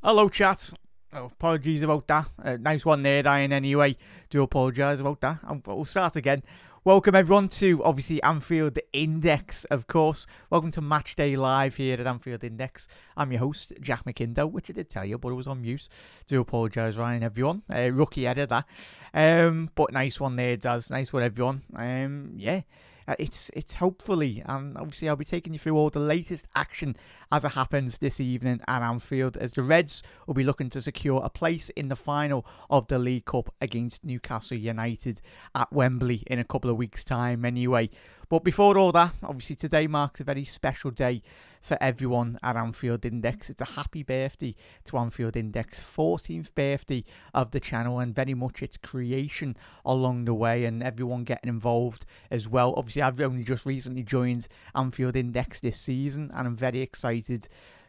Hello, chat. Oh, apologies about that. Nice one there, Ryan. Anyway, do apologise about that. We'll start again. Welcome everyone to obviously Anfield Index, of course. Welcome to Match Day Live here at Anfield Index. I'm your host, Jack McIndoe, which I did tell you, but it was on mute. Do apologise, Ryan, everyone. Rookie editor. But nice one there, Daz. Nice one, everyone. It's hopefully, and obviously I'll be taking you through all the latest action as it happens this evening at Anfield, as the Reds will be looking to secure a place in the final of the League Cup against Newcastle United at Wembley in a couple of weeks' time anyway. But before all that, obviously today marks a very special day for everyone at Anfield Index. It's a happy birthday to Anfield Index, 14th birthday of the channel, and very much its creation along the way, and everyone getting involved as well. Obviously, I've only just recently joined Anfield Index this season, and I'm very excited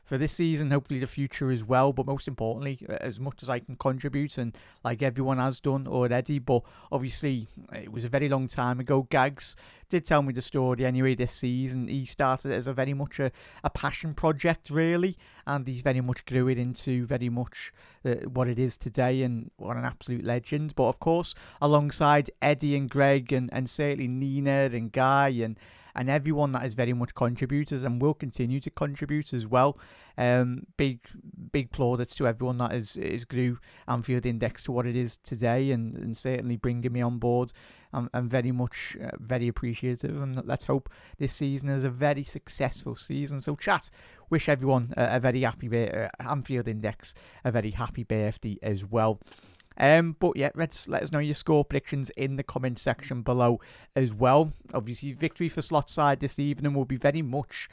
for this season, hopefully the future as well, but most importantly, as much as I can contribute, and like everyone has done already. But obviously, it was a very long time ago. Gags did tell me the story anyway this season. He started it as a very much a passion project, really, and he's very much grew it into very much what it is today, and what an absolute legend. But of course, alongside Eddie and Greg, and certainly Nina and Guy, and everyone that is very much contributors and will continue to contribute as well. Big plaudits to everyone that is grew Anfield Index to what it is today, and certainly bringing me on board. I'm very much very appreciative, and let's hope this season is a very successful season. So chat, wish everyone a very happy Anfield Index, a very happy birthday as well. But yeah, let us know your score predictions in the comment section below as well. Obviously, victory for slot side this evening will be very much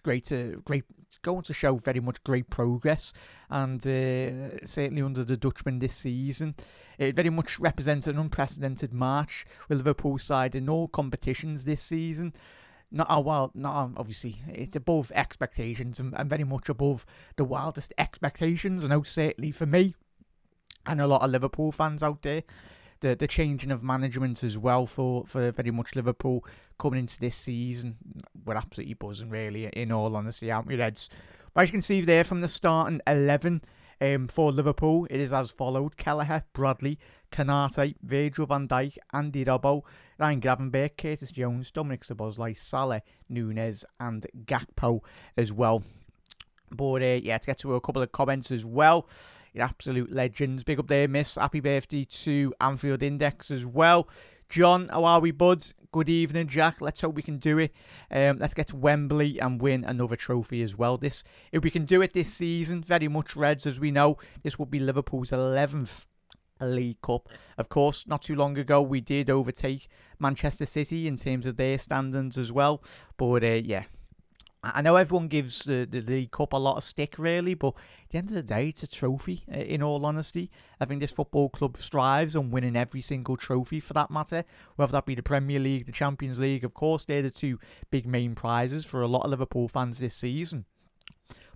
great going to show very much great progress, and certainly under the Dutchman this season. It very much represents an unprecedented march with Liverpool side in all competitions this season. Obviously, it's above expectations, and very much above the wildest expectations. I know certainly for me and a lot of Liverpool fans out there, the changing of management as well for very much Liverpool coming into this season. We're absolutely buzzing, really, in all honesty, aren't we, Reds? But as you can see there from the starting 11 for Liverpool, it is as followed: Kelleher, Bradley, Kanate, Virgil van Dijk, Andy Robbo, Ryan Gravenberch, Curtis Jones, Dominic Szoboszlai, Salah, Nunes and Gakpo as well. But to get to a couple of comments as well. You're absolute legends. Big up there, miss. Happy birthday to Anfield Index as well. John, how are we, buds? Good evening, Jack. Let's hope we can do it. Let's get to Wembley and win another trophy as well. If we can do it this season, very much Reds, as we know, this would be Liverpool's 11th League Cup. Of course, not too long ago, we did overtake Manchester City in terms of their standings as well. But I know everyone gives the League Cup a lot of stick, really, but at the end of the day, it's a trophy, in all honesty. I think this football club strives on winning every single trophy, for that matter, whether that be the Premier League, the Champions League. Of course, they're the two big main prizes for a lot of Liverpool fans this season.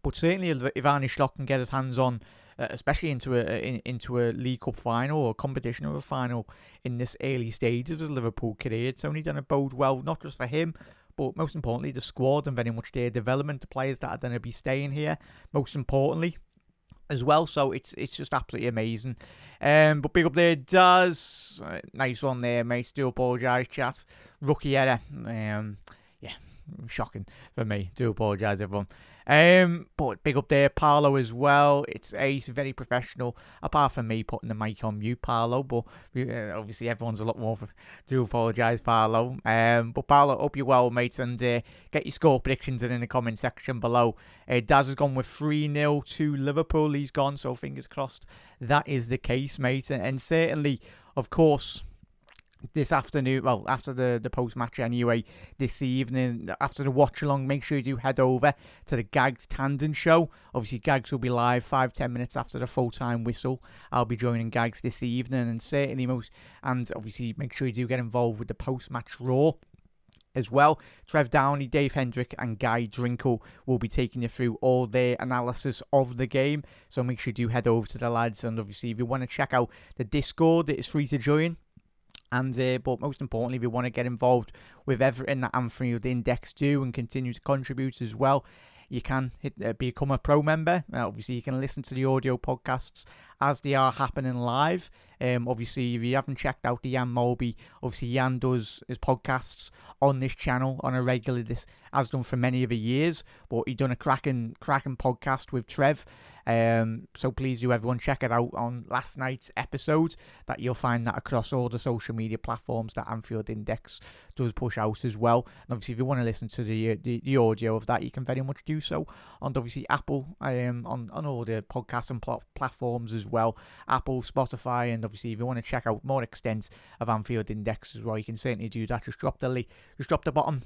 But certainly, if Arne Slot can get his hands on, especially into a League Cup final or competition of a final in this early stages of Liverpool career, it's only going to bode well, not just for him, but most importantly, the squad and very much their development, the players that are going to be staying here, most importantly, as well. So it's just absolutely amazing. But big up there, Daz. Nice one there, mate. Do apologise, chat. Rookie error. Shocking for me. Do apologise, everyone. But big up there, Paolo, as well. It's Ace, very professional, apart from me putting the mic on mute, Paolo. But obviously everyone's a lot more. Do apologise, Paolo. But Paolo, hope you're well, mate, and get your score predictions in the comment section below. Daz has gone with 3-0 to Liverpool. He's gone, so fingers crossed that is the case, mate. And certainly, of course, this afternoon, well, after the post-match anyway, this evening, after the watch-along, make sure you do head over to the Gags Tandem Show. Obviously, Gags will be live 5-10 minutes after the full-time whistle. I'll be joining Gags this evening, and obviously, make sure you do get involved with the post-match Raw as well. Trev Downey, Dave Hendrick and Guy Drinkle will be taking you through all their analysis of the game, so make sure you do head over to the lads. And obviously, if you want to check out the Discord, it is free to join. And but most importantly, if you want to get involved with everything that Anfield Index do and continue to contribute as well, you can become a pro member. Obviously, you can listen to the audio podcasts as they are happening live. Obviously, if you haven't checked out the Jan Mulby, obviously Jan does his podcasts on this channel on a regular, this has done for many of the years, but he done a cracking podcast with Trev. So please do everyone check it out on last night's episode, that you'll find that across all the social media platforms that Anfield Index does push out as well. And obviously, if you want to listen to the audio of that, you can very much do so on obviously Apple, on all the podcasts and platforms as well, Apple, Spotify, and obviously if you want to check out more extent of Anfield Index as well, you can certainly do that. Just drop the link, just drop the bottom,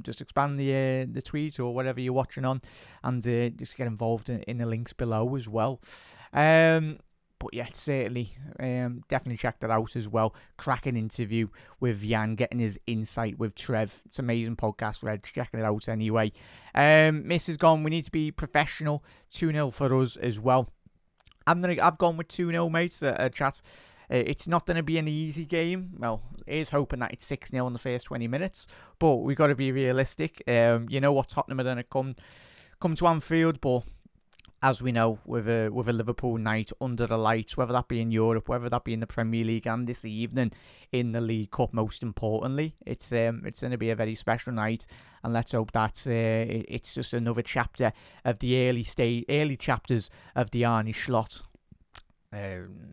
just expand the tweet or whatever you're watching on, and just get involved in the links below as well. But yeah, certainly, definitely check that out as well. Cracking interview with Jan, getting his insight with Trev. It's an amazing podcast, Red. Checking it out anyway. Miss has gone, we need to be professional. 2-0 for us as well. I've gone with 2-0, mates. Chat. It's not going to be an easy game. Well, here's hoping that it's 6-0 in the first 20 minutes. But we've got to be realistic. You know what Tottenham are going to come to Anfield, but as we know, with a Liverpool night under the lights, whether that be in Europe, whether that be in the Premier League, and this evening in the League Cup, most importantly, it's going to be a very special night. And let's hope that it's just another chapter of the early chapters of the Arne Slot.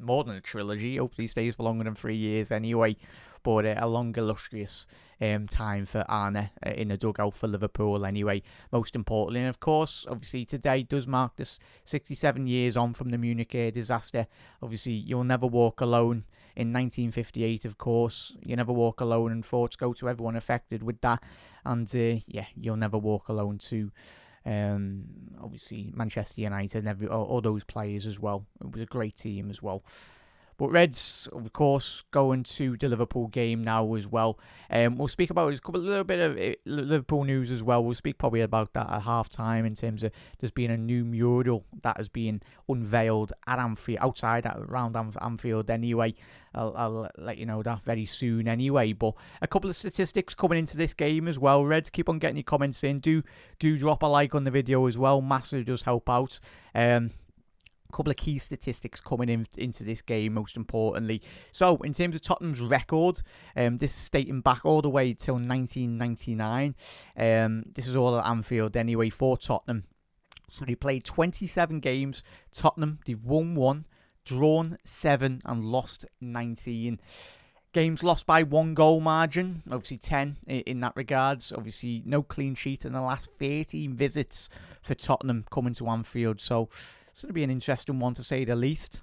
More than a trilogy. Hopefully stays for longer than 3 years anyway. But a long, illustrious time for Arne in the dugout for Liverpool anyway, most importantly. And of course, obviously today does mark this 67 years on from the Munich disaster. Obviously, you'll never walk alone. In 1958, of course, you never walk alone, and thoughts go to everyone affected with that. And yeah, you'll never walk alone to obviously Manchester United and all those players as well. It was a great team as well. But Reds, of course, going to the Liverpool game now as well. We'll speak about a little bit of Liverpool news as well. We'll speak probably about that at half-time in terms of there's been a new mural that has been unveiled at Anfield, around Anfield anyway. I'll let you know that very soon anyway. But a couple of statistics coming into this game as well. Reds, keep on getting your comments in. Do drop a like on the video as well. Massively does help out. Couple of key statistics coming into this game, most importantly. So, in terms of Tottenham's record, this is dating back all the way till 1999. This is all at Anfield anyway for Tottenham. So, they played 27 games. Tottenham, they've won 1, drawn 7, and lost 19. Games lost by 1 goal margin, obviously 10 in that regards. Obviously, no clean sheet in the last 13 visits for Tottenham coming to Anfield. So, it's going to be an interesting one to say the least.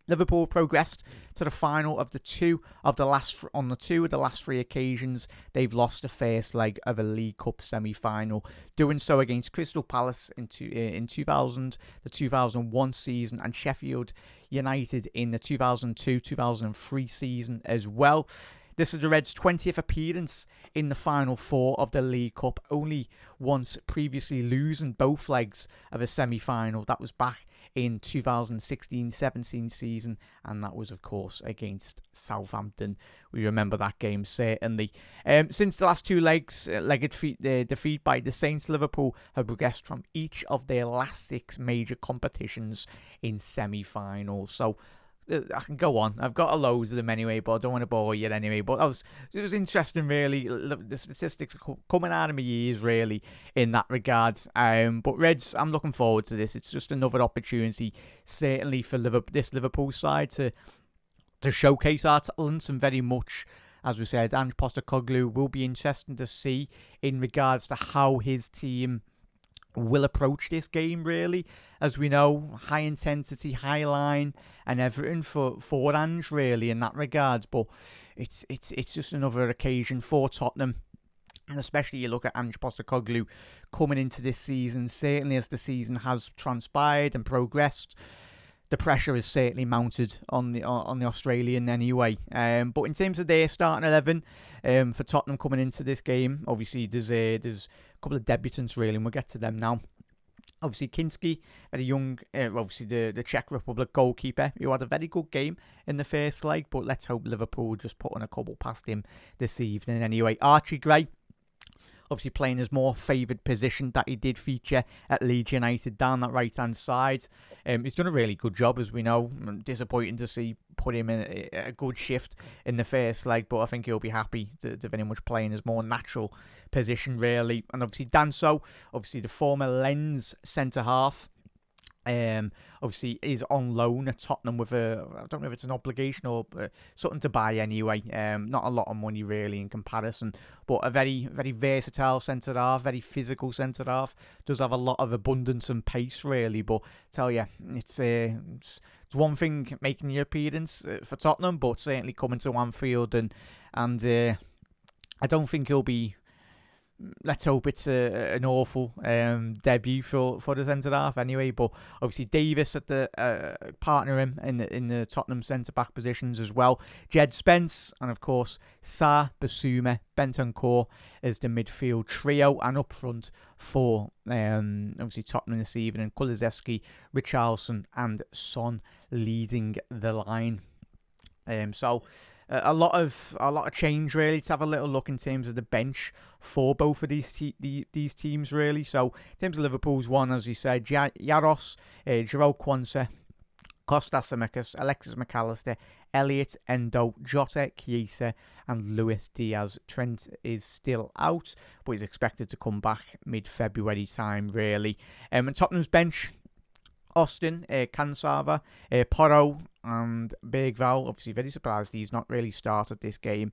Liverpool progressed to the final of the last 3 occasions they've lost the first leg of a League Cup semi-final, doing so against Crystal Palace in 2000, the 2001 season, and Sheffield United in the 2002-2003 season as well. This is the Reds' 20th appearance in the Final Four of the League Cup, only once previously losing both legs of a semi-final. That was back in 2016-17 season, and that was, of course, against Southampton. We remember that game, certainly. Since the last 2 legs, defeat by the Saints, Liverpool have progressed from each of their last 6 major competitions in semi-finals. So, I can go on. I've got a loads of them anyway, but I don't want to bore you anyway. But it was interesting, really. The statistics are coming out of my ears, really, in that regard. But Reds, I'm looking forward to this. It's just another opportunity, certainly for this Liverpool side, to showcase our talents, and very much, as we said, Ange Postecoglou will be interesting to see in regards to how his team will approach this game, really. As we know, high intensity, high line, and everything for Ange, really, in that regard. But it's just another occasion for Tottenham. And especially you look at Ange Postecoglou coming into this season, certainly as the season has transpired and progressed, the pressure is certainly mounted on the Australian anyway. But in terms of their starting 11 for Tottenham coming into this game, obviously there's a couple of debutants, really, and we'll get to them now. Obviously, Kinski, very young, obviously the Czech Republic goalkeeper, who had a very good game in the first leg, but let's hope Liverpool just put on a couple past him this evening anyway. Archie Gray, obviously playing his more favoured position that he did feature at Leeds United down that right-hand side. He's done a really good job, as we know. Disappointing to see put him in a good shift in the first leg, but I think he'll be happy to very much play in his more natural position, really. And obviously Danso, obviously the former Lens centre-half, obviously is on loan at Tottenham with I don't know if it's an obligation or something to buy anyway. Not a lot of money really in comparison, but a very, very versatile centre half, very physical centre half. Does have a lot of abundance and pace really, but tell you, it's one thing making your appearance for Tottenham, but certainly coming to Anfield and I don't think he'll be. Let's hope it's an awful debut for the centre half anyway. But obviously Davis at the partner him in the Tottenham centre back positions as well. Jed Spence and of course Sarr, Basuma, Bentancur as the midfield trio, and up front for obviously Tottenham this evening, Kulusevski, Richarlison and Son leading the line. So a lot of change really, to have a little look in terms of the bench for both of these teams really. So in terms of Liverpool's one, as you said, Yaros, Jerome Quansah, Kostas Simikas, Alexis McAllister, Elliott, Endo, Jota, Chiesa and Luis Diaz. Trent is still out, but he's expected to come back mid-February time really. And Tottenham's bench, Austin, Kansava, Porro and Bergval. Obviously very surprised he's not really started this game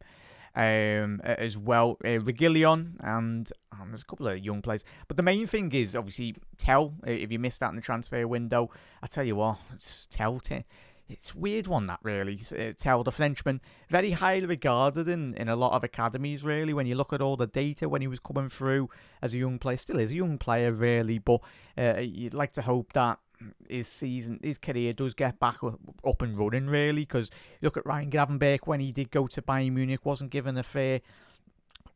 as well. Reguilon and there's a couple of young players. But the main thing is obviously Tell. If you missed that in the transfer window, I tell you what, it's Tell. It's a weird one that really. Tell, the Frenchman, very highly regarded in a lot of academies really. When you look at all the data when he was coming through as a young player, still is a young player really. But you'd like to hope that his career does get back up and running really, because look at Ryan Gravenberch when he did go to Bayern Munich, wasn't given a fair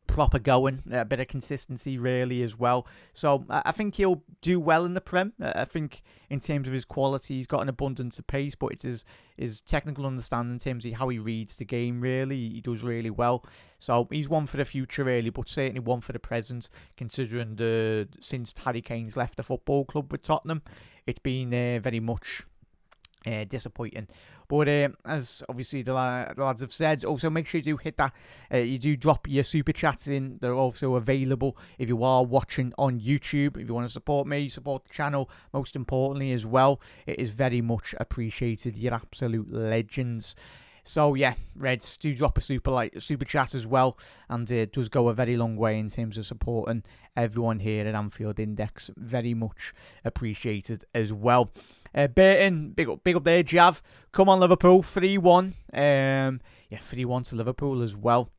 proper going, a bit of consistency really as well. So I think he'll do well in the Prem. I think in terms of his quality, he's got an abundance of pace, but it's his technical understanding in terms of how he reads the game really. He does really well. So he's one for the future really, but certainly one for the present, considering since Harry Kane's left the football club with Tottenham, it's been very much disappointing. But as obviously the lads have said, also make sure you do hit that, you do drop your super chats in. They're also available if you are watching on YouTube. If you want to support me, support the channel, most importantly as well, it is very much appreciated. You're absolute legends. So yeah, Reds, do drop a super chat as well, and it does go a very long way in terms of supporting everyone here at Anfield Index. Very much appreciated as well. Burton, big up there, Jav. Come on, Liverpool, 3-1. 3-1 to Liverpool as well.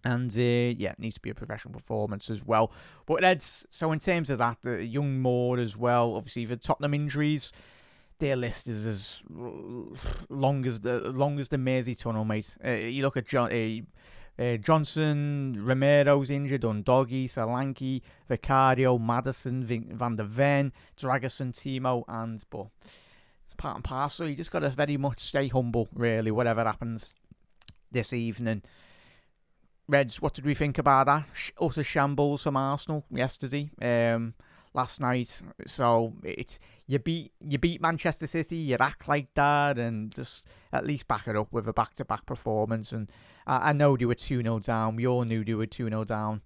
And it needs to be a professional performance as well. But Reds, so in terms of that, the young Moore as well, obviously the Tottenham injuries, their list is as long as the Mersey tunnel, mate. You look at Johnson, Romero's injured, Undoggy, Solanke, Vicario, Maddison, Van der Ven, Dragerson, Timo, but it's part and parcel. You just got to very much stay humble, really, whatever happens this evening. Reds, what did we think about that? Utter shambles from Arsenal yesterday, last night. So it's you beat Manchester City, you act like that, and just at least back it up with a back-to-back performance. And I know they were 2-0 down. We all knew they were 2-0 down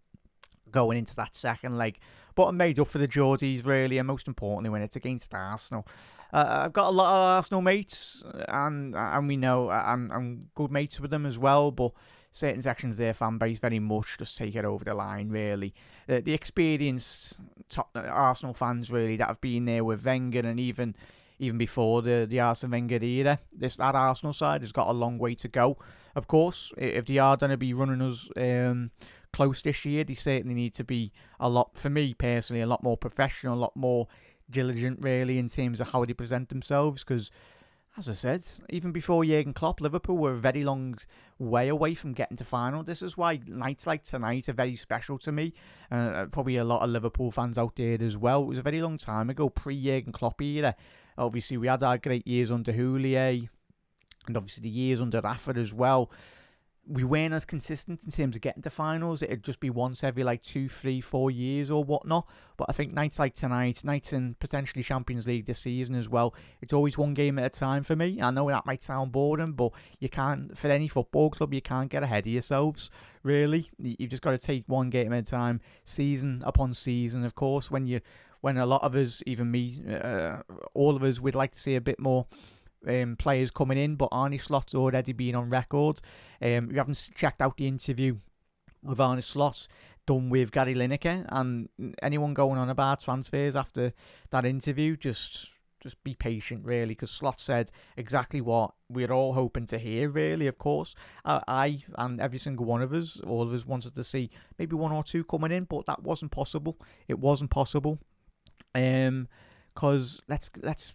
going into that second leg, but I made up for the Geordies really, and most importantly when it's against Arsenal. I've got a lot of Arsenal mates, and we know I'm good mates with them as well, but certain sections of their fan base very much just take it over the line really. The experienced Arsenal fans really that have been there with Wenger, and even before the Arsene Wenger era, that Arsenal side has got a long way to go. Of course, if they are going to be running us close this year, they certainly need to be for me personally, a lot more professional, a lot more diligent really in terms of how they present themselves, because as I said, even before Jurgen Klopp, Liverpool were a very long way away from getting to final. This is why nights like tonight are very special to me. Probably a lot of Liverpool fans out there as well. It was a very long time ago, pre-Jurgen Klopp era. Obviously, we had our great years under Houllier, and obviously the years under Rafa as well. we weren't as consistent in terms of getting to finals. It'd just be once every like 2, 3, 4 years or whatnot. But I think nights like tonight, nights in potentially Champions League this season as well, it's always one game at a time for me. I know that might sound boring, but you can't, for any football club, you can't get ahead of yourselves, really. You've just got to take one game at a time, season upon season. Of course, when a lot of us, even me, all of us, would like to see a bit more players coming in, but Arne Slot's already been on record. We haven't checked out the interview with Arne Slot done with Gary Lineker, and anyone going on about transfers after that interview, just be patient, really, because Slot said exactly what we're all hoping to hear, really. Of course, I and every single one of us, all of us, wanted to see maybe 1 or 2 coming in, but that wasn't possible. It wasn't possible, because let's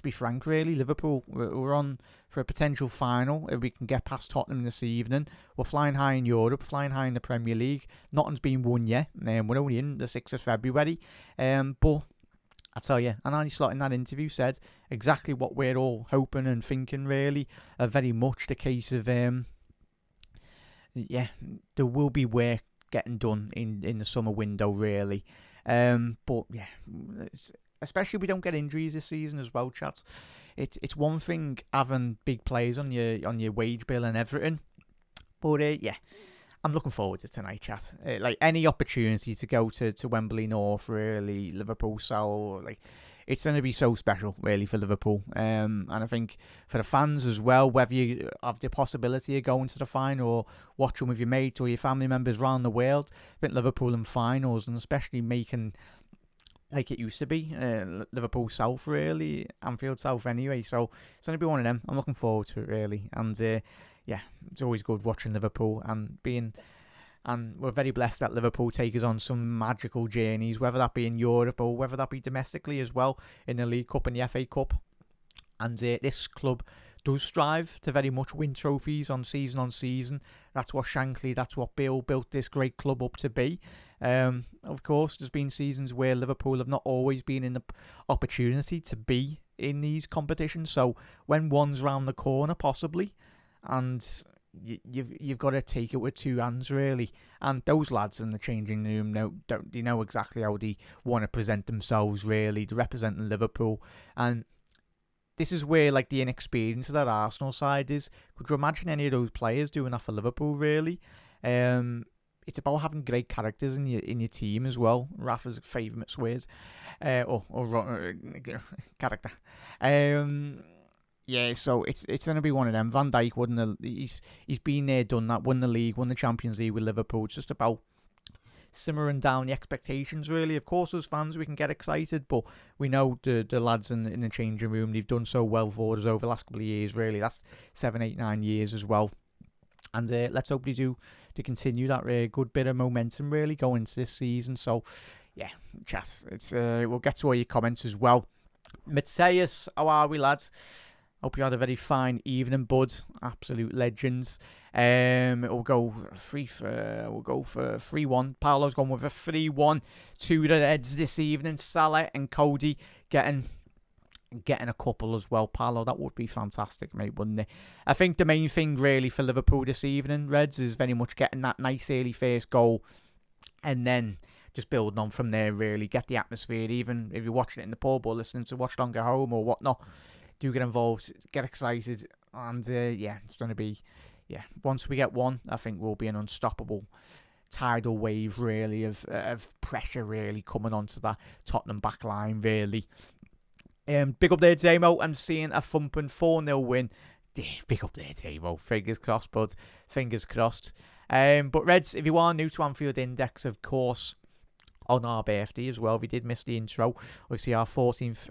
be frank, really. Liverpool, we're on for a potential final if we can get past Tottenham this evening. We're flying high in Europe, flying high in the Premier League. Nothing's been won yet. We're only in the 6th of February. But I tell you, and Arne Slot in that interview said exactly what we're all hoping and thinking, really. Very much the case of, there will be work getting done in the summer window, really. But yeah, especially if we don't get injuries this season as well, chat. It's one thing having big players on your wage bill and everything, but I'm looking forward to tonight, chat. Like any opportunity to go to Wembley North, really, Liverpool South, like it's going to be so special, really, for Liverpool. And I think for the fans as well, whether you have the possibility of going to the final or watching with your mates or your family members around the world, I think Liverpool in finals, and especially making, like it used to be, Liverpool South, really, Anfield South anyway. So it's going to be one of them. I'm looking forward to it, really. And it's always good watching Liverpool and we're very blessed that Liverpool take us on some magical journeys, whether that be in Europe or whether that be domestically as well, in the League Cup and the FA Cup. And this club does strive to very much win trophies on season. That's what Shankly, that's what Bill built this great club up to be. Of course, there's been seasons where Liverpool have not always been in the opportunity to be in these competitions. So when one's round the corner, possibly, and you've got to take it with 2 hands, really. And those lads in the changing room know exactly how they want to present themselves, really. They're representing Liverpool, and this is where like the inexperience of that Arsenal side is. Could you imagine any of those players doing that for Liverpool, really? It's about having great characters in your team as well. Rafa's favourite swears, or character. So it's going to be one of them. Van Dijk he's been there, done that, won the league, won the Champions League with Liverpool. It's just about simmering down the expectations, really. Of course, as fans, we can get excited, but we know the lads in the changing room, they've done so well for us over the last couple of years, really. That's 7, 8, 9 years as well. And let's hope they do to continue that good bit of momentum, really, going into this season. So, yeah, chat. We'll get to all your comments as well. Matthias, how are we, lads? Hope you had a very fine evening, bud. Absolute legends. We'll go for 3-1. Paolo's gone with a 3-1 to the Reds this evening. Salah and Cody getting a couple as well. Paolo, that would be fantastic, mate, wouldn't it? I think the main thing really for Liverpool this evening, Reds, is very much getting that nice early first goal and then just building on from there, really. Get the atmosphere, even if you're watching it in the pub or listening to Watch Longer Home or whatnot. Do get involved, get excited, and it's going to be, once we get one, I think we'll be an unstoppable tidal wave, really, of pressure, really, coming onto that Tottenham back line, really. Big up there, Damo. I'm seeing a thumping 4-0 win. Big up there, Damo. Fingers crossed, bud. Fingers crossed. But Reds, if you are new to Anfield Index, of course, on our birthday as well, if you did miss the intro, obviously our 14th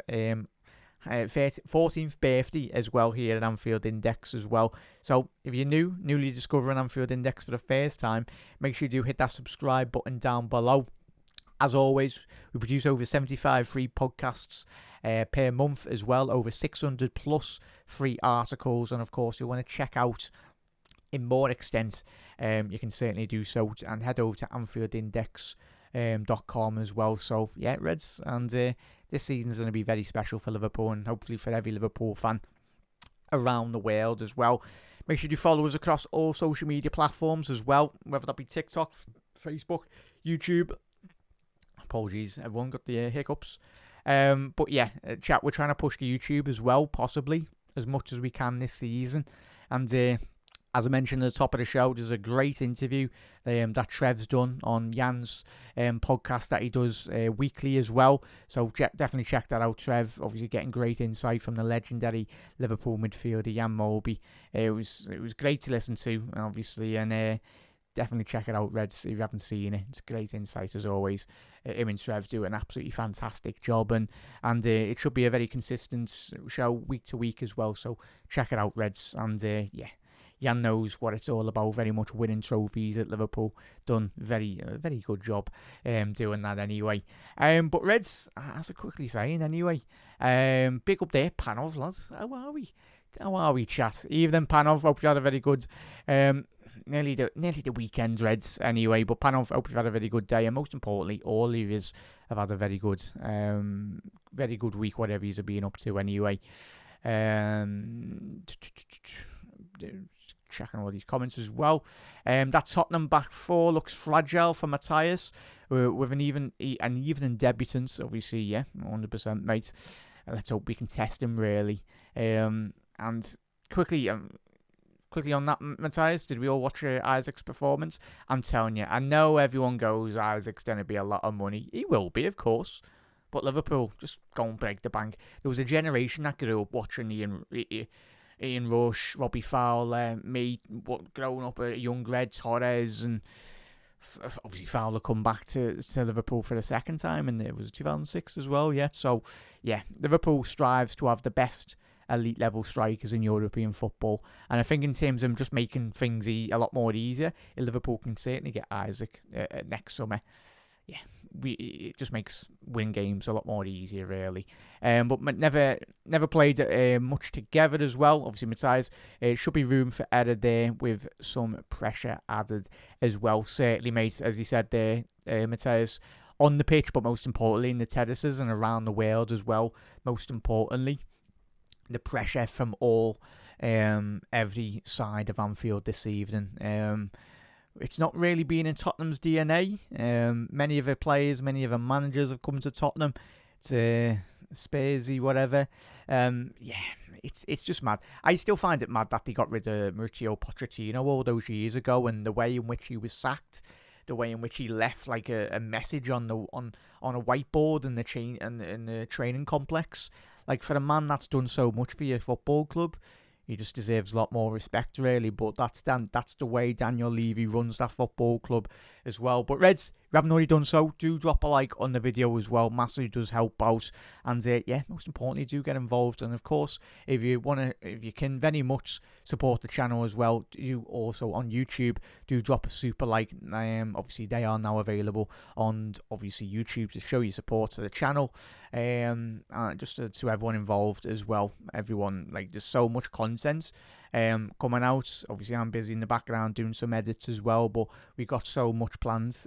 14th birthday as well here at Anfield Index as well. So if you're newly discovering Anfield Index for the first time, make sure you do hit that subscribe button down below. As always, we produce over 75 free podcasts per month as well, over 600 plus free articles, and of course you want to check out in more extent, you can certainly do so, and head over to AnfieldIndex.com as well. So yeah, Reds, and this season is going to be very special for Liverpool and hopefully for every Liverpool fan around the world as well. Make sure you follow us across all social media platforms as well, whether that be TikTok, Facebook, YouTube. Apologies, everyone got the hiccups. But yeah, chat, we're trying to push the YouTube as well, possibly, as much as we can this season. And as I mentioned at the top of the show, there's a great interview that Trev's done on Jan's podcast that he does weekly as well. So definitely check that out, Trev. Obviously getting great insight from the legendary Liverpool midfielder Jan Molby. It was great to listen to, obviously, and definitely check it out, Reds, if you haven't seen it. It's great insight as always. Him and Trev do an absolutely fantastic job, and it should be a very consistent show week to week as well. So check it out, Reds, and yeah. Jan knows what it's all about, very much winning trophies at Liverpool. Done very good job doing that anyway. But Reds, as I quickly saying anyway, big up there, Panov, lads. How are we, chat? Evening, Panov. Hope you had a very good nearly the weekend, Reds, anyway. But Panov, hope you've had a very good day, and most importantly, all of you have had a very good week, whatever you've been up to anyway. Checking all these comments as well. That Tottenham back four looks fragile for Matthias with an evening debutant, obviously. Yeah, 100%, mate. Let's hope we can test him really. And quickly on that, Matthias, did we all watch Isaac's performance? I'm telling you, I know everyone goes, Isaac's going to be a lot of money. He will be, of course. But Liverpool, just go and break the bank. There was a generation that grew up watching Ian Rush, Robbie Fowler, me growing up a young Red, Torres, and obviously Fowler come back to Liverpool for the second time, and it was 2006 as well, yeah. So, yeah, Liverpool strives to have the best elite level strikers in European football, and I think in terms of just making things a lot more easier, Liverpool can certainly get Isaac next summer. Yeah, it just makes win games a lot more easier, really. But never played much together as well. Obviously, Matthias, should be room for error there with some pressure added as well. Certainly, mate, as you said there, Matthias, on the pitch, but most importantly in the terraces and around the world as well. Most importantly, the pressure from every side of Anfield this evening. It's not really been in Tottenham's DNA. Many of the players, many of the managers have come to Tottenham. It's Spursy, whatever. Yeah, it's just mad. I still find it mad that they got rid of Mauricio Pochettino all those years ago, and the way in which he was sacked, the way in which he left like a message on a whiteboard in the training complex. Like, for a man that's done so much for your football club, he just deserves a lot more respect, really. But that's the way Daniel Levy runs that football club as well. But Reds, if you haven't already done so, do drop a like on the video as well. Massively does help out. And yeah, most importantly, do get involved. And of course, if you can very much support the channel as well, you also on YouTube do drop a super like. Obviously, they are now available on obviously YouTube to show your support to the channel. Just to everyone involved as well. Everyone, like, there's so much content coming out. Obviously, I'm busy in the background doing some edits as well, but we got so much planned.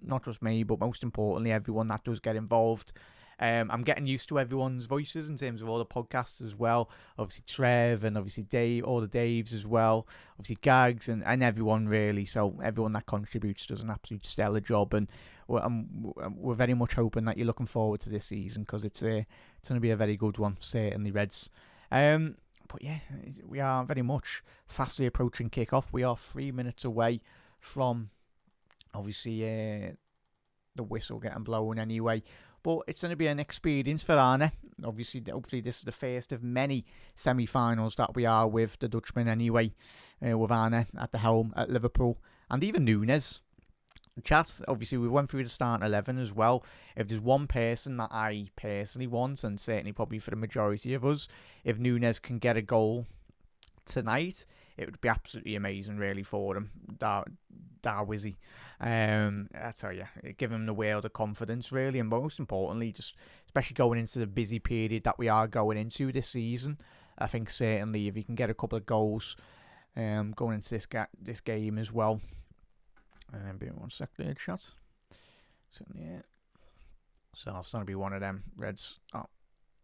Not just me, but most importantly, everyone that does get involved. I'm getting used to everyone's voices in terms of all the podcasts as well. Obviously Trev, and obviously Dave, all the Daves as well. Obviously Gags and everyone really. So everyone that contributes does an absolute stellar job, and we're very much hoping that you're looking forward to this season, because it's going to be a very good one, certainly, Reds. But yeah, we are very much fastly approaching kickoff. We are 3 minutes away from obviously the whistle getting blown anyway. But it's going to be an experience for Arne. Obviously, hopefully this is the first of many semi-finals that we are with the Dutchman anyway, with Arne at the helm at Liverpool. And even Nunes. Chat, obviously we went through the starting 11 as well. If there's one person that I personally want, and certainly probably for the majority of us, if Nunes can get a goal tonight, it would be absolutely amazing, really, for him. Darwizzy. I tell you, give him the world of confidence, really, and most importantly, just especially going into the busy period that we are going into this season. I think certainly if he can get a couple of goals going into this game as well. Be 1 sec there, chat. So yeah, so it's going to be one of them. Reds.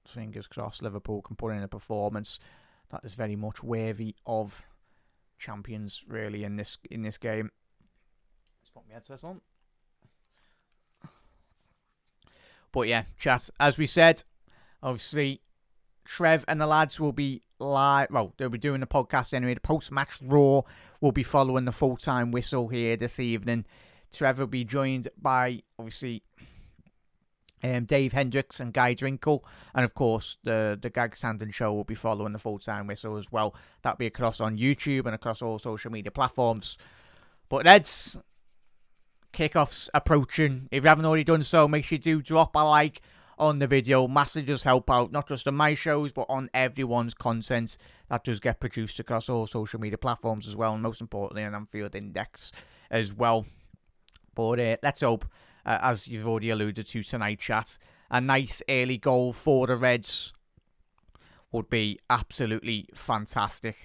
Fingers crossed, Liverpool can put in a performance that is very much worthy of champions really in this game. Let's put my headset on. But yeah, chat, as we said, obviously Trev and the lads will be live. Well, they'll be doing the podcast anyway. The post-match Raw will be following the full-time whistle here this evening. Trev will be joined by, obviously, Dave Hendricks and Guy Drinkle. And, of course, the Gag Sandon Show will be following the full-time whistle as well. That'll be across on YouTube and across all social media platforms. But Reds, kickoff's approaching. If you haven't already done so, make sure you do drop a like on the video. Massively does help out, not just on my shows, but on everyone's content that does get produced across all social media platforms as well, and most importantly on Anfield Index as well. But let's hope, as you've already alluded to tonight, chat, a nice early goal for the Reds would be absolutely fantastic.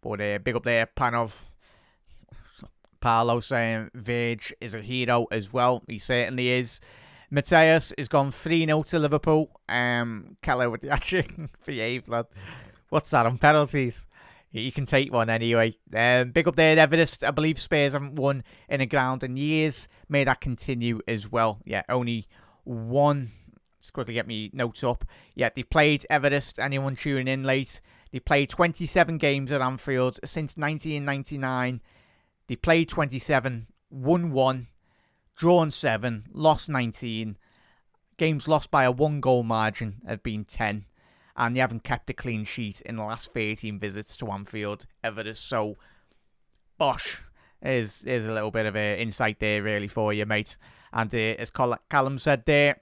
But big up there, Panov. Paolo saying Verge is a hero as well. He certainly is. Mateus has gone 3-0 to Liverpool. Keller with the action. Behave, lad. What's that on penalties? You can take one anyway. Big up there, Everest. I believe Spurs haven't won in a ground in years. May that continue as well. Yeah, only one. Let's quickly get me notes up. Yeah, they played Everest. Anyone tuning in late? They played 27 games at Anfield since 1999. They played 27, won 1, drawn 7, lost 19. Games lost by a 1-goal margin have been 10. And they haven't kept a clean sheet in the last 13 visits to Anfield ever. So, bosh, is a little bit of an insight there really for you, mate. And as Callum said there,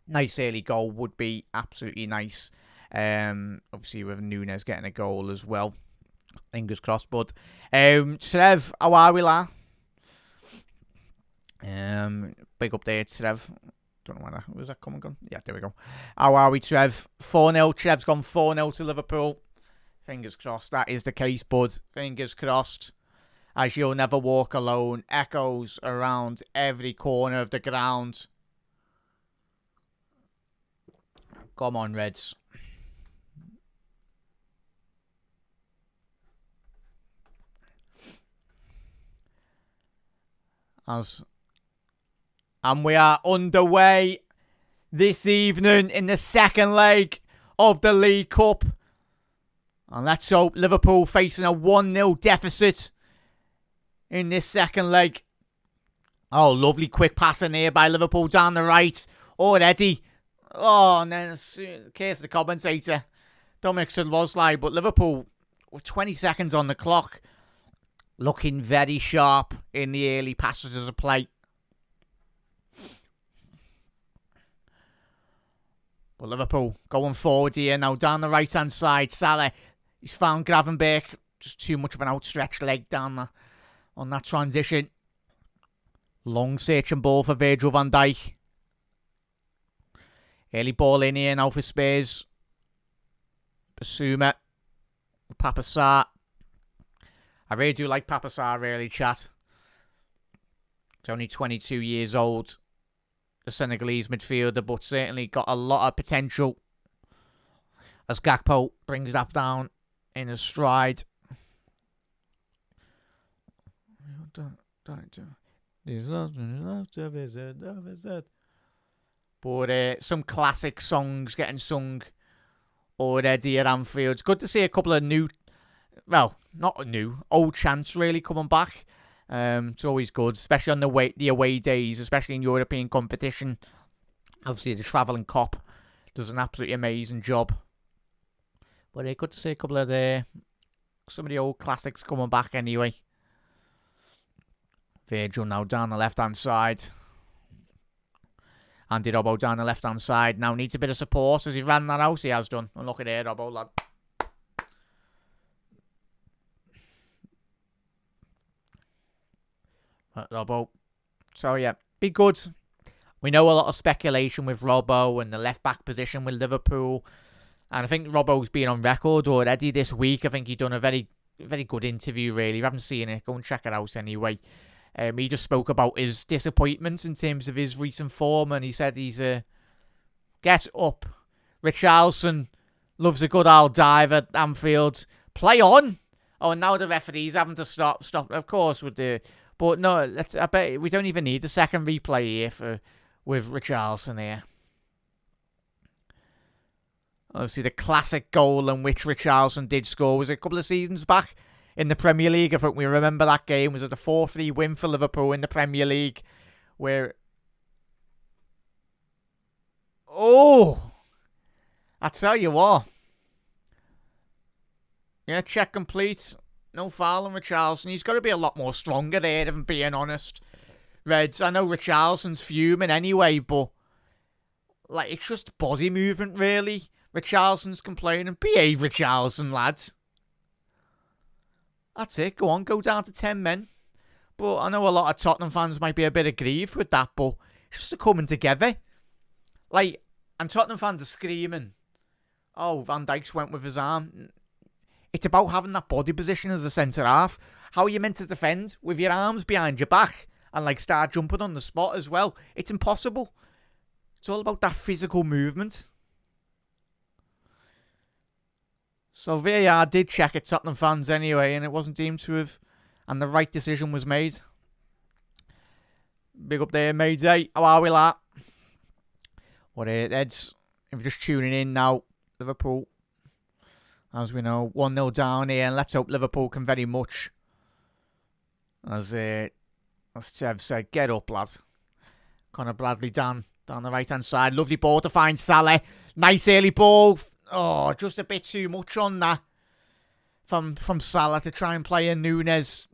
nice early goal would be absolutely nice. Obviously with Núñez getting a goal as well. Fingers crossed, bud. Trev, how are we, la? Big up there, Trev. Don't know where was that coming on. Yeah, there we go. How are we, Trev? 4-0. Trev's gone 4-0 to Liverpool. Fingers crossed that is the case, bud. Fingers crossed. As you'll never walk alone. Echoes around every corner of the ground. Come on, Reds. And we are underway this evening in the second leg of the League Cup. And let's hope Liverpool facing a 1-0 deficit in this second leg. Oh, lovely quick pass in here by Liverpool down the right. Already. Oh, and then in case of the commentator, Dominic Szoboszlai, but Liverpool with 20 seconds on the clock. Looking very sharp in the early passages of play. But Liverpool going forward here now down the right-hand side. Salah, he's found Gravenberch. Just too much of an outstretched leg down there on that transition. Long searching ball for Virgil van Dijk. Early ball in here now for Spurs. Basuma. Papa Sarr. I really do like Papa Sarr, really, chat. He's only 22 years old. The Senegalese midfielder, but certainly got a lot of potential. As Gakpo brings that down in his stride. But some classic songs getting sung already at Anfield. It's good to see a couple of new... Well, not new, old chants really coming back. It's always good, especially on the away days, especially in European competition. Obviously, the travelling cop does an absolutely amazing job. But good to see a couple of some of the old classics coming back anyway. Virgil now down the left-hand side. Andy Robbo down the left-hand side. Now needs a bit of support as he ran that out. He has done. And look at there, Robbo, lad. Robbo. So, yeah, be good. We know a lot of speculation with Robbo and the left-back position with Liverpool. And I think Robbo's been on record already this week. I think he done a very, very good interview, really. If you haven't seen it, go and check it out anyway. He just spoke about his disappointments in terms of his recent form. And he said he's get up. Richarlison loves a good old dive at Anfield. Play on. Oh, and now the referee's having to stop. Of course, with the... But no, I bet we don't even need the second replay here with Richarlison here. Obviously, the classic goal in which Richarlison did score was a couple of seasons back in the Premier League. I think we remember that game. Was it a 4-3 win for Liverpool in the Premier League? Where... Oh! I tell you what. Yeah, check complete. No foul on Richarlison. He's got to be a lot more stronger there, if I'm being honest. Reds, I know Richarlison's fuming anyway, but... Like, it's just body movement, really. Richarlison's complaining. Behave, Richarlison, lads. That's it. Go on, go down to 10 men. But I know a lot of Tottenham fans might be a bit aggrieved with that, but it's just a coming together. Like, and Tottenham fans are screaming, oh, Van Dijk's went with his arm. It's about having that body position as a centre-half. How are you meant to defend with your arms behind your back and, like, start jumping on the spot as well? It's impossible. It's all about that physical movement. So VAR did check at Tottenham fans anyway, and it wasn't deemed to have... And the right decision was made. Big up there, Mayday. How are we, lad? What Eds? If you're just tuning in now, Liverpool, as we know, 1-0 down here, and let's hope Liverpool can very much, as Chev said, get up, lad. Conor Bradley down the right-hand side. Lovely ball to find Salah. Nice early ball. Oh, just a bit too much on that from Salah to try and play in Núñez.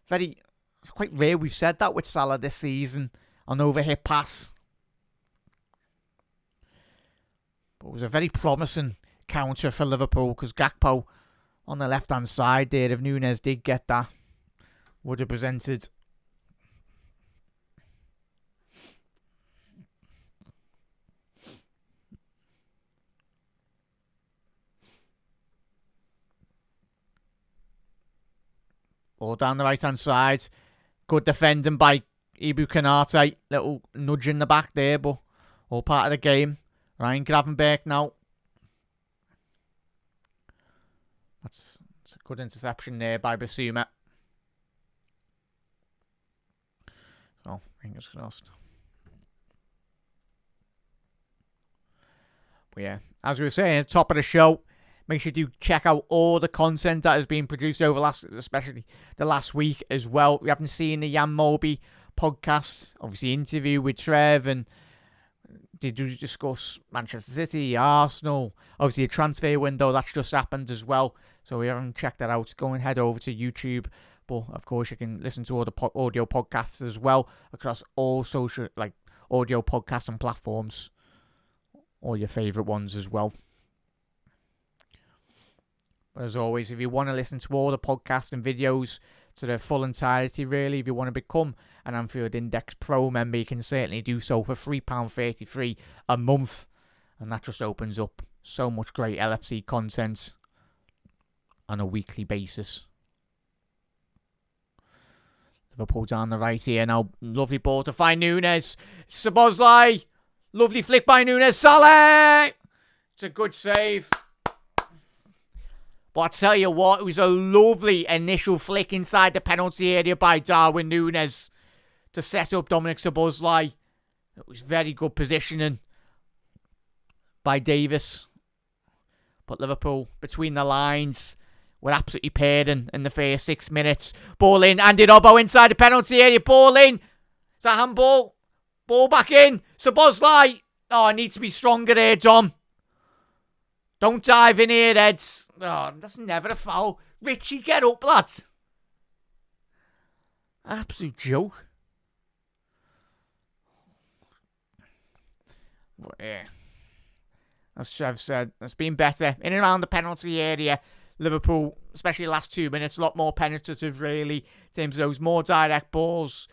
It's quite rare we've said that with Salah this season. An overhit pass. But it was a very promising counter for Liverpool because Gakpo on the left-hand side there, if Núñez did get that, would have presented... All down the right-hand side. Good defending by Ibu Kanate. Little nudge in the back there, but all part of the game. Ryan Gravenberch now. That's a good interception there by Basuma. So, fingers crossed. But yeah, as we were saying at the top of the show, make sure you do check out all the content that has been produced over especially the last week as well. We haven't seen the Jan Moby podcast, obviously interview with Trev, and they do discuss Manchester City, Arsenal, obviously a transfer window that's just happened as well. So we haven't checked that out. Go and head over to YouTube. But of course, you can listen to all the audio podcasts as well across all social, like audio podcasts and platforms, all your favourite ones as well. But as always, if you want to listen to all the podcasts and videos to their full entirety, really, if you want to become an Anfield Index Pro member, you can certainly do so for £3.33 a month. And that just opens up so much great LFC content on a weekly basis. Liverpool down the right here now. Lovely ball to find Núñez. Szoboszlai. Lovely flick by Núñez. Salah! It's a good save. But I tell you what, it was a lovely initial flick inside the penalty area by Darwin Núñez to set up Dominic Szoboszlai. It was very good positioning by Davis. But Liverpool, between the lines, were absolutely pairing in the first 6 minutes. Ball in, Andy Robbo inside the penalty area. Ball in. It's a handball. Ball back in. Szoboszlai. Oh, I need to be stronger here, Dom. Don't dive in here, Eds. Oh, that's never a foul. Richie, get up, lads. Absolute joke. But yeah, as Trev said, it's been better. In and around the penalty area, Liverpool, especially the last 2 minutes, a lot more penetrative, really, in terms of those more direct balls.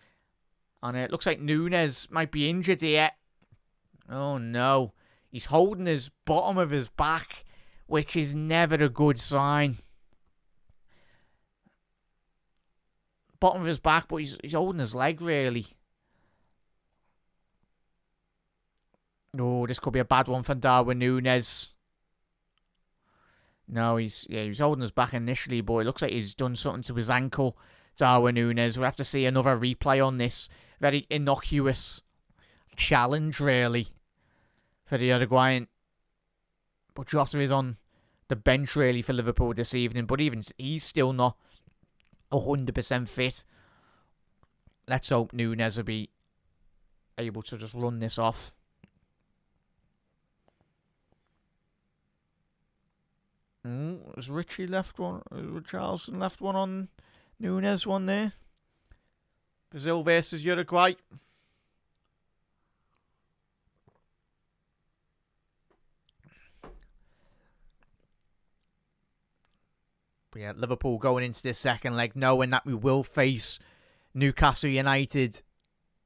And it looks like Núñez might be injured here. Oh, no. He's holding his bottom of his back, which is never a good sign. Bottom of his back, but he's holding his leg, really. Oh, this could be a bad one for Darwin Núñez. No, he was holding us back initially, but it looks like he's done something to his ankle, Darwin Núñez. We'll have to see another replay on this very innocuous challenge, really, for the Uruguayan. But Jota is on the bench, really, for Liverpool this evening. But even he's still not 100% fit. Let's hope Núñez will be able to just run this off. Has Richie left one? Richarlison left one on Núñez, one there. Brazil versus Uruguay. But yeah, Liverpool going into this second leg knowing that we will face Newcastle United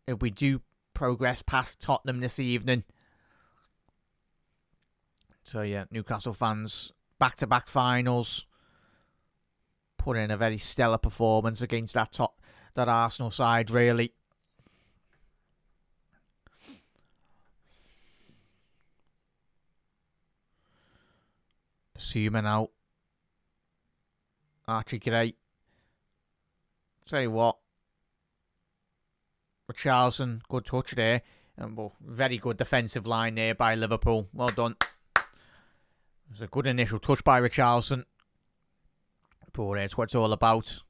if we do progress past Tottenham this evening. So yeah, Newcastle fans, back-to-back finals, put in a very stellar performance against that Arsenal side, really. Basuma now. Archie Gray. Tell you what. Richarlison, good touch there. And very good defensive line there by Liverpool. Well done. It was a good initial touch by Richarlison. But it's what it's all about.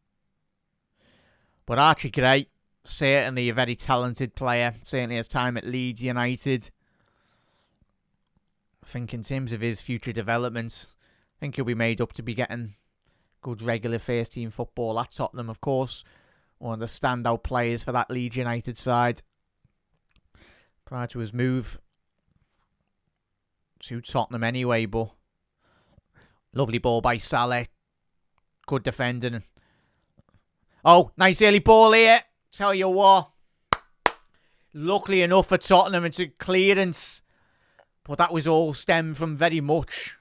But Archie Gray, certainly a very talented player. Certainly has time at Leeds United. I think in terms of his future developments, I think he'll be made up to be getting good regular first team football at Tottenham, of course. One of the standout players for that Leeds United side. Prior to his move to Tottenham anyway, but lovely ball by Salah. Good defending. Oh, nice early ball here. Tell you what. Luckily enough for Tottenham, it's a clearance. But that was all stemmed from very much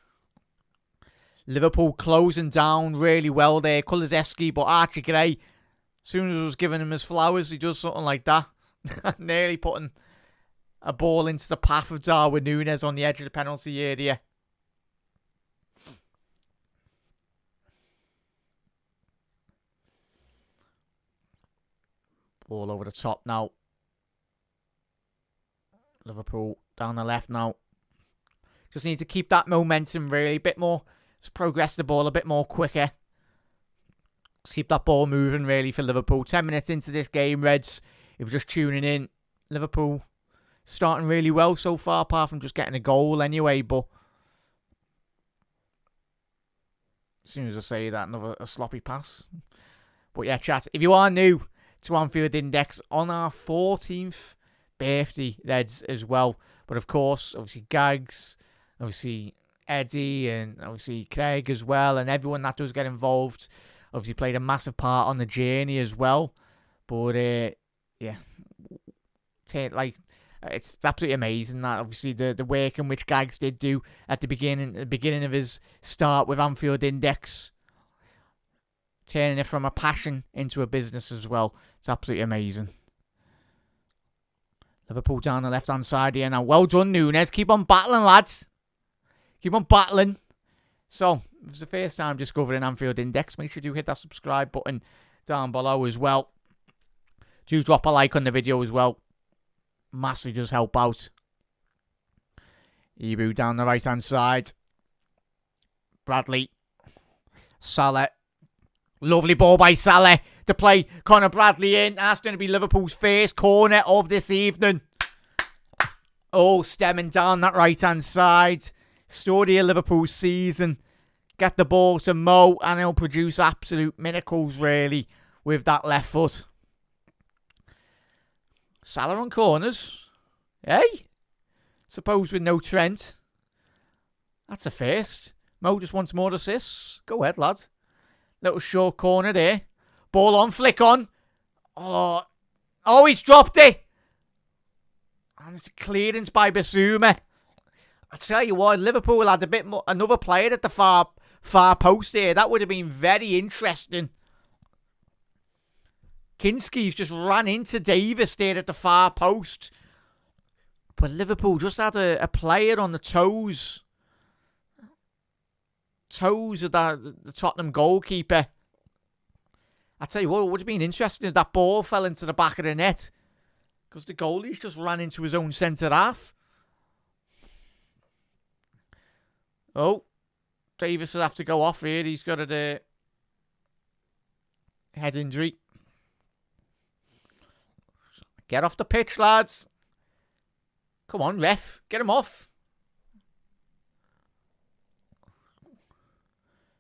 Liverpool closing down really well there. Kulusevski, but Archie Gray, as soon as I was giving him his flowers, he does something like that. Nearly putting a ball into the path of Darwin Núñez on the edge of the penalty area. Ball over the top now. Liverpool down the left now. Just need to keep that momentum really a bit more. Just progress the ball a bit more quicker. Just keep that ball moving really for Liverpool. 10 minutes into this game, Reds. If you're just tuning in, Liverpool starting really well so far, apart from just getting a goal anyway. But as soon as I say that, a sloppy pass. But yeah, chat, if you are new to Anfield Index, on our 14th birthday, Reds, as well. But of course, obviously Gags, obviously Eddie, and obviously Craig as well, and everyone that does get involved obviously played a massive part on the journey as well. But yeah, it's absolutely amazing that obviously the work in which Gags did do at the beginning of his start with Anfield Index, turning it from a passion into a business as well. It's absolutely amazing. Liverpool down the left-hand side here now. Well done, Núñez. Keep on battling, lads. Keep on battling. So, if it's the first time discovering Anfield Index, make sure you hit that subscribe button down below as well. Do drop a like on the video as well. Massively does help out. Ibu down the right-hand side. Bradley. Salah. Lovely ball by Salah to play Conor Bradley in. That's going to be Liverpool's first corner of this evening. Oh, stemming down that right-hand side. Story of Liverpool's season. Get the ball to Mo and he'll produce absolute miracles, really, with that left foot. Salah on corners. Hey? Suppose with no Trent. That's a first. Mo just wants more assists. Go ahead, lad. Little short corner there. Ball on, flick on. Oh, he's dropped it. And it's a clearance by Basuma. I tell you what, Liverpool had a bit more, another player at the far post there. That would have been very interesting. Kinski's just ran into Davis there at the far post. But Liverpool just had a player on the toes toes of the Tottenham goalkeeper. I tell you what, it would have been interesting if that ball fell into the back of the net, because the goalie's just ran into his own centre half. Oh, Davis will have to go off here. He's got a head injury. Get off the pitch, lads. Come on, ref. Get him off.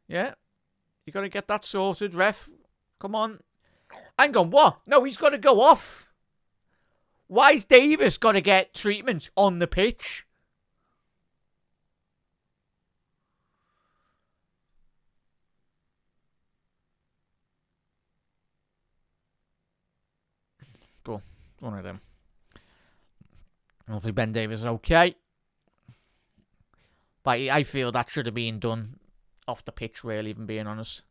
Yeah. You got to get that sorted, ref. Come on. Hang on, what? No, he's got to go off. Why's Davis got to get treatment on the pitch? Go on. One of them. Hopefully Ben Davis is okay. But I feel that should have been done off the pitch, really, even being honest.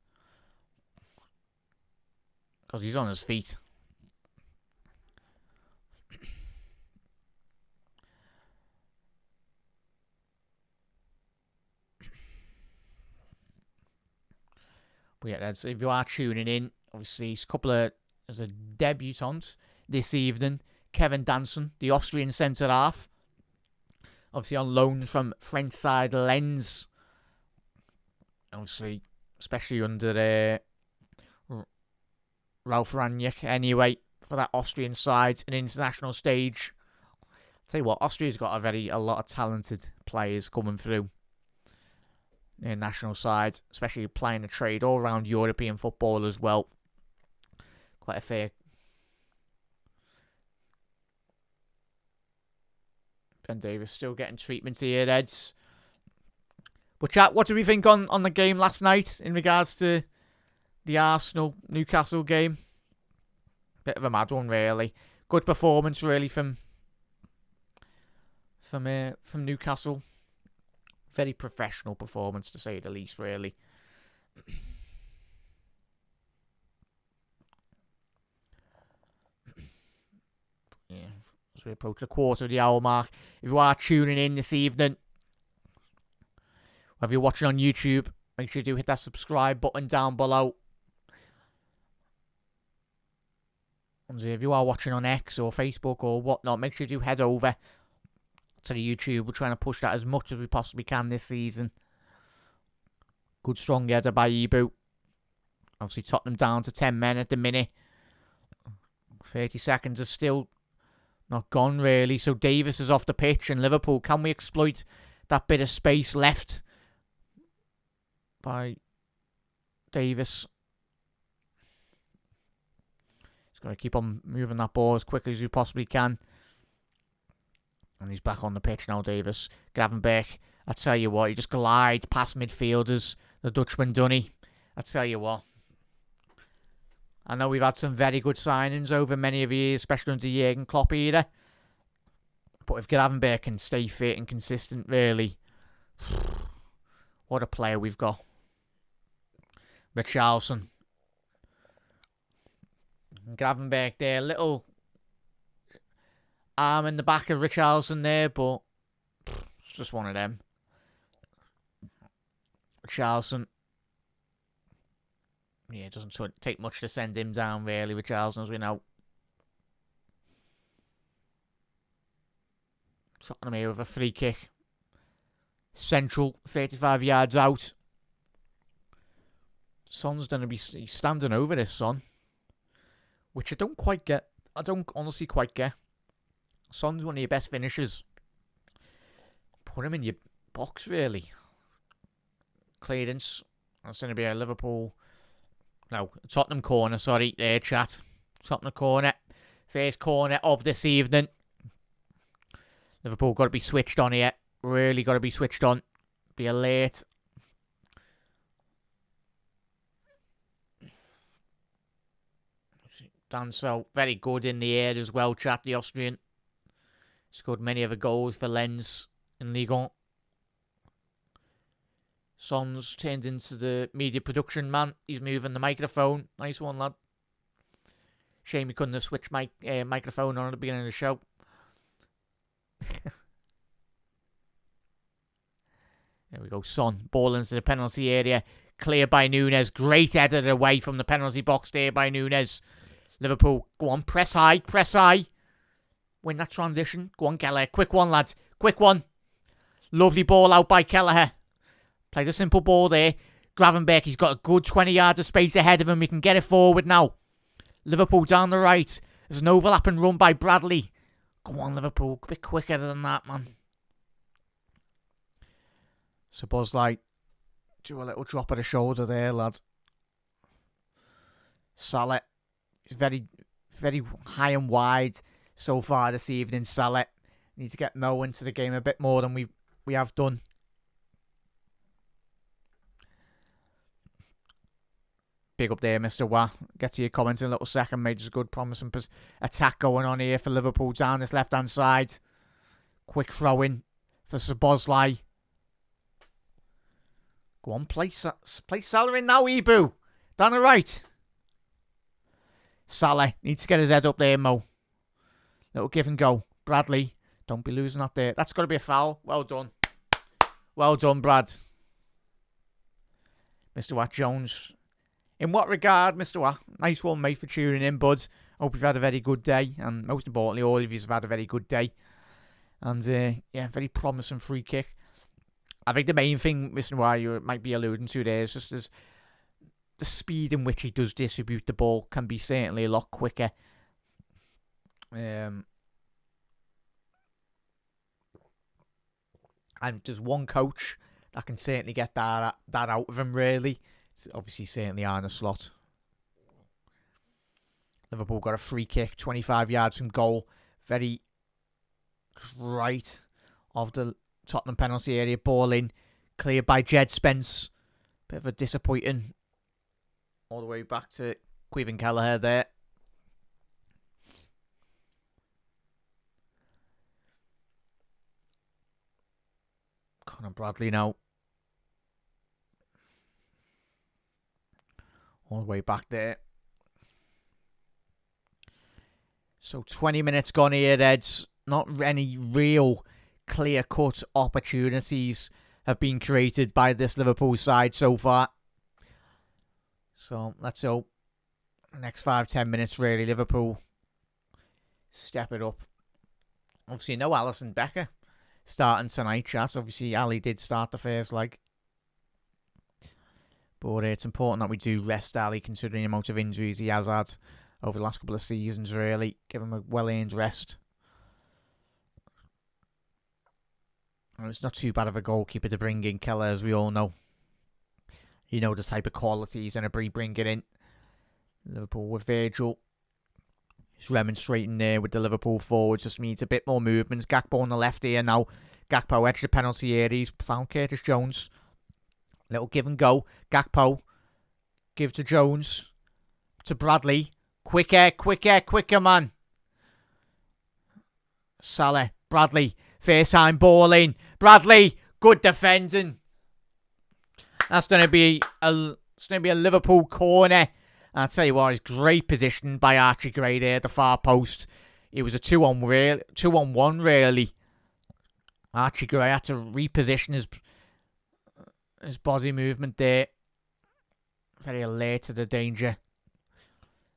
Because he's on his feet. But yeah, so if you are tuning in, obviously, there's a debutant this evening. Kevin Danson, the Austrian centre-half. Obviously on loan from French side Lens. Obviously, especially under Ralf Rangnick anyway, for that Austrian side, an international stage. I'll tell you what, Austria's got a lot of talented players coming through their national side, especially playing the trade all around European football as well. Quite a fair. Ben Davis still getting treatment here, Eds. But chat, what do we think on the game last night in regards to the Arsenal-Newcastle game? Bit of a mad one, really. Good performance, really, from Newcastle. Very professional performance, to say the least, really. Yeah, as we approach the quarter of the hour mark. If you are tuning in this evening, whether you're watching on YouTube, make sure you do hit that subscribe button down below. And if you are watching on X or Facebook or whatnot, make sure you do head over to the YouTube. We're trying to push that as much as we possibly can this season. Good strong header by Ibu. Obviously Tottenham down to 10 men at the minute. 30 seconds are still not gone, really. So Davis is off the pitch, and Liverpool, can we exploit that bit of space left by Davis? He's got to keep on moving that ball as quickly as we possibly can. And he's back on the pitch now, Davis. Gravenberch, I tell you what, he just glides past midfielders. The Dutchman, Dunny. I tell you what. I know we've had some very good signings over many of years, especially under Jurgen Klopp era. But if Gravenberch can stay fit and consistent, really, what a player we've got. Richarlison. Gravenberch there, little arm in the back of Richarlison there, but it's just one of them. Richarlison. Yeah, it doesn't take much to send him down, really, Richarlison, as we know. Tottenham here with a free kick. Central, 35 yards out. Son's going to be standing over this, Son. Which I don't quite get. I don't honestly quite get. Son's one of your best finishers. Put him in your box, really. Clearance. That's going to be a Liverpool... No, Tottenham corner, sorry. There, chat. Tottenham corner. First corner of this evening. Liverpool got to be switched on here. Really got to be switched on. Be alert. Danso, very good in the air as well, chat, the Austrian. Scored many other goals for Lens in Ligue 1. Son's turned into the media production man. He's moving the microphone. Nice one, lad. Shame he couldn't have switched microphone on at the beginning of the show. There we go Son. Ball into the penalty area. Cleared by Nunes. Great header away from the penalty box there by Nunes. Liverpool, go on, press high, press high. Win that transition. Go on, Kelleher. Quick one, lads. Quick one. Lovely ball out by Kelleher. Play the simple ball there. Gravenberch, he's got a good 20 yards of space ahead of him. We can get it forward now. Liverpool down the right. There's an overlapping run by Bradley. Come on, Liverpool. A bit quicker than that, man. So Bosley, do a little drop of the shoulder there, lads. Salah. He's very, very high and wide so far this evening, Salah. Need to get Mo into the game a bit more than we have done. Big up there, Mr. Wah. Get to your comments in a little second, mate. There's a good promising attack going on here for Liverpool down this left-hand side. Quick throw-in for Szoboszlai. Go on, play Salah in now, Ibu. Down the right. Salah needs to get his head up there, Mo. Little give and go. Bradley, don't be losing that there. That's got to be a foul. Well done. Well done, Brad. Mr. Watt Jones. In what regard, Mr. Watt? Nice one, mate, for tuning in, bud. Hope you've had a very good day. And most importantly, all of you have had a very good day. And, yeah, very promising free kick. I think the main thing, Mr. Watt, you might be alluding to there is just the speed in which he does distribute the ball can be certainly a lot quicker. And there's one coach that can certainly get that out of him, really. It's obviously certainly Arne Slot. Liverpool got a free kick, 25 yards from goal. Very right of the Tottenham penalty area. Ball in, cleared by Jed Spence. Bit of a disappointing all the way back to Queven Kelleher there. Conor Bradley now. All the way back there. So 20 minutes gone here, Eds. Not any real clear-cut opportunities have been created by this Liverpool side so far. So let's hope the next 5-10 minutes, really, Liverpool step it up. Obviously, no Alisson Becker starting tonight, chat. Obviously, Ali did start the first leg. But it's important that we do rest Ali, considering the amount of injuries he has had over the last couple of seasons, really. Give him a well-earned rest. And it's not too bad of a goalkeeper to bring in, Kelleher, as we all know. You know the type of quality he's going to be bringing in. Liverpool with Virgil. He's remonstrating there with the Liverpool forwards. Just needs a bit more movements. Gakpo on the left here now. Gakpo edge the penalty area. He's found Curtis Jones. Little give and go. Gakpo. Give to Jones. To Bradley. Quicker, quicker, quicker, man. Salah. Bradley. First time ball in. Bradley. Good defending. That's going to be a Liverpool corner. I'll tell you what, it's great position by Archie Gray there at the far post. It was a 2-on-1 really. Archie Gray had to reposition his body movement there. Very alert to the danger.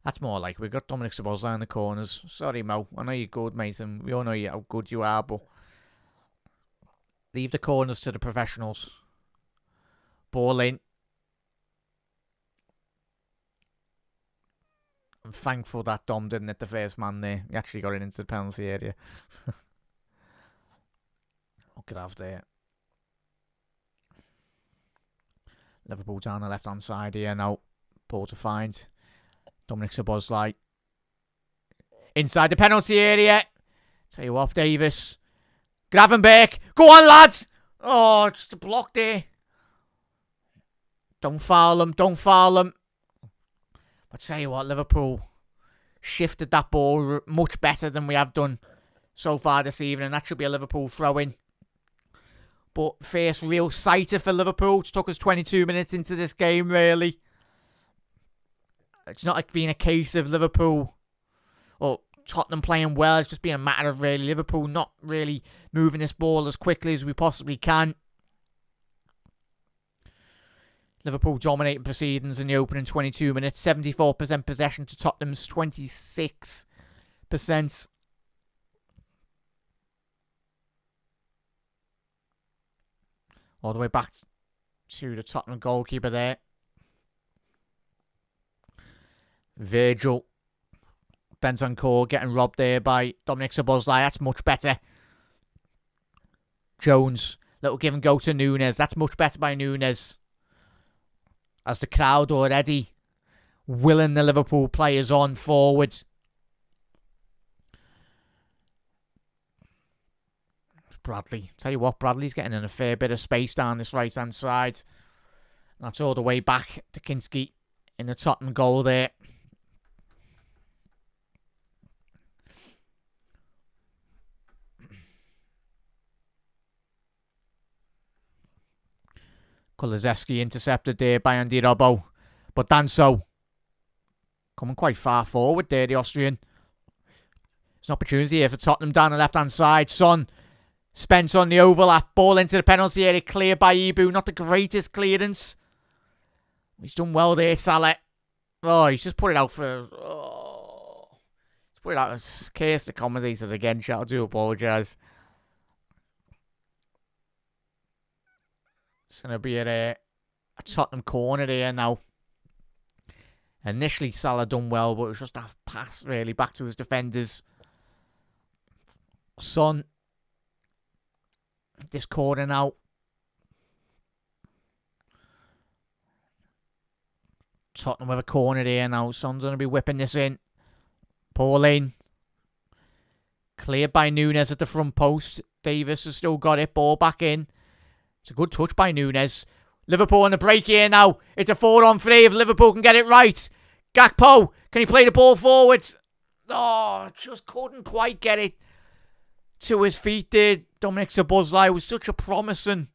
That's more like we've got Dominic Szoboszlai in the corners. Sorry, Mo. I know you're good, mate, and we all know how good you are, but leave the corners to the professionals. Ball in. I'm thankful that Dom didn't hit the first man there. He actually got it into the penalty area. Look at that there. Liverpool down the left-hand side here now. Ball to find. Dominic Szoboszlai. Inside the penalty area. Tell you what, Davis. Gravenberch. Go on, lads! Oh, just a block there. Don't foul him. Don't foul him. But tell you what, Liverpool shifted that ball much better than we have done so far this evening. That should be a Liverpool throw-in. But first real sighter for Liverpool. It took us 22 minutes into this game, really. It's not like being a case of Liverpool or Tottenham playing well. It's just been a matter of really Liverpool not really moving this ball as quickly as we possibly can. Liverpool dominating proceedings in the opening 22 minutes. 74% possession to Tottenham's 26%. All the way back to the Tottenham goalkeeper there. Virgil. Bentancur getting robbed there by Dominic Szoboszlai. That's much better. Jones. Little give and go to Nunes. That's much better by Nunes. As the crowd already willing the Liverpool players on forwards. Bradley. Tell you what, Bradley's getting in a fair bit of space down this right-hand side. That's all the way back to Kinski in the Tottenham goal there. Kulusevski intercepted there by Andy Robbo. But Danso coming quite far forward there, the Austrian. There's an opportunity here for Tottenham down the left-hand side. Son Spence on the overlap. Ball into the penalty area. Cleared by Ibu. Not the greatest clearance. He's done well there, Salah. Oh, he's just put it out for... Oh. He's put it out as case the commentator again. I do apologise. It's going to be at a Tottenham corner here now. Initially, Salah done well, but it was just a pass, really, back to his defenders. Son. This corner now. Tottenham with a corner here now. Son's going to be whipping this in. Pauline. Cleared by Nunes at the front post. Davis has still got it. Ball back in. It's a good touch by Nunes. Liverpool on the break here now. It's a 4-on-3 if Liverpool can get it right. Gakpo, can he play the ball forward? Oh, just couldn't quite get it to his feet there. Dominic Szoboszlai was such a promising.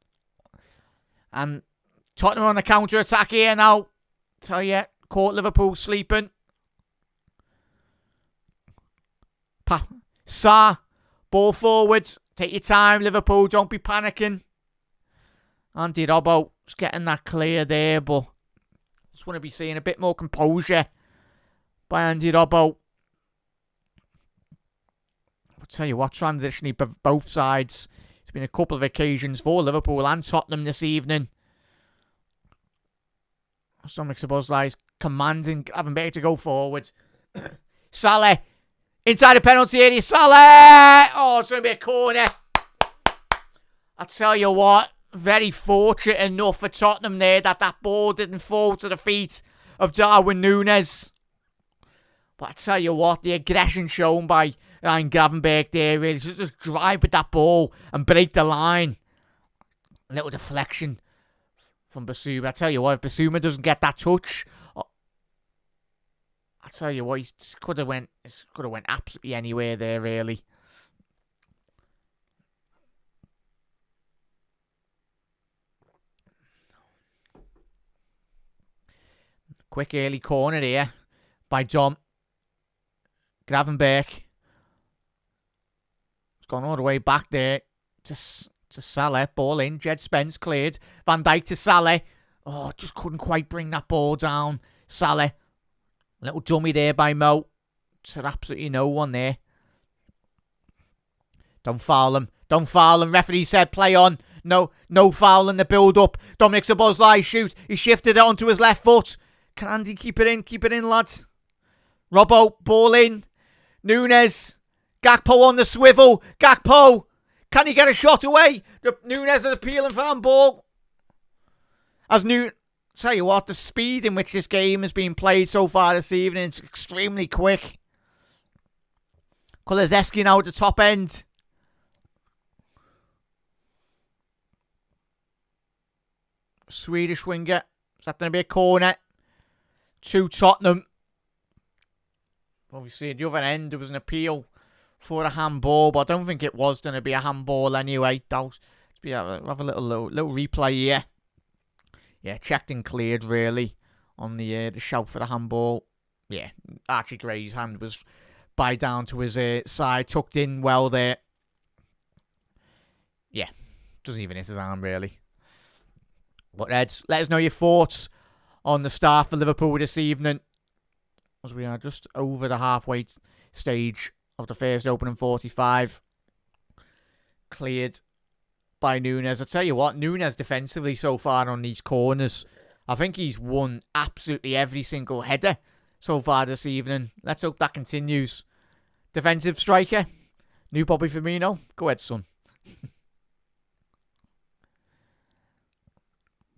And Tottenham on the counter-attack here now. Tell you, caught Liverpool sleeping. Sa, ball forwards. Take your time, Liverpool. Don't be panicking. Andy Robbo was getting that clear there, but just want to be seeing a bit more composure by Andy Robbo. I'll tell you what, transitionally, both sides. It's been a couple of occasions for Liverpool and Tottenham this evening. Dominic Szoboszlai's commanding Gravenberch to go forward. Salah, inside the penalty area. Salah! Oh, it's going to be a corner. I tell you what. Very fortunate enough for Tottenham there that ball didn't fall to the feet of Darwin Núñez. But I tell you what, the aggression shown by Ryan Gravenberch there really just drive with that ball and break the line. A little deflection from Basuma. I tell you what, if Basuma doesn't get that touch, I tell you what, he could have went absolutely anywhere there really. Quick early corner here by Dom. Gravenberch. It's gone all the way back there to Salah. Ball in. Jed Spence cleared. Van Dijk to Salah. Oh, just couldn't quite bring that ball down. Salah. Little dummy there by Mo. To absolutely no one there. Don't foul him. Don't foul him. Referee said play on. No foul in the build-up. Dominic Szoboszlai shoot. He shifted it onto his left foot. Can Andy keep it in? Keep it in, lads. Robbo, ball in. Nunes. Gakpo on the swivel. Gakpo. Can he get a shot away? Nunes is appealing for handball. Tell you what, the speed in which this game has been played so far this evening is extremely quick. Kulusevski now at the top end. Swedish winger. Is that going to be a corner? To Tottenham. Obviously, at the other end, there was an appeal for a handball, but I don't think it was going to be a handball anyway. Have a little replay here. Yeah, checked and cleared, really, on the shout for the handball. Yeah, Archie Gray's hand was by down to his side, tucked in well there. Yeah, doesn't even hit his arm, really. But Reds, let us know your thoughts on the start for Liverpool this evening, as we are just over the halfway stage of the first opening 45. Cleared by Núñez. I tell you what, Núñez defensively so far on these corners, I think he's won absolutely every single header so far this evening. Let's hope that continues. Defensive striker, new Bobby Firmino. Go ahead, son.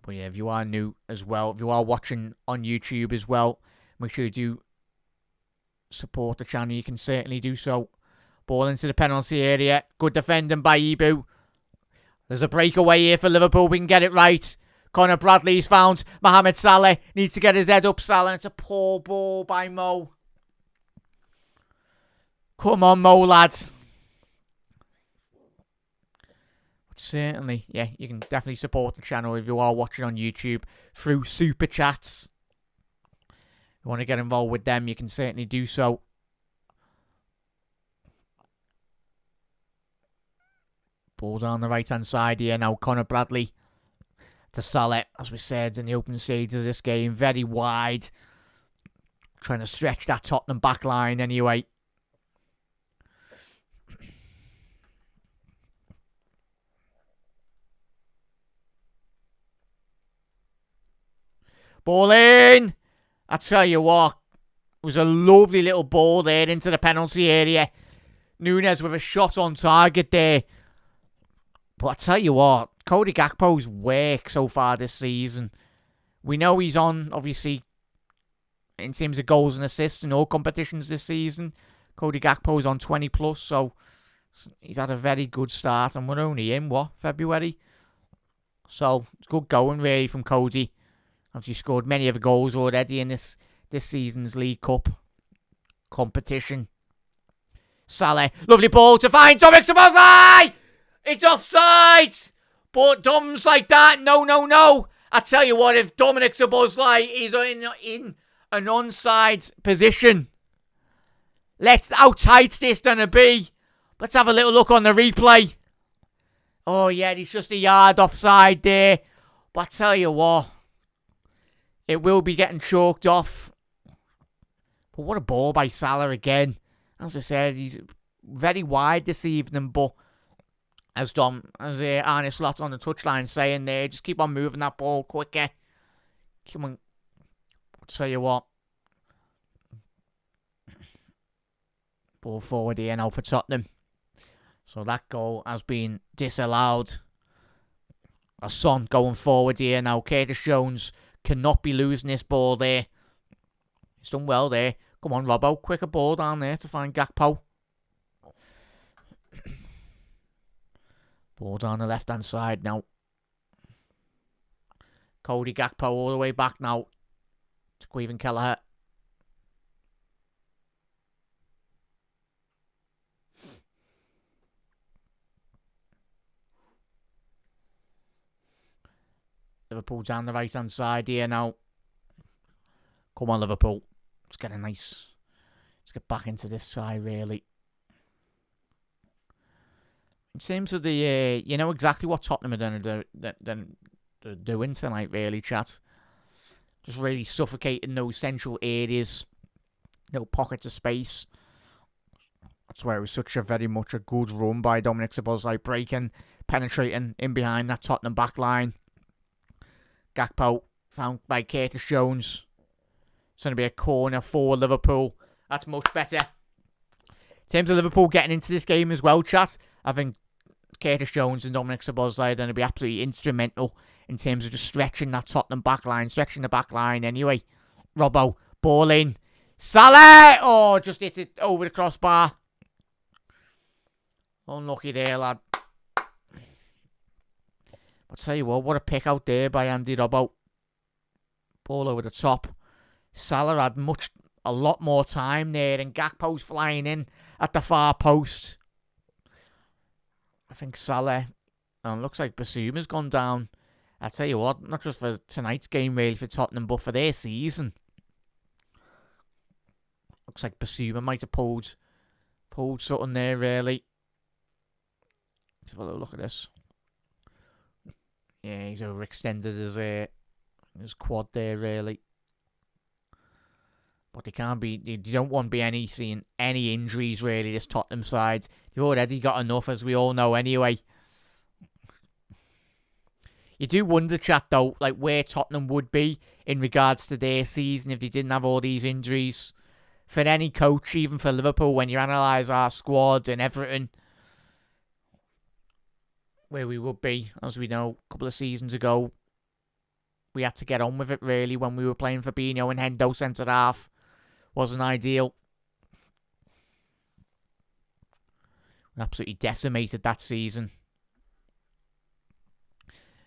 But yeah, if you are new as well, if you are watching on YouTube as well, make sure you do support the channel. You can certainly do so. Ball into the penalty area. Good defending by Ibu. There's a breakaway here for Liverpool. We can get it right. Connor Bradley's found Mohamed Salah. Needs to get his head up, Salah. It's a poor ball by Mo. Come on, Mo, lad. Certainly, yeah, you can definitely support the channel if you are watching on YouTube through Super Chats. If you want to get involved with them, you can certainly do so. Ball down the right-hand side here now. Connor Bradley to Salah, as we said in the opening stages of this game. Very wide. Trying to stretch that Tottenham back line anyway. Ball in. I tell you what, it was a lovely little ball there into the penalty area. Núñez with a shot on target there. But I tell you what, Cody Gakpo's work so far this season. We know he's on, obviously, in terms of goals and assists in all competitions this season. Cody Gakpo's on 20 plus, so he's had a very good start. And we're only in, February? So, it's good going, really, from Cody. Obviously scored many of the goals already in this season's League Cup competition. Salah, lovely ball to find Dominic Szoboszlai! It's offside! But Dom's like that, no. I tell you what, if Dominic Szoboszlai is in an onside position, how tight's this gonna be? Let's have a little look on the replay. Oh yeah, he's just a yard offside there. But I tell you what, it will be getting chalked off. But what a ball by Salah again. As I said, he's very wide this evening. But as Arne Slot on the touchline saying there, just keep on moving that ball quicker. Come on. I'll tell you what. Ball forward here now for Tottenham. So that goal has been disallowed. A Son going forward here now. Curtis Jones cannot be losing this ball there. He's done well there. Come on, Robbo. Quicker ball down there to find Gakpo. Ball down the left-hand side now. Cody Gakpo all the way back now to Queven Kelleher. Liverpool down the right-hand side here now. Come on, Liverpool. Let's get back into this side, really. In terms of the, you know exactly what Tottenham are doing tonight, really, chat. Just really suffocating those central areas. Little pockets of space. That's where it was such a very much a good run by Dominic Szoboszlai, breaking, penetrating in behind that Tottenham back line. Gakpo found by Curtis Jones. It's going to be a corner for Liverpool. That's much better. In terms of Liverpool getting into this game as well, chat, I think Curtis Jones and Dominic Szoboszlai are going to be absolutely instrumental in terms of just stretching that Tottenham back line, stretching the back line anyway. Robbo, ball in. Salah! Oh, just hit it over the crossbar. Unlucky there, lad. I'll tell you what a pick out there by Andy Robbo. Ball over the top. Salah had a lot more time there, and Gakpo's flying in at the far post. I think Salah, and looks like Basuma's gone down. I'll tell you what, not just for tonight's game really for Tottenham, but for their season. Looks like Basuma might have pulled something there, really. Let's have a little look at this. Yeah, he's overextended his quad there, really. But they can't be. You don't want to be seeing any injuries, really, this Tottenham side. You've already got enough, as we all know, anyway. You do wonder, chat, though, like where Tottenham would be in regards to their season if they didn't have all these injuries. For any coach, even for Liverpool, when you analyse our squad and everything, where we would be, as we know, a couple of seasons ago, we had to get on with it, really, when we were playing Fabinho and Hendo centre-half. Wasn't ideal. We absolutely decimated that season.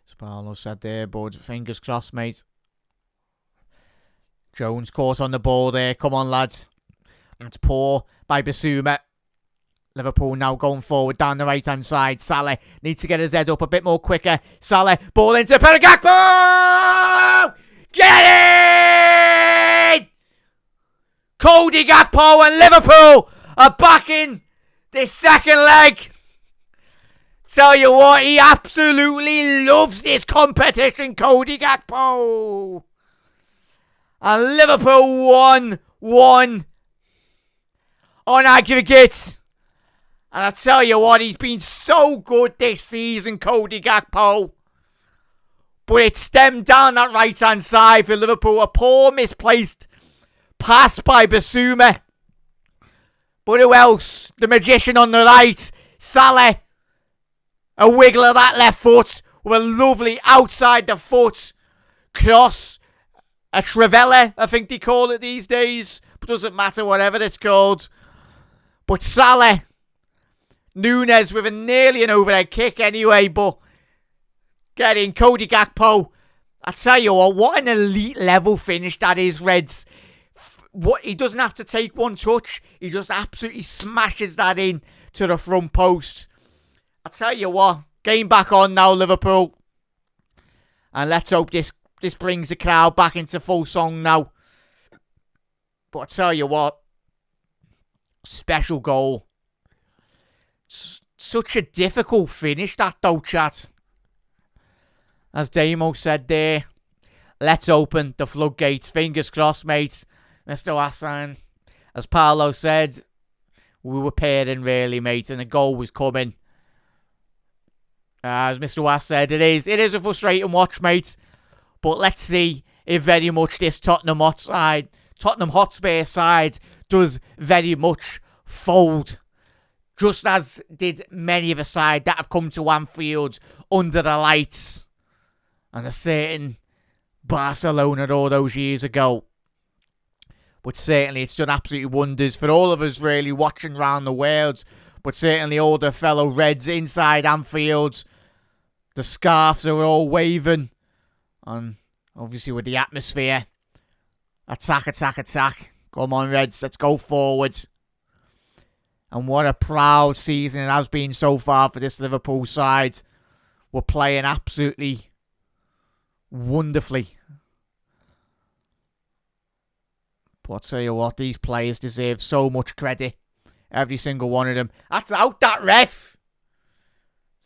As Paolo said there, but fingers crossed, mate. Jones caught on the ball there. Come on, lads. It's poor by Bissouma. Liverpool now going forward down the right-hand side. Salah needs to get his head up a bit more quicker. Salah, ball into Gakpo! Get it! Cody Gakpo and Liverpool are back in this second leg. Tell you what, he absolutely loves this competition, Cody Gakpo. And Liverpool 1-1 on aggregate. And I tell you what, he's been so good this season, Cody Gakpo. But it stemmed down that right-hand side for Liverpool. A poor misplaced pass by Bissouma. But who else? The magician on the right. Salah. A wiggle of that left foot. With a lovely outside the foot cross. A trivela, I think they call it these days. But doesn't matter, whatever it's called. But Salah. Nunes with nearly an overhead kick anyway. But getting Cody Gakpo. I tell you what an elite level finish that is, Reds. He doesn't have to take one touch. He just absolutely smashes that in to the front post. I tell you what, game back on now, Liverpool. And let's hope this brings the crowd back into full song now. But I tell you what, special goal. Such a difficult finish that though, chat. As Damo said there, let's open the floodgates. Fingers crossed, mate. Mr. Hassan, as Paolo said, we were pairing really, mate, and the goal was coming. As Mr. Was said, it is a frustrating watch, mate. But let's see if very much this Tottenham Hotspur side does very much fold. Just as did many of the side that have come to Anfield under the lights. And a certain Barcelona all those years ago. But certainly it's done absolutely wonders for all of us really watching around the world. But certainly all the fellow Reds inside Anfield. The scarves are all waving. And obviously with the atmosphere. Attack, attack, attack. Come on, Reds, let's go forward. And what a proud season it has been so far for this Liverpool side. We're playing absolutely wonderfully. But I'll tell you what, these players deserve so much credit. Every single one of them. That's out, that ref.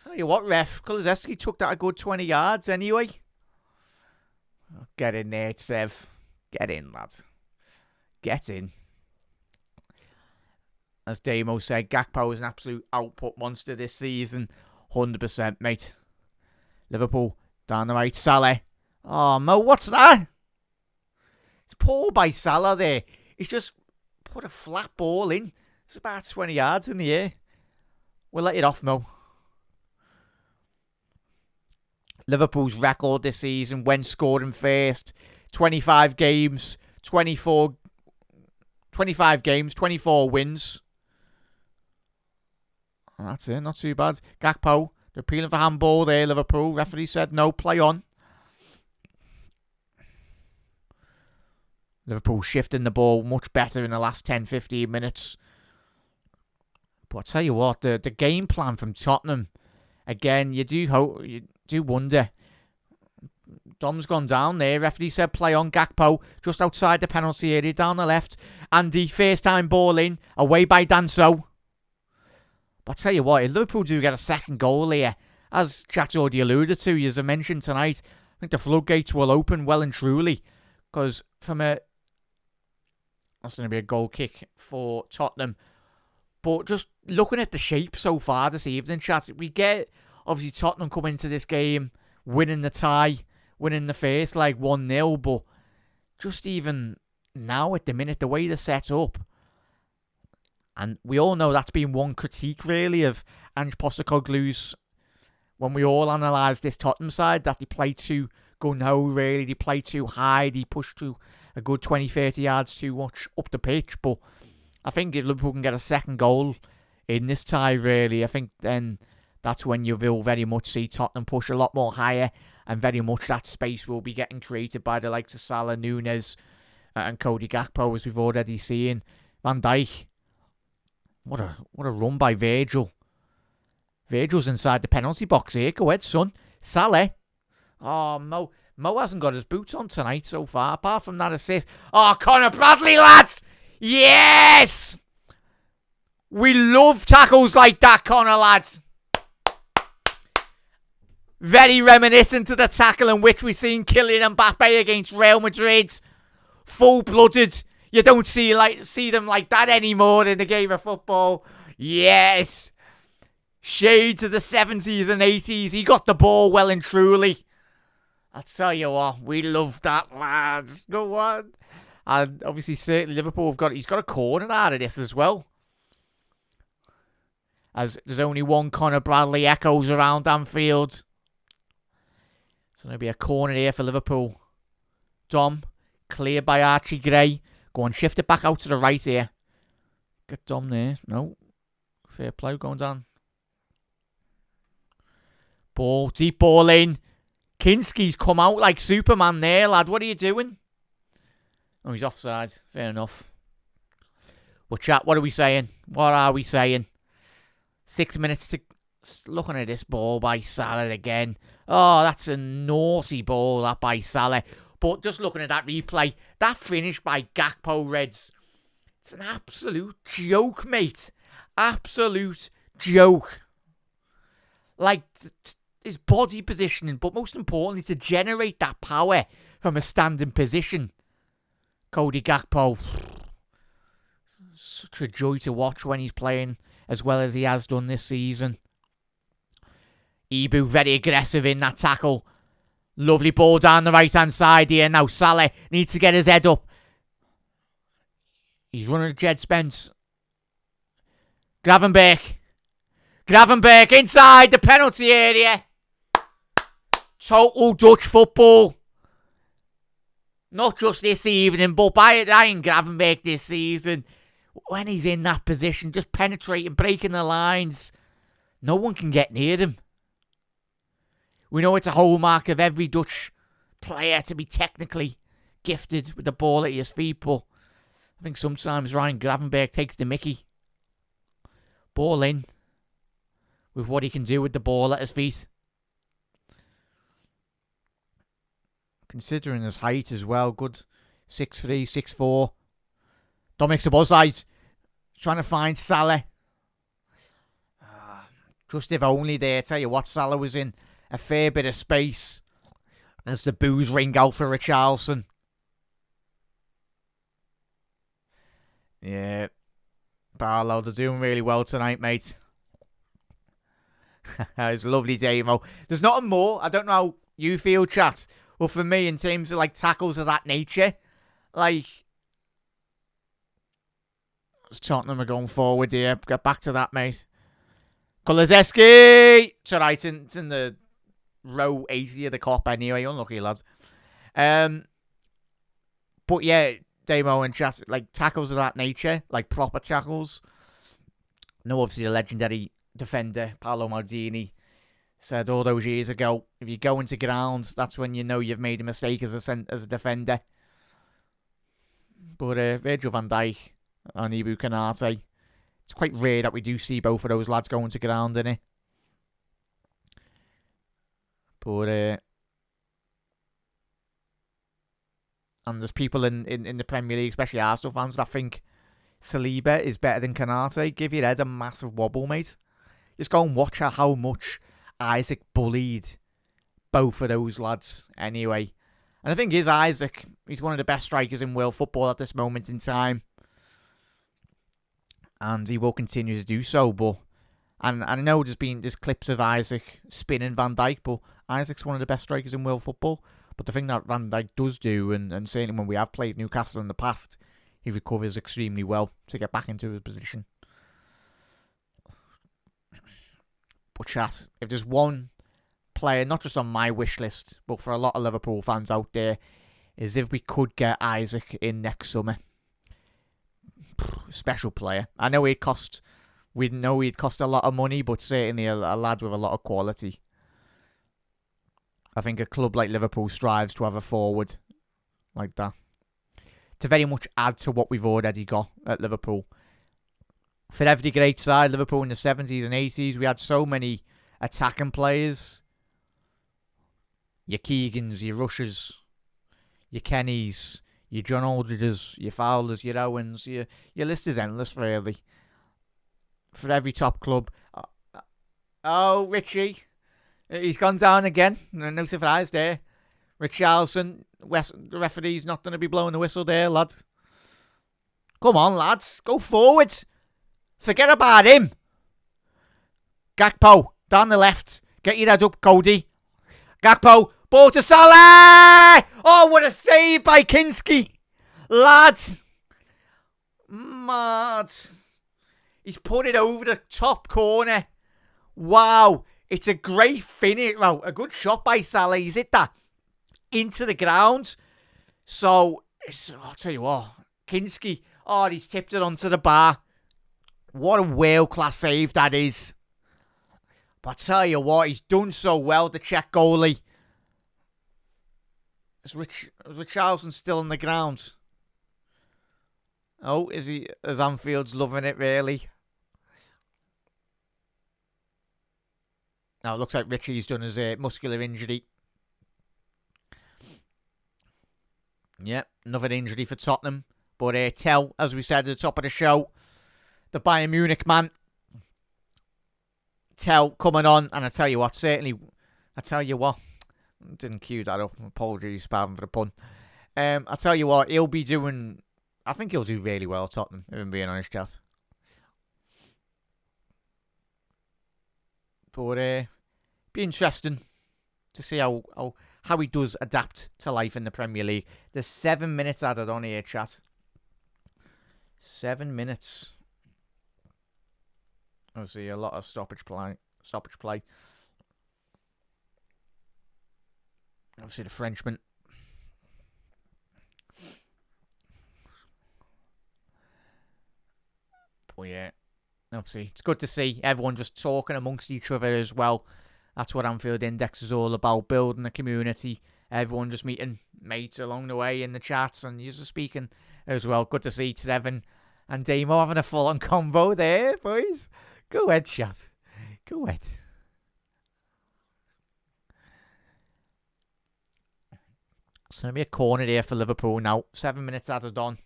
Tell you what, ref. Kulusevski took that a good 20 yards anyway. Get in there, Sev. Get in, lad. Get in. As Damo said, Gakpo is an absolute output monster this season. 100%, mate. Liverpool down the right. Salah. Oh, Mo, what's that? It's poor by Salah there. He's just put a flat ball in. It's about 20 yards in the air. We'll let it off, Mo. Liverpool's record this season when scoring first. 25 games, 24 wins. And that's it, not too bad. Gakpo, they're appealing for handball there, Liverpool. Referee said no, play on. Liverpool shifting the ball much better in the last 10-15 minutes. But I tell you what, the game plan from Tottenham, again, you do wonder. Dom's gone down there. Referee said play on. Gakpo just outside the penalty area down the left. Andy, first time ball in, away by Danso. But I tell you what, if Liverpool do get a second goal here, as chat's already alluded to, as I mentioned tonight, I think the floodgates will open well and truly. Because that's going to be a goal kick for Tottenham. But just looking at the shape so far this evening, chat, we get, obviously, Tottenham come into this game, winning the tie, winning the first, 1-0. But just even now, at the minute, the way they're set up, and we all know that's been one critique, really, of Ange Postecoglou's, when we all analyse this Tottenham side, that they play too gung-ho, really. They play too high. They push to a good 20, 30 yards too much up the pitch. But I think if Liverpool can get a second goal in this tie, really, I think then that's when you will very much see Tottenham push a lot more higher, and very much that space will be getting created by the likes of Salah, Núñez, and Cody Gakpo, as we've already seen. Van Dijk, what a run by Virgil. Virgil's inside the penalty box here. Go ahead, son. Salah. Oh, Mo hasn't got his boots on tonight so far, apart from that assist. Oh, Conor Bradley, lads! Yes! We love tackles like that, Conor, lads. Very reminiscent of the tackle in which we've seen Kylian Mbappe against Real Madrid. Full-blooded. You don't see them like that anymore in the game of football. Yes! Shades of the 70s and 80s. He got the ball well and truly. I tell you what, we love that, lads. Go on. And obviously, certainly Liverpool he's got a corner out of this as well. As there's only one Conor Bradley echoes around Anfield. So there'll be a corner here for Liverpool. Dom, cleared by Archie Gray. Go on, shift it back out to the right here. Get Dom there. No. Fair play going down. Ball, deep ball in. Kinski's come out like Superman there, lad. What are you doing? Oh, he's offside. Fair enough. Well, chat, what are we saying? What are we saying? 6 minutes to... Looking at this ball by Salah again. Oh, that's a naughty ball, that by Salah. But just looking at that replay, that finish by Gakpo, Reds. It's an absolute joke, mate. Absolute joke. His body positioning, but most importantly, to generate that power from a standing position. Cody Gakpo. Such a joy to watch when he's playing as well as he has done this season. Ibu very aggressive in that tackle. Lovely ball down the right-hand side here. Now Salah needs to get his head up. He's running at Jed Spence. Gravenberch inside the penalty area. Total Dutch football. Not just this evening, but by Ryan Gravenberch this season. When he's in that position, just penetrating, breaking the lines. No one can get near him. We know it's a hallmark of every Dutch player to be technically gifted with the ball at his feet, but I think sometimes Ryan Gravenberch takes the mickey. Ball in with what he can do with the ball at his feet. Considering his height as well, good 6'3", 6'4". Dominic Szoboszlai trying to find Salah. Just if only there. Tell you what, Salah was in a fair bit of space as the boos ring out for Richarlison. Yeah. Barlow, they're doing really well tonight, mate. It's a lovely demo. There's nothing more. I don't know how you feel, chat. But for me, in terms of tackles of that nature, as Tottenham are going forward here. Get back to that, mate. Kulusevski! It's alright, it's in the row 80 of the Kop anyway. Unlucky, lads. But yeah, Damo and chat, tackles of that nature, proper tackles. No, obviously the legendary defender, Paolo Maldini, said all those years ago, if you go into ground, that's when you know you've made a mistake as a defender. But Virgil van Dijk and Ibu Konate, it's quite rare that we do see both of those lads going to ground, innit? But and there's people in the Premier League, especially Arsenal fans, that think Saliba is better than Konate. Give your head a massive wobble, mate. Just go and watch how much Isaac bullied both of those lads anyway. And the thing is, Isaac, he's one of the best strikers in world football at this moment in time. And he will continue to do so, but... And I know there's clips of Isaac spinning Van Dijk, but Isaac's one of the best strikers in world football. But the thing that Van Dijk does do, and certainly when we have played Newcastle in the past, he recovers extremely well to get back into his position. But chat, if there's one player, not just on my wish list, but for a lot of Liverpool fans out there, is if we could get Isaac in next summer. Special player. I know he'd cost a lot of money, but certainly a lad with a lot of quality. I think a club like Liverpool strives to have a forward like that, to very much add to what we've already got at Liverpool. For every great side, Liverpool in the 70s and 80s, we had so many attacking players. Your Keegans, your Rushers, your Kennys, your John Aldridges, your Fowlers, your Owens, your list is endless, really. For every top club. Oh, Richie. He's gone down again. No surprise there. Richarlison, the referee's not going to be blowing the whistle there, lad. Come on, lads. Go forward. Forget about him. Gakpo, down the left. Get your head up, Cody. Gakpo, ball to Salah. Oh, what a save by Kinski. Lad. Mad. He's put it over the top corner. Wow. It's a great finish. Well, a good shot by Salah. He's hit that into the ground. So, I'll tell you what. Kinski, he's tipped it onto the bar. What a world-class save that is. But I'll tell you what, he's done so well, the Czech goalie. Is Richarlison still on the ground? Oh, is he? Is Anfield's loving it, really? Now, it looks like Richie's done his muscular injury. Yep, another injury for Tottenham. But Tell, as we said at the top of the show, the Bayern Munich man, Tell coming on. And I tell you what, didn't cue that up. Apologies, pardon for the pun. I tell you what, he'll be doing... I think he'll do really well at Tottenham, if I'm being honest, chat. But be interesting to see how he does adapt to life in the Premier League. There's 7 minutes added on here, chat. 7 minutes. Obviously, a lot of stoppage play. Obviously, the Frenchman. But yeah, obviously, it's good to see everyone just talking amongst each other as well. That's what Anfield Index is all about, building a community. Everyone just meeting mates along the way in the chats and you're just speaking as well. Good to see Trevin and Damo having a full-on combo there, boys. Go ahead, chat. Go ahead. It's going to be a corner here for Liverpool now. 7 minutes added on.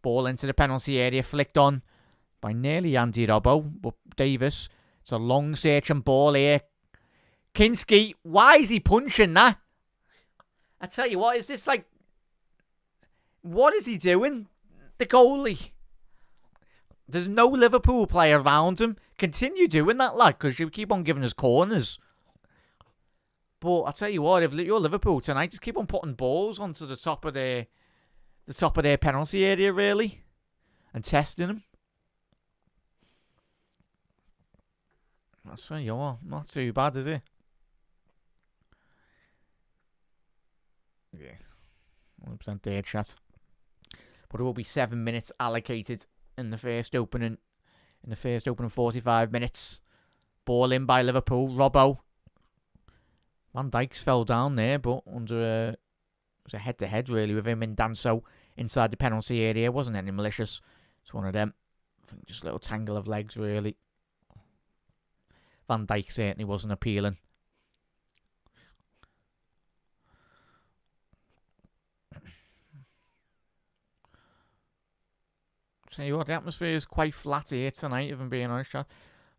Ball into the penalty area, flicked on by nearly Andy Robbo, but Davis. It's a long searching ball here. Kinski, why is he punching that? I tell you what, is this like... What is he doing? The goalie. There's no Liverpool player around him. Continue doing that, lad, because you keep on giving us corners. But I tell you what, if you're Liverpool tonight, just keep on putting balls onto the top of their penalty area, really, and testing them. I tell you what, not too bad, is it? Yeah, 100% there, chat. But there will be 7 minutes allocated in the first opening. 45 minutes. Ball in by Liverpool. Robbo. Van Dijk's fell down there, but it was a head-to-head, really, with him and Danso inside the penalty area. It wasn't any malicious. It's one of them. I think just a little tangle of legs, really. Van Dijk certainly wasn't appealing. Tell you what, the atmosphere is quite flat here tonight, if I'm being honest, chat.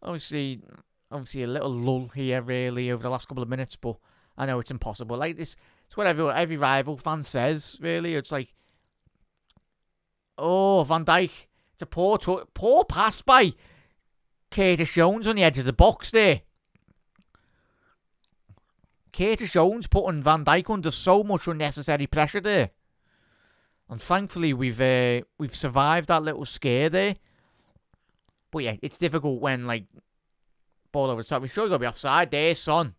Obviously a little lull here, really, over the last couple of minutes, but I know it's impossible. Like this, it's what every rival fan says, really. It's like, oh, Van Dijk, it's a poor pass by Curtis Jones on the edge of the box there. Curtis Jones putting Van Dijk under so much unnecessary pressure there. And thankfully, we've survived that little scare there. But yeah, it's difficult when, like, ball over the top. We should go be offside there, son.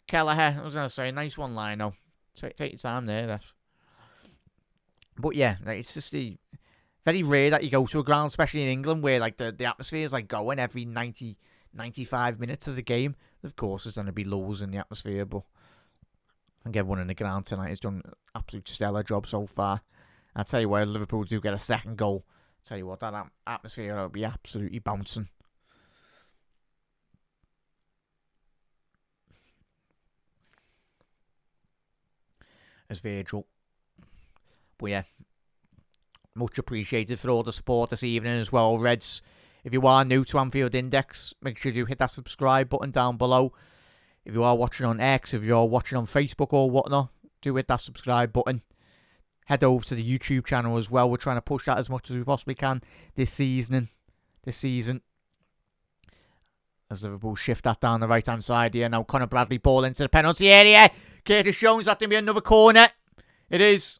Kelleher, I was going to say, nice one line, though. Take your time there, ref. But yeah, like, it's just very rare that you go to a ground, especially in England, where like the atmosphere is like going every 90, 95 minutes of the game. Of course, there's going to be lulls in the atmosphere, but I think everyone in the ground tonight has done an absolute stellar job so far. I'll tell you what, if Liverpool do get a second goal, I'll tell you what, that atmosphere will be absolutely bouncing. As Virgil. But yeah, much appreciated for all the support this evening as well, Reds. If you are new to Anfield Index, make sure you hit that subscribe button down below. If you are watching on X, if you're watching on Facebook or whatnot, do hit that subscribe button. Head over to the YouTube channel as well. We're trying to push that as much as we possibly can this season. As Liverpool shift that down the right-hand side here. Now Conor Bradley ball into the penalty area. Curtis Jones, that going to be another corner. It is.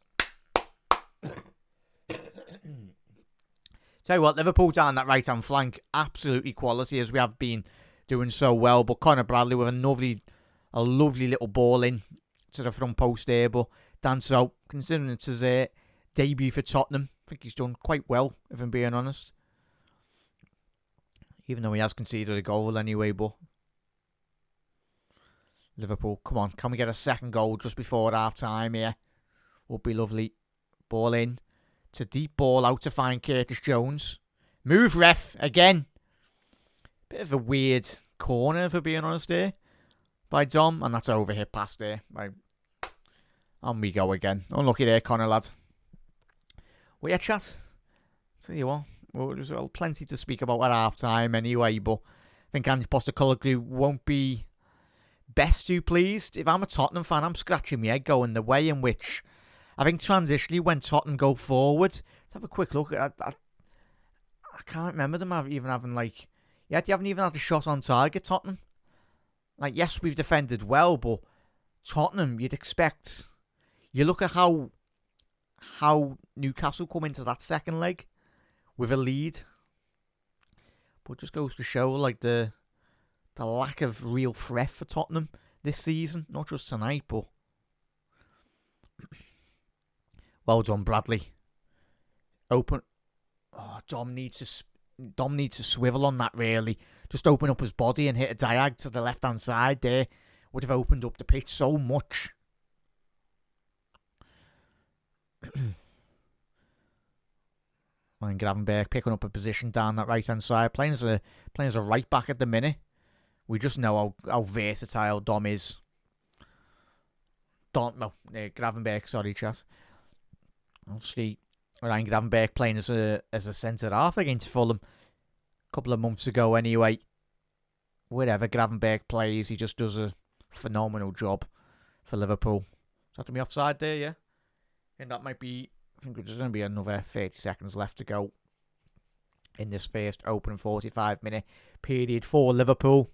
Tell you what, Liverpool down that right-hand flank, absolutely quality as we have been doing so well. But Conor Bradley with a lovely little ball in to the front post there. But Danso, considering it's his debut for Tottenham, I think he's done quite well, if I'm being honest. Even though he has conceded a goal anyway, but Liverpool, come on, can we get a second goal just before half-time here? Would be lovely. Ball in. It's a deep ball out to find Curtis Jones. Move, ref, again. Bit of a weird corner, if I'm being honest here, by Dom. And that's over hit past there. Right. On we go again. Unlucky there, Connor, lad. Well, yeah, chat. Tell you what. Well, there's plenty to speak about at half-time anyway, but I think Ange Postecoglou won't be best too pleased. If I'm a Tottenham fan, I'm scratching my head going the way in which I think transitionally when Tottenham go forward. Let's have a quick look. I can't remember them even having like... Yeah, they haven't even had a shot on target, Tottenham. Like, yes, we've defended well, but Tottenham, you'd expect... You look at how Newcastle come into that second leg with a lead. But it just goes to show like the lack of real threat for Tottenham this season. Not just tonight, but... Well done, Bradley. Open. Oh, Dom needs to swivel on that, really. Just open up his body and hit a diag to the left-hand side there. Would have opened up the pitch so much. And Gravenberg picking up a position down that right-hand side. Playing as a right-back at the minute. We just know how versatile Dom is. Gravenberg, sorry, chat. Obviously, Ryan Gravenberg playing as a centre-half against Fulham a couple of months ago anyway. Wherever Gravenberg plays, he just does a phenomenal job for Liverpool. Is that to be offside there, yeah? And that might be... I think there's going to be another 30 seconds left to go in this first opening 45-minute period for Liverpool.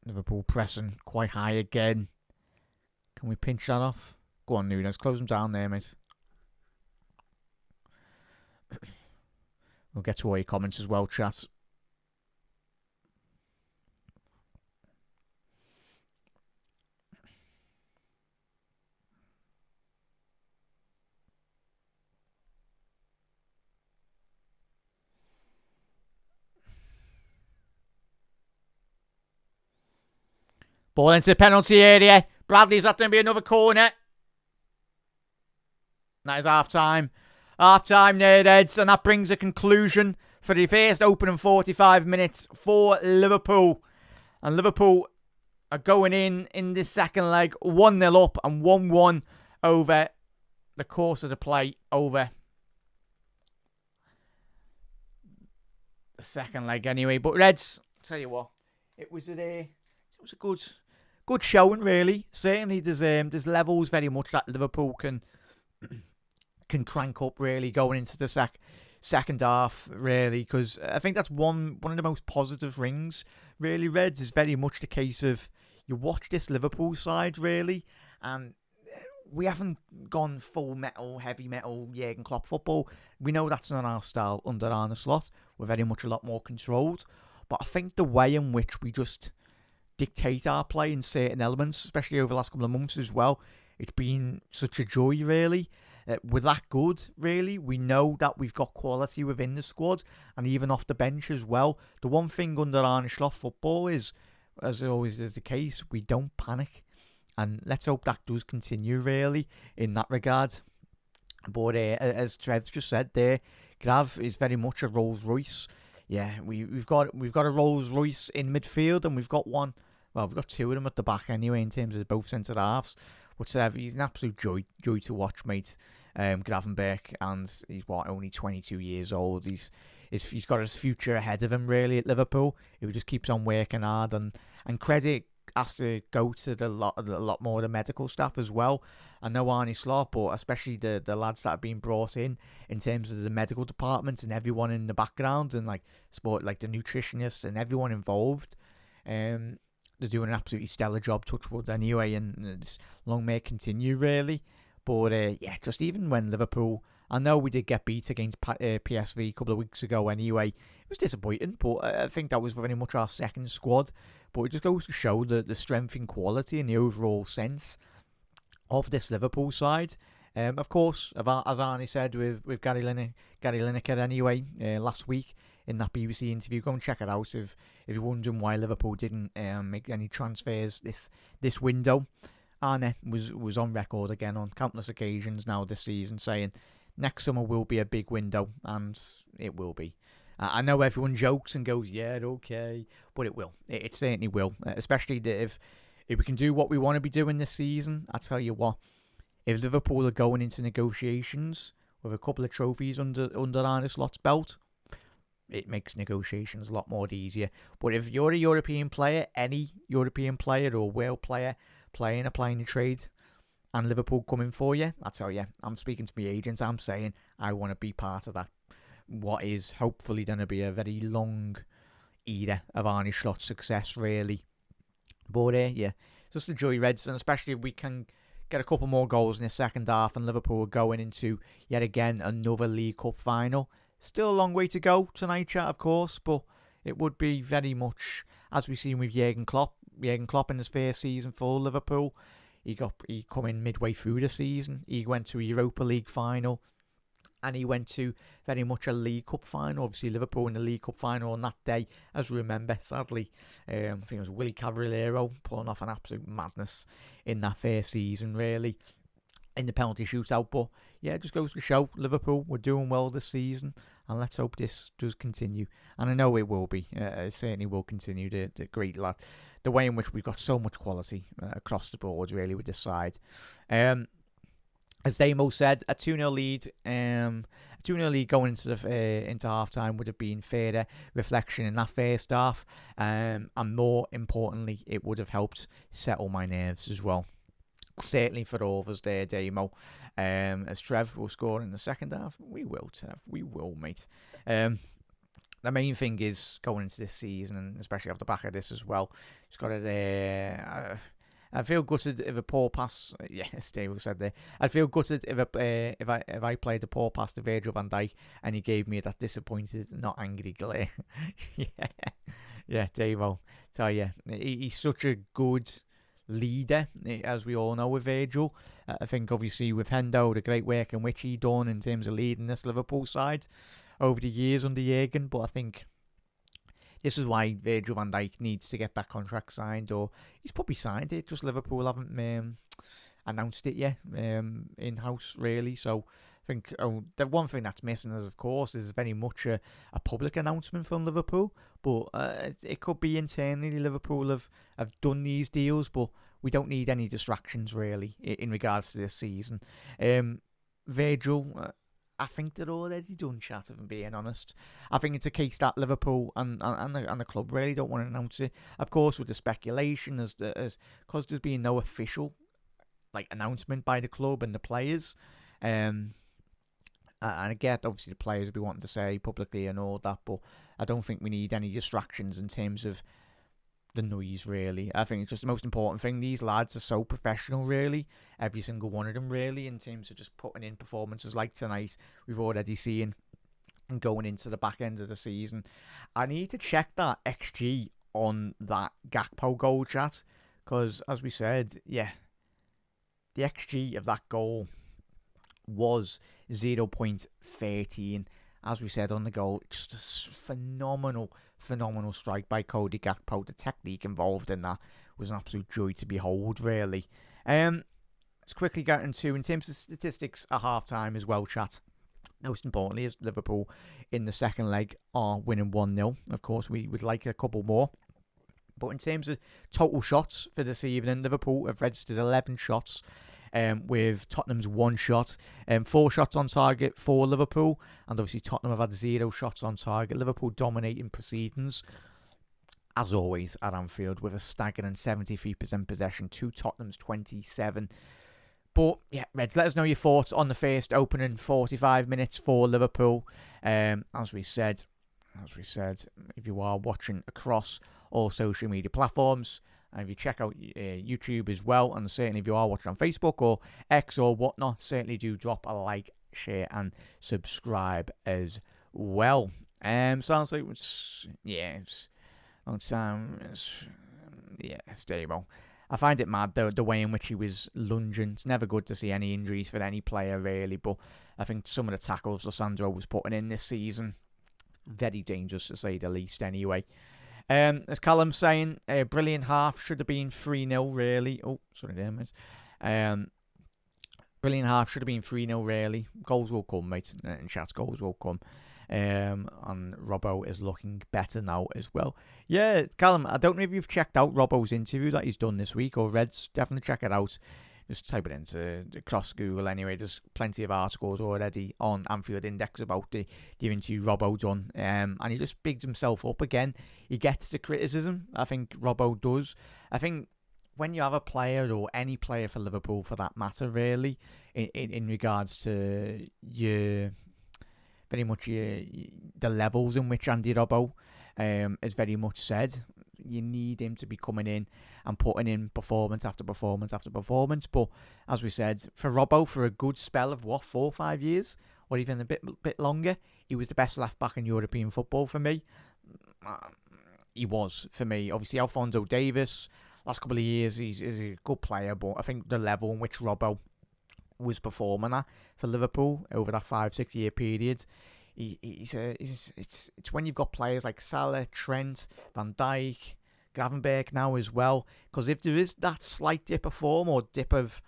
Liverpool pressing quite high again. Can we pinch that off? Go on, Nunes. Close them down there, mate. We'll get to all your comments as well, chat. Ball into the penalty area. Bradley's that going to be another corner. That is half-time. Half-time there, Reds. And that brings a conclusion for the first opening 45 minutes for Liverpool. And Liverpool are going in this second leg 1-0 up and 1-1 over the course of the play over the second leg anyway. But Reds, tell you what, it was a good showing really. Certainly there's levels very much that Liverpool can crank up really going into the second half really, because I think that's one of the most positive things really, Reds, is very much the case of you watch this Liverpool side really, and we haven't gone full metal, heavy metal Jurgen Klopp football. We know that's not our style under Arne Slot. We're very much a lot more controlled, but I think the way in which we just dictate our play in certain elements, especially over the last couple of months as well, it's been such a joy really. We're that good, really. We know that we've got quality within the squad and even off the bench as well. The one thing under Arne Slot football is, as always is the case, we don't panic. And let's hope that does continue, really, in that regard. But as Trev's just said there, Grav is very much a Rolls Royce. Yeah, we've got a Rolls Royce in midfield, and we've got two of them at the back anyway in terms of both centre halves. But he's an absolute joy to watch, mate. Gravenberch, and he's only 22 years old. He's got his future ahead of him really at Liverpool. He just keeps on working hard, and credit has to go to a lot more of the medical staff as well. I know Arne Slot, but especially the lads that have been brought in terms of the medical department and everyone in the background and like the nutritionists and everyone involved. They're doing an absolutely stellar job, touch wood anyway, and it's long may it continue really. But just even when Liverpool, I know we did get beat against PSV a couple of weeks ago anyway. It was disappointing, but I think that was very much our second squad. But it just goes to show the strength in quality and the overall sense of this Liverpool side. Of course, as Arnie said with Gary Lineker anyway last week in that BBC interview, go and check it out if you're wondering why Liverpool didn't make any transfers this window. Arne was on record again on countless occasions now this season saying next summer will be a big window, and it will be. I know everyone jokes and goes, yeah, okay, but it will. It certainly will, especially if we can do what we want to be doing this season. I tell you what, if Liverpool are going into negotiations with a couple of trophies under Arne Slot's belt, it makes negotiations a lot more easier. But if you're a European player, any European player or world player applying the trade, and Liverpool coming for you, I tell you, I'm speaking to my agent, I'm saying I want to be part of that. What is hopefully going to be a very long era of Arne Slot's success, really. But just the joy, Reds, and especially if we can get a couple more goals in the second half and Liverpool are going into, yet again, another League Cup final. Still a long way to go tonight, chat, of course, but it would be very much, as we've seen with Jurgen Klopp in his first season for Liverpool. He come in midway through the season. He went to a Europa League final, and he went to very much a League Cup final. Obviously, Liverpool in the League Cup final on that day, as we remember, sadly. I think it was Willy Cavallero pulling off an absolute madness in that first season, really, in the penalty shootout. But yeah, it just goes to show Liverpool, we're doing well this season, and let's hope this does continue. And I know it will be. It certainly will continue. The great lad, the way in which we've got so much quality across the board, really, with this side. As Damo said, a 2-0 lead, going into half-time would have been further reflection in that first half, and more importantly, it would have helped settle my nerves as well. Certainly for all of us there, Damo. As Trev will score in the second half, we will, Trev. We will, mate. The main thing is going into this season, and especially off the back of this as well, just got to. I feel gutted if a poor pass. Yeah, Steve said there. I'd feel gutted if I played a poor pass to Virgil van Dijk and he gave me that disappointed, not angry glare. yeah, Davo. Tell you, he's such a good leader, as we all know with Virgil. I think obviously with Hendo, the great work in which he done in terms of leading this Liverpool side over the years under Jurgen, but I think this is why Virgil van Dijk needs to get that contract signed, or he's probably signed it, just Liverpool haven't announced it yet in-house, really. So think the one thing that's missing, is, of course, is very much a public announcement from Liverpool. But it could be internally Liverpool have done these deals, but we don't need any distractions really in regards to this season. Virgil, I think they're already done, chat, if I'm being honest. I think it's a case that Liverpool and the club really don't want to announce it. Of course, with the speculation, because there's been no official announcement by the club and the players. And I get, obviously, the players will be wanting to say publicly and all that, but I don't think we need any distractions in terms of the noise, really. I think it's just the most important thing. These lads are so professional, really. Every single one of them, really, in terms of just putting in performances like tonight. We've already seen and going into the back end of the season. I need to check that XG on that Gakpo goal, chat, because, as we said, the XG of that goal was 0.13. As we said on the goal, just a phenomenal strike by Cody Gakpo. The technique involved in that was an absolute joy to behold, really. Let's quickly get into, in terms of statistics at half-time as well, chat. Most importantly, is Liverpool in the second leg are winning 1-0. Of course, we would like a couple more. But in terms of total shots for this evening, Liverpool have registered 11 shots. With Tottenham's 1 shot, 4 shots on target for Liverpool, and obviously Tottenham have had 0 shots on target. Liverpool dominating proceedings, as always, at Anfield, with a staggering 73% possession to Tottenham's 27%. But, Reds, let us know your thoughts on the first opening 45 minutes for Liverpool. As we said, if you are watching across all social media platforms, and if you check out YouTube as well, and certainly if you are watching on Facebook or X or whatnot, certainly do drop a like, share, and subscribe as well. Sounds like it's long time. It's stable. I find it mad the way in which he was lunging. It's never good to see any injuries for any player really, but I think some of the tackles Lissandro was putting in this season, very dangerous to say the least. Anyway. As Callum's saying, a brilliant half, should have been 3-0 really. Oh, sorry, there, mate. Brilliant half, should have been 3-0 really. Goals will come, mate. In chat, goals will come. And Robbo is looking better now as well. Yeah, Callum, I don't know if you've checked out Robbo's interview that he's done this week, or Reds, definitely check it out. Just type it into across Google anyway. There's plenty of articles already on Anfield Index about the interview Robbo done. And he just bigs himself up again. He gets the criticism. I think Robbo does. I think when you have a player, or any player for Liverpool for that matter, really, in regards to the levels in which Andy Robbo is very much said, you need him to be coming in and putting in performance after performance after performance. But as we said, for Robbo, for a good spell of 4 or 5 years, or even a bit longer, he was the best left back in European football for me. He was for me. Obviously, Alphonso Davies, last couple of years, he's a good player, but I think the level in which Robbo was performing at for Liverpool over that 5-6 year period, it's when you've got players like Salah, Trent, Van Dijk, Gravenberch now as well. Because if there is that slight dip of form or dip of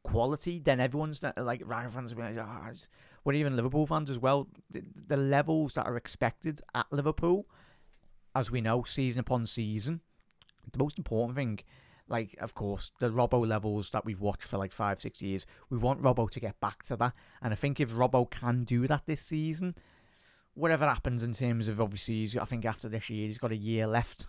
quality, then everyone's like Ryan fans will be like, well, even Liverpool fans as well. The levels that are expected at Liverpool, as we know, season upon season. The most important thing, of course, the Robbo levels that we've watched for 5-6 years, we want Robbo to get back to that. And I think if Robbo can do that this season, whatever happens in terms of, obviously, I think after this year, he's got a year left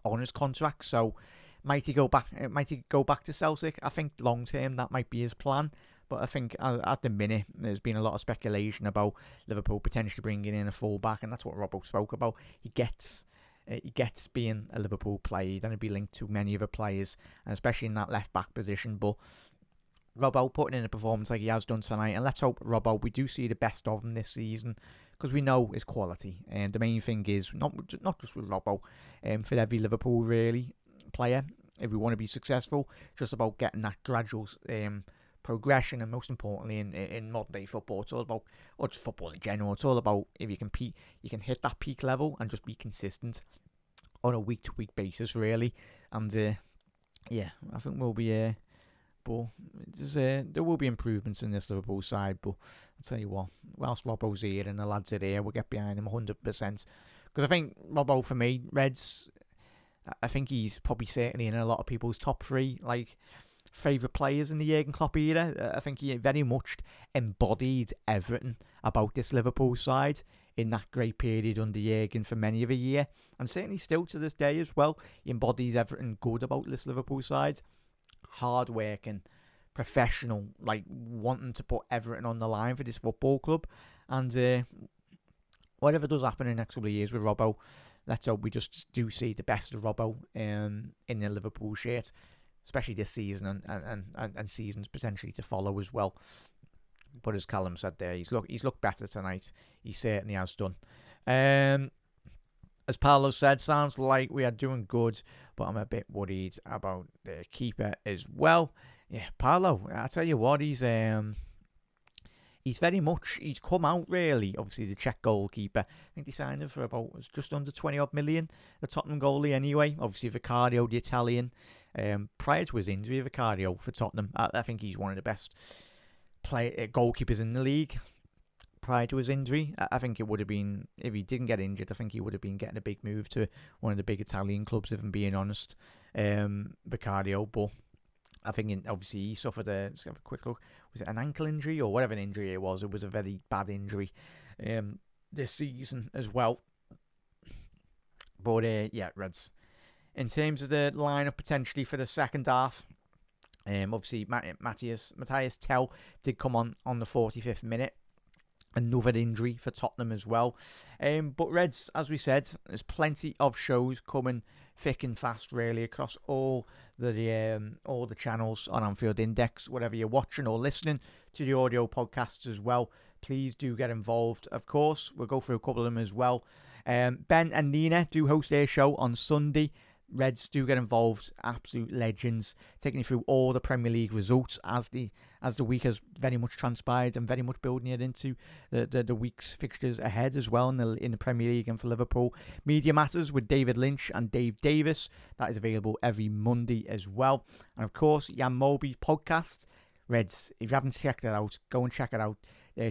on his contract. So might he go back to Celtic? I think long term that might be his plan. But I think at the minute, there's been a lot of speculation about Liverpool potentially bringing in a full-back, and that's what Robbo spoke about. He gets being a Liverpool player. He's going to be linked to many other players, and especially in that left-back position. But Robbo putting in a performance like he has done tonight, and let's hope Robbo, we do see the best of him this season, because we know his quality. And the main thing is, not just with Robbo, for every Liverpool really player, if we want to be successful, just about getting that gradual progression. And most importantly, in modern day football, it's all about, or just football in general, it's all about, if you can hit that peak level and just be consistent on a week to week basis, really. And I think we'll be but there will be improvements in this Liverpool side. But I'll tell you what, whilst Robbo's here and the lads are here, we'll get behind him 100%. Because I think Robbo, for me, Reds, I think he's probably certainly in a lot of people's top 3, like, favourite players in the Jurgen Klopp era. I think he very much embodied everything about this Liverpool side in that great period under Jurgen for many of a year, and certainly still to this day as well. He embodies everything good about this Liverpool side. Hard working, professional, like wanting to put everything on the line for this football club. And whatever does happen in the next couple of years with Robbo, let's hope we just do see the best of Robbo in the Liverpool shirt, especially this season and seasons potentially to follow as well. But as Callum said there, he's looked better tonight. He certainly has done. As Paolo said, sounds like we are doing good, but I'm a bit worried about the keeper as well. Yeah, Paolo, I tell you what, he's come out really. Obviously, the Czech goalkeeper. I think they signed him for about just under 20 million. The Tottenham goalie, anyway. Obviously, Vicario, the Italian. Prior to his injury, Vicario for Tottenham. I think he's one of the best goalkeepers in the league. Prior to his injury, I think it would have been, if he didn't get injured, I think he would have been getting a big move to one of the big Italian clubs, if I'm being honest. Vicario, but I think obviously he suffered let's have a quick look. Was it an ankle injury or whatever injury it was? It was a very bad injury this season as well. But yeah, Reds. In terms of the lineup potentially for the second half, obviously Matthias Tell did come on the 45th minute. Another injury for Tottenham as well. But Reds, as we said, there's plenty of shows coming thick and fast, really, across all the channels on Anfield Index. Whatever you're watching or listening to the audio podcasts as well, please do get involved. Of course, we'll go through a couple of them as well. Ben and Nina do host their show on Sunday. Reds do get involved, absolute legends, taking you through all the Premier League results as the week has very much transpired, and very much building it into the week's fixtures ahead as well in the Premier League and for Liverpool. Media Matters with David Lynch and Dave Davis, that is available every Monday as well. And of course, Jan Moby's podcast, Reds, if you haven't checked it out, go and check it out.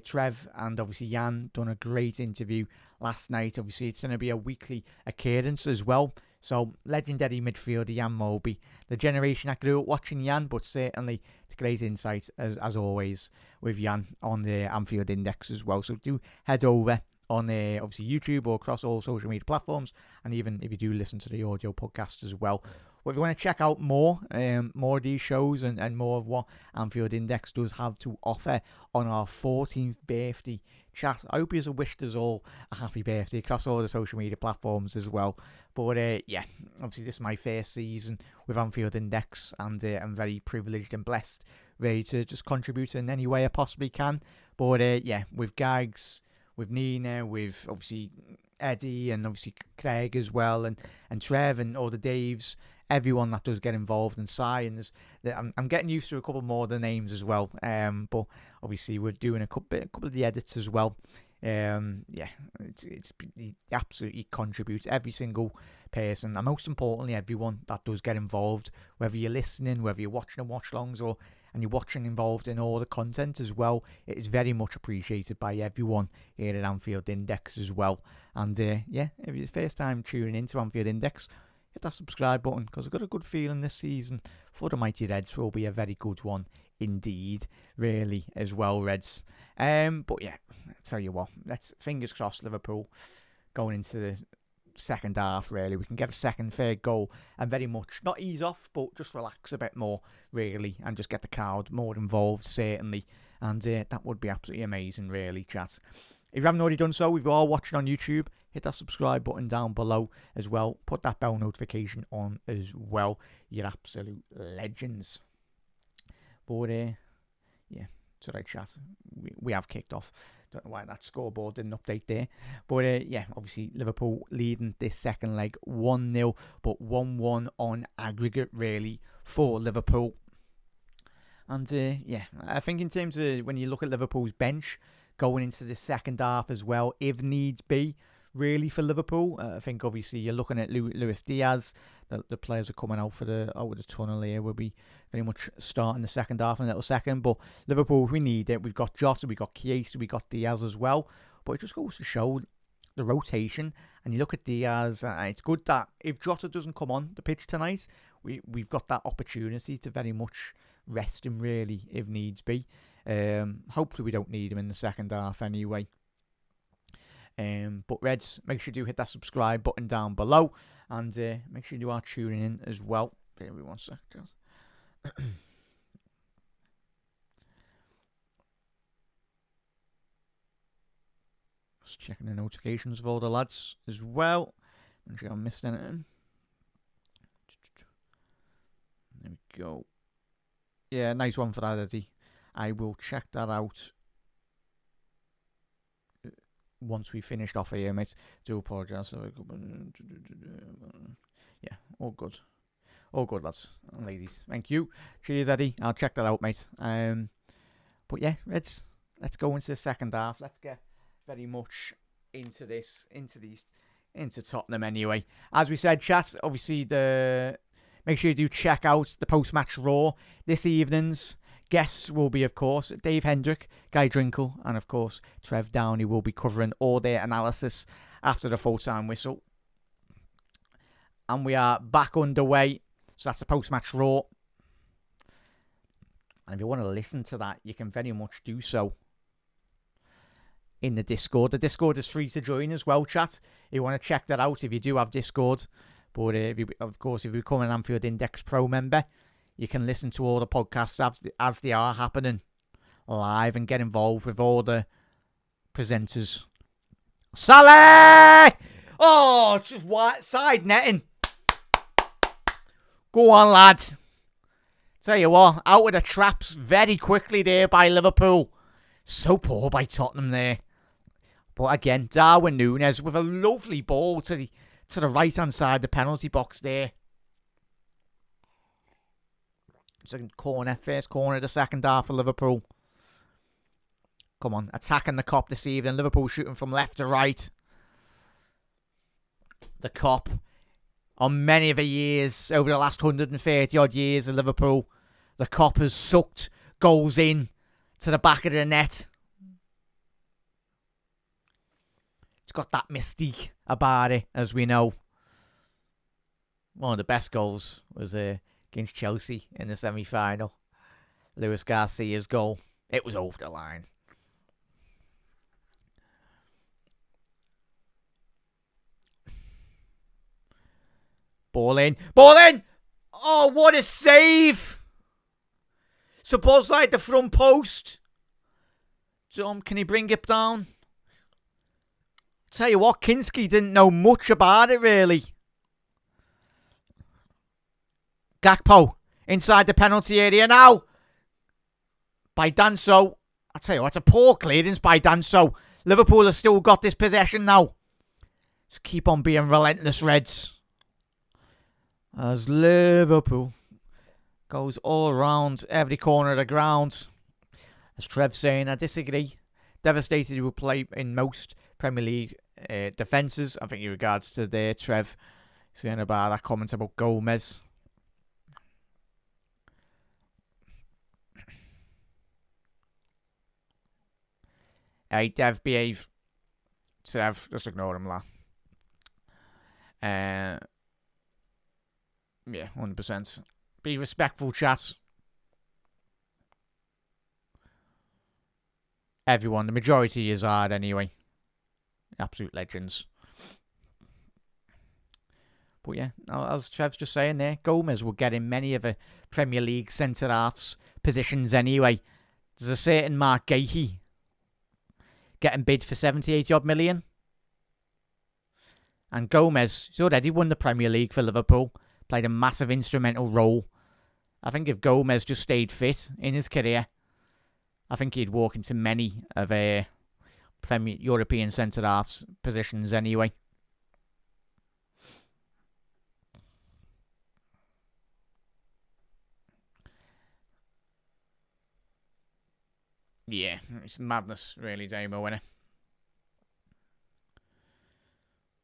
Trev and obviously Jan done a great interview last night. Obviously, it's going to be a weekly occurrence as well. So, legendary midfielder Jan Moby, the generation I grew up watching Jan, but certainly it's great insight as always with Jan on the Anfield Index as well. So do head over on obviously YouTube or across all social media platforms, and even if you do listen to the audio podcast as well. Well, if you want to check out more of these shows and more of what Anfield Index does have to offer on our 14th birthday chat, I hope you wished us all a happy birthday across all the social media platforms as well. But yeah, obviously this is my first season with Anfield Index, and I'm very privileged and blessed, ready to just contribute in any way I possibly can. But yeah, with Gags, with Nina, with obviously Eddie, and obviously Craig as well, and Trev and all the Daves, everyone that does get involved, and Si, and I'm getting used to a couple more of the names as well. But obviously we're doing a couple of the edits as well. Yeah, it absolutely contributes, every single person, and most importantly everyone that does get involved, whether you're listening, whether you're watching the watch-alongs, and you're watching involved in all the content as well. It is very much appreciated by everyone here at Anfield Index as well. And yeah, if it's the first time tuning into Anfield Index, hit that subscribe button, because I've got a good feeling this season for the Mighty Reds will be a very good one indeed, really, as well, Reds. But yeah, I'll tell you what, let's fingers crossed Liverpool going into the second half, really, we can get a second, third goal and very much not ease off, but just relax a bit more, really, and just get the crowd more involved, certainly. And that would be absolutely amazing, really, chat. If you haven't already done so, if you are watching on YouTube, hit that subscribe button down below as well. Put that bell notification on as well. You're absolute legends. But yeah, it's alright, chat. We have kicked off. Don't know why that scoreboard didn't update there. But yeah, obviously Liverpool leading this second leg 1-0, but 1-1 on aggregate, really, for Liverpool. And yeah, I think in terms of when you look at Liverpool's bench going into the second half as well, if needs be, really for Liverpool. I think obviously you're looking at Luis Diaz. The players are coming out of the tunnel here. We'll be very much starting the second half in a little second. But Liverpool, if we need it, we've got Jota, we've got Chiesa, we've got Diaz as well. But it just goes to show the rotation. And you look at Diaz, and it's good that if Jota doesn't come on the pitch tonight, we've got that opportunity to very much rest him really if needs be. Hopefully we don't need him in the second half anyway. But Reds, make sure you do hit that subscribe button down below, and make sure you are tuning in as well. Give me 1 sec. Just checking the notifications of all the lads as well. Make sure I haven't missed anything. There we go. Yeah, nice one for that, Eddie. I will check that out once we finished off here, mate. Do apologise. Yeah, all good. All good, lads and ladies. Thank you. Cheers, Eddie. I'll check that out, mate. But yeah, let's go into the second half. Let's get very much into Tottenham anyway. As we said, chat, obviously make sure you do check out the post-match Raw this evening's. Guests will be, of course, Dave Hendrick, Guy Drinkle, and, of course, Trev Downey will be covering all their analysis after the full-time whistle. And we are back underway. So that's the post-match Raw. And if you want to listen to that, you can very much do so in the Discord. The Discord is free to join as well, chat. If you want to check that out, if you do have Discord. But, if you become an Anfield Index Pro member, you can listen to all the podcasts as they are happening live and get involved with all the presenters. Salah! Oh, it's just side netting. Go on, lads. Tell you what, out of the traps very quickly there by Liverpool. So poor by Tottenham there. But again, Darwin Núñez with a lovely ball to the right-hand side of the penalty box there. Second corner, first corner of the second half for Liverpool. Come on, attacking the Kop this evening. Liverpool shooting from left to right. The Kop, on many of the years, over the last 130 odd years of Liverpool, the Kop has sucked goals in to the back of the net. It's got that mystique about it, as we know. One of the best goals was against Chelsea in the semi-final. Luis Garcia's goal. It was over the line. Ball in. Ball in! Oh, what a save! Supposedly at the front post. Tom, can he bring it down? Tell you what, Kinski didn't know much about it, really. Gakpo inside the penalty area now. By Danso. I tell you what, it's a poor clearance by Danso. Liverpool have still got this possession now. Just keep on being relentless, Reds. As Liverpool goes all around every corner of the ground. As Trev's saying, I disagree. Devastated he will play in most Premier League defences. I think in regards to there, Trev saying about that comment about Gomez. Hey, Dev, behave. Trev, just ignore him, lad. Yeah, 100%. Be respectful, chat. Everyone, the majority is hard anyway. Absolute legends. But yeah, as Trev's just saying there, Gomez will get in many of the Premier League centre-halves positions anyway. There's a certain Mark Gahey getting bid for 70-80 odd million. And Gomez, he's already won the Premier League for Liverpool. Played a massive instrumental role. I think if Gomez just stayed fit in his career, I think he'd walk into many of Premier European centre-halves positions anyway. Yeah, it's madness, really, Damo, isn't it?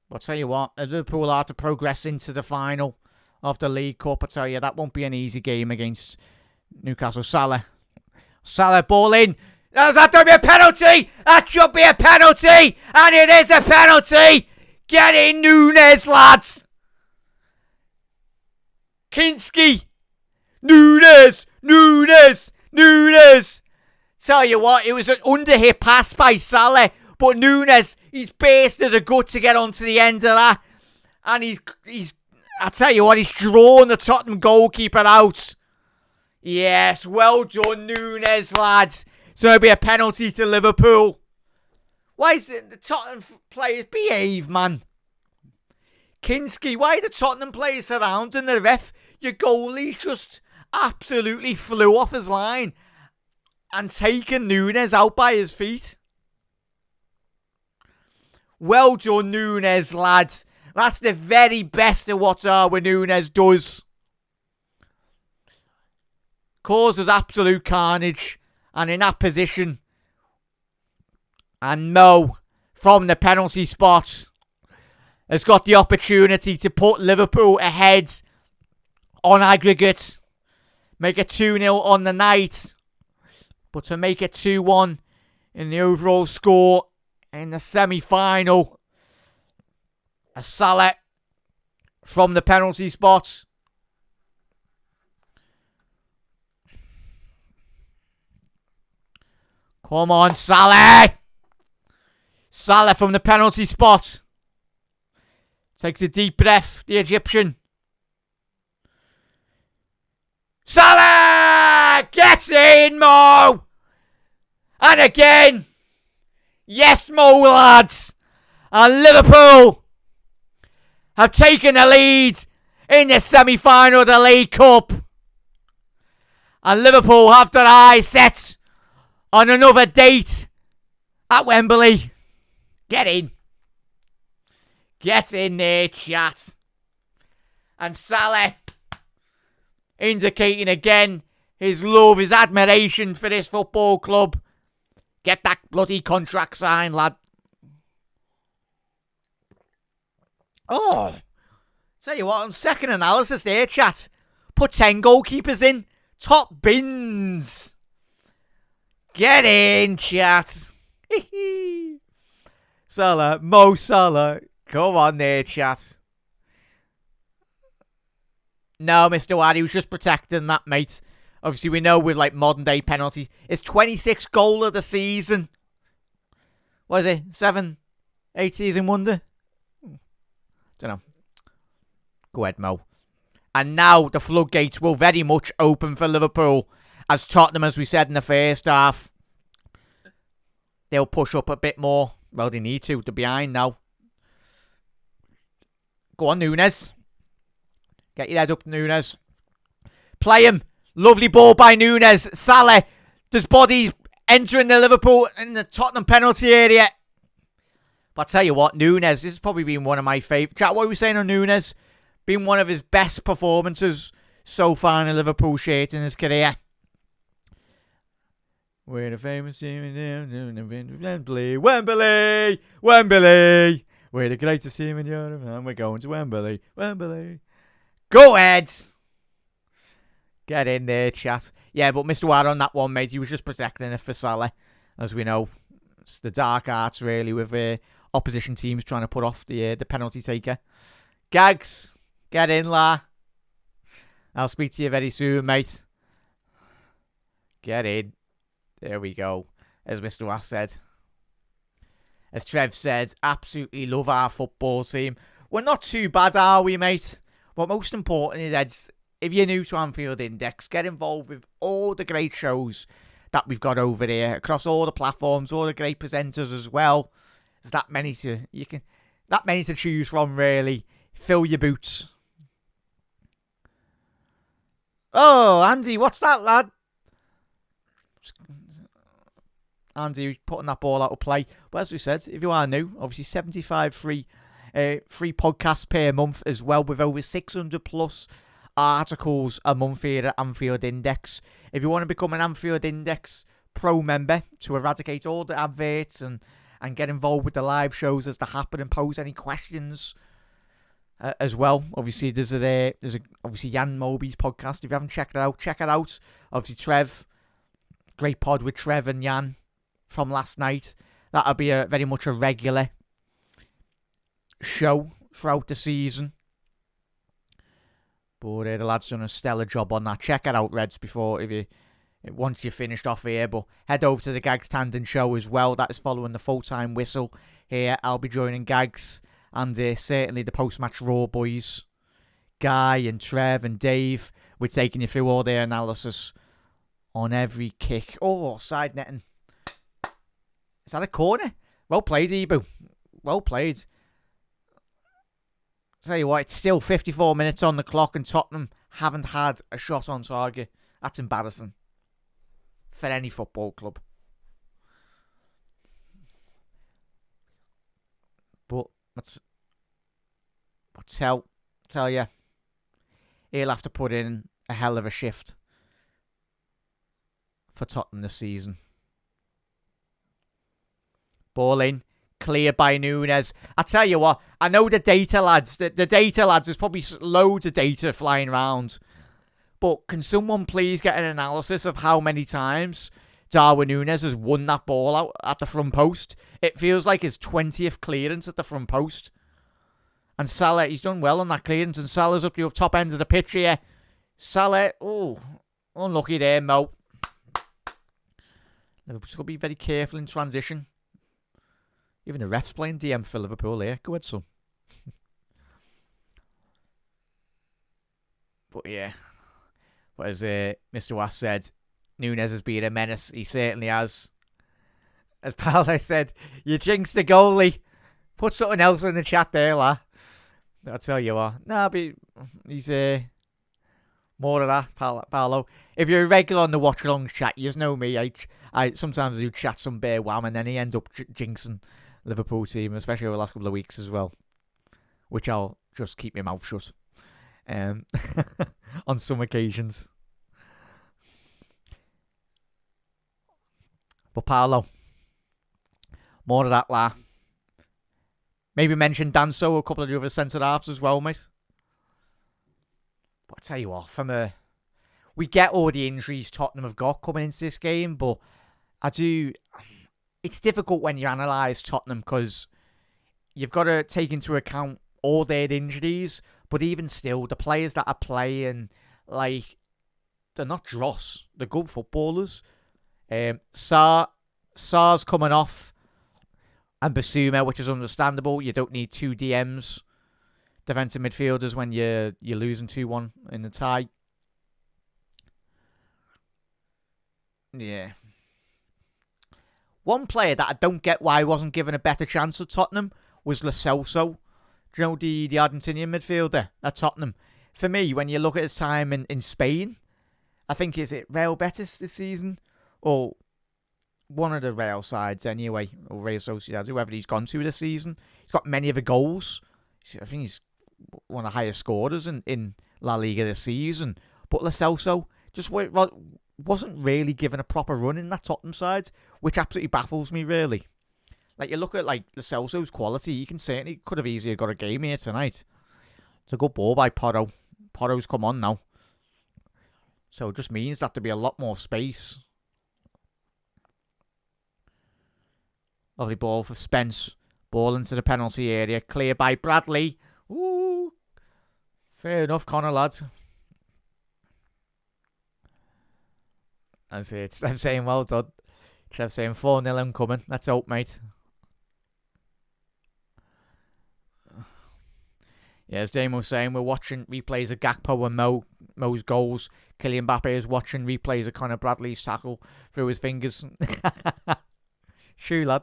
But I'll tell you what, as Liverpool are to progress into the final of the League Cup, I tell you, that won't be an easy game against Newcastle. Salah, ball in. Does that to be a penalty? That should be a penalty, and it is a penalty. Get in, Núñez, lads. Kinski, Núñez. Tell you what, it was an underhit pass by Salah, but Núñez, he's basted a gut to get onto the end of that, and he's. I tell you what, he's drawn the Tottenham goalkeeper out. Yes, well done, Núñez, lads. So it'll be a penalty to Liverpool. Why is it the Tottenham players behave, man? Kinski, why are the Tottenham players surrounding the ref? Your goalie's just absolutely flew off his line and taken Núñez out by his feet. Well done, Núñez, lads. That's the very best of what Darwin Núñez does. Causes absolute carnage. And in that position, and Mo, from the penalty spot, has got the opportunity to put Liverpool ahead on aggregate. Make it 2-0 on the night. But to make it 2-1 in the overall score in the semi-final. A Salah from the penalty spot. Come on, Salah! Salah from the penalty spot. Takes a deep breath, the Egyptian. Salah! Gets in, Mo! And again. Yes, Mo, lads. And Liverpool have taken the lead in the semi-final of the League Cup. And Liverpool have their eyes set on another date at Wembley. Get in. Get in there, chat. And Salah indicating again his love, his admiration for this football club. Get that bloody contract signed, lad. Oh, tell you what, on second analysis there, chat. Put 10 goalkeepers in. Top bins. Get in, chat. Salah, Mo Salah. Come on there, chat. No, Mr. Waddy was just protecting that, mate. Obviously, we know with like modern day penalties, it's 26th goal of the season. What is it? 7, 8 season wonder? Don't know. Go ahead, Mo. And now the floodgates will very much open for Liverpool. As Tottenham, as we said in the first half, they'll push up a bit more. Well, they need to. They're behind now. Go on, Núñez. Get your head up, Núñez. Play him. Lovely ball by Núñez. Salah. There's bodies entering the Liverpool in the Tottenham penalty area. But I tell you what, Núñez, this has probably been one of my favourite. Chat, what are we saying on Núñez? Been one of his best performances so far in a Liverpool shirt in his career. We're the famous team in Wembley. Wembley! Wembley! We're the greatest team in Europe and we're going to Wembley. Wembley! Go ahead! Get in there, chat. Yeah, but Mr. Ward on that one, mate, he was just protecting it for Salah. As we know, it's the dark arts, really, with opposition teams trying to put off the penalty taker. Gags, get in, la. I'll speak to you very soon, mate. Get in. There we go. As Mr. Wass said. As Trev said, absolutely love our football team. We're not too bad, are we, mate? But most importantly, lads, if you're new to Anfield Index, get involved with all the great shows that we've got over there across all the platforms, all the great presenters as well. There's that many to choose from, really. Fill your boots. Oh, Andy, what's that, lad? Andy putting that ball out of play. But as we said, if you are new, obviously 75 free podcasts per month as well, with over 600 plus articles a month here at Anfield Index. If you want to become an Anfield Index Pro member to eradicate all the adverts and and get involved with the live shows as they happen and pose any questions as well. Obviously, there's obviously Jan Moby's podcast. If you haven't checked it out, check it out. Obviously, Trev, great pod with Trev and Jan from last night. That'll be very much a regular show throughout the season. But the lad's done a stellar job on that. Check it out, Reds, once you're finished off here. But head over to the Gags Tandon show as well. That is following the full-time whistle here. I'll be joining Gags and certainly the post-match Raw boys, Guy and Trev and Dave. We're taking you through all their analysis on every kick. Oh, side netting. Is that a corner? Well played, Ebu. Well played. Tell you what, it's still 54 minutes on the clock and Tottenham haven't had a shot on target. That's embarrassing for any football club. But tell you, he'll have to put in a hell of a shift for Tottenham this season. Ball in. Clear by Nunes. I tell you what, I know the data lads. The data lads, there's probably loads of data flying around. But can someone please get an analysis of how many times Darwin Nunes has won that ball out at the front post? It feels like his 20th clearance at the front post. And Salah, he's done well on that clearance. And Salah's up the top end of the pitch here. Salah, unlucky there, Mo. Liverpool's got to be very careful in transition. Even the ref's playing DM for Liverpool here. Go ahead, son. But yeah. But as Mr. Was said, Nunes has been a menace. He certainly has. As Paolo said, you jinxed the goalie. Put something else in the chat there, la. I'll tell you what. Nah, but he's more of that, Paolo. If you're a regular on the watch along chat, you know me. I sometimes do chat some bare wham and then he ends up jinxing Liverpool team, especially over the last couple of weeks as well, which I'll just keep my mouth shut on some occasions. But Paolo, more of that, la. Maybe mention Danso, a couple of the other centre halves as well, mate. But I tell you what, we get all the injuries Tottenham have got coming into this game, but it's difficult when you analyse Tottenham because you've got to take into account all their injuries, but even still, the players that are playing, like, they're not dross. They're good footballers. Sar's coming off, and Basuma, which is understandable. You don't need two DMs, defensive midfielders, when you're losing 2-1 in the tie. Yeah. One player that I don't get why he wasn't given a better chance at Tottenham was Lo Celso. Do you know the Argentinian midfielder at Tottenham? For me, when you look at his time in Spain, I think, is it Real Betis this season? Or one of the Real sides anyway, or Real Sociedad, whoever he's gone to this season. He's got many of the goals. I think he's one of the highest scorers in La Liga this season. But Lo Celso just wasn't really given a proper run in that Tottenham side, which absolutely baffles me, really. Like, you look at, like, Lo Celso's quality, he could have easily got a game here tonight. It's a good ball by Porro. Porro's come on now. So it just means that there'll be a lot more space. Lovely ball for Spence. Ball into the penalty area. Clear by Bradley. Ooh. Fair enough, Connor, lads. That's it. Trev saying well done. Trev saying 4-0 incoming. Let's hope, mate. Yeah, as Damo was saying, we're watching replays of Gakpo and Mo's goals. Kylian Mbappe is watching replays of Conor Bradley's tackle through his fingers. Shoo, lad.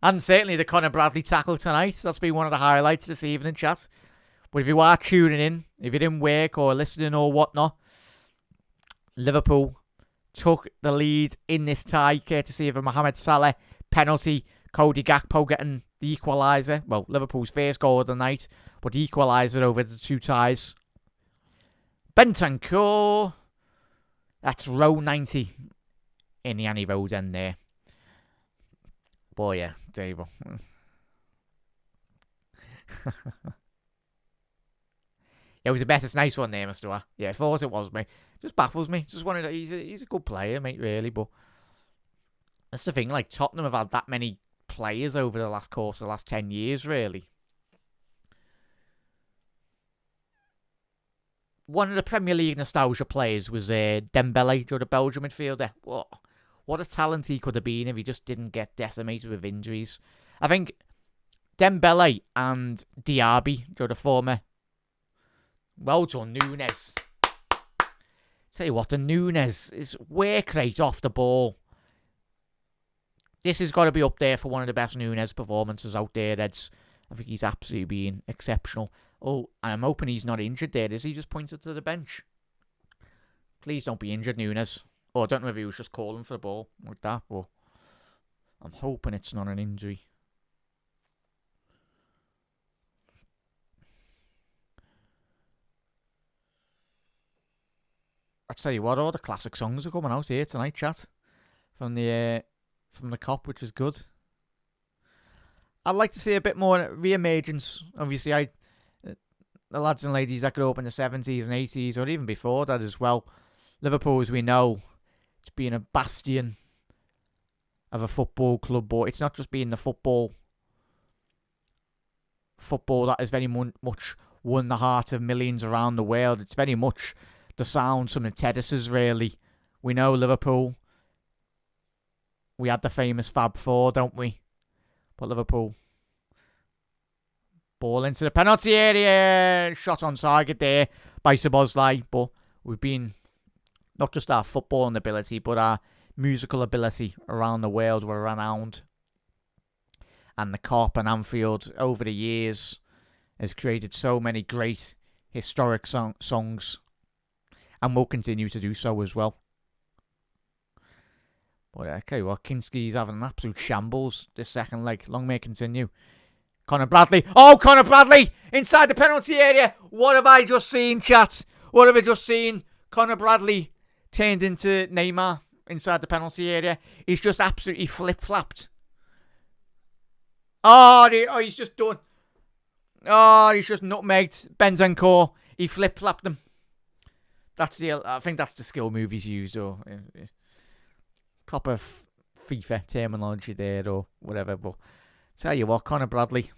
And certainly the Conor Bradley tackle tonight. That's been one of the highlights this evening, chat. But if you are tuning in, if you're in work or listening or whatnot, Liverpool took the lead in this tie, courtesy of a Mohamed Salah penalty. Cody Gakpo getting the equaliser. Well, Liverpool's first goal of the night, but the equaliser over the two ties. Bentancur. That's row 90 in the Annie Road end there. But yeah, there you go. It was the best. It's a nice one there, Mr. A. Yeah, I thought it was, mate. Just baffles me. Just wanted. He's a good player, mate. Really, but that's the thing. Like Tottenham have had that many players over the course of the last 10 years, really. One of the Premier League nostalgia players was Dembele, the Belgian midfielder. What a talent he could have been if he just didn't get decimated with injuries. I think Dembele and Diaby, the former. Well done, Nunes. Tell you what, the Nunes is work rate off the ball. This has got to be up there for one of the best Nunes performances out there. I think he's absolutely been exceptional. Oh, I'm hoping he's not injured there. Is he just pointed to the bench? Please don't be injured, Nunes. Oh, I don't know if he was just calling for the ball like that, but I'm hoping it's not an injury. I tell you what, all the classic songs are coming out here tonight, chat. From the cop, which is good. I'd like to see a bit more reemergence. Obviously, the lads and ladies that grew up in the 70s and 80s, or even before that as well. Liverpool, as we know, it's been a bastion of a football club, but it's not just being the football that has very much won the heart of millions around the world. It's very much the sounds from the terraces, really. We know Liverpool. We had the famous Fab Four, don't we? But Liverpool. Ball into the penalty area. Shot on target there by Szoboszlai. But we've been, not just our footballing ability, but our musical ability around the world were renowned. And the Kop and Anfield over the years has created so many great historic songs. And will continue to do so as well. But okay, well, Kinski's having an absolute shambles this second leg. Long may it continue. Conor Bradley. Oh, Conor Bradley! Inside the penalty area. What have I just seen, chat? What have I just seen? Conor Bradley turned into Neymar inside the penalty area. He's just absolutely flip-flapped. He's just done. Oh, he's just nutmegged Bentancur. He flip-flapped them. I think that's the skill move he's used, or proper FIFA terminology there, or whatever. But tell you what, Conor Bradley,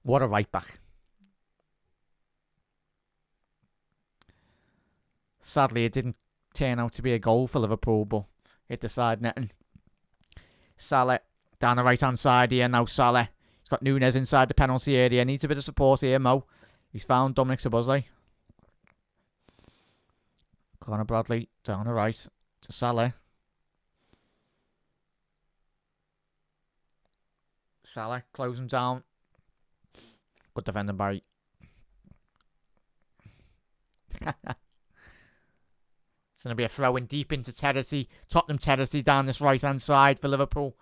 what a right back. Sadly, it didn't turn out to be a goal for Liverpool, but hit the side netting. Salah down the right hand side here now. Salah, he's got Nunes inside the penalty area. Needs a bit of support here, Mo. He's found Dominic Szoboszlai. Conor Bradley down the right to Salah. Salah closing down. Good defending by. It's going to be a throw in deep into territory. Tottenham territory down this right hand side for Liverpool.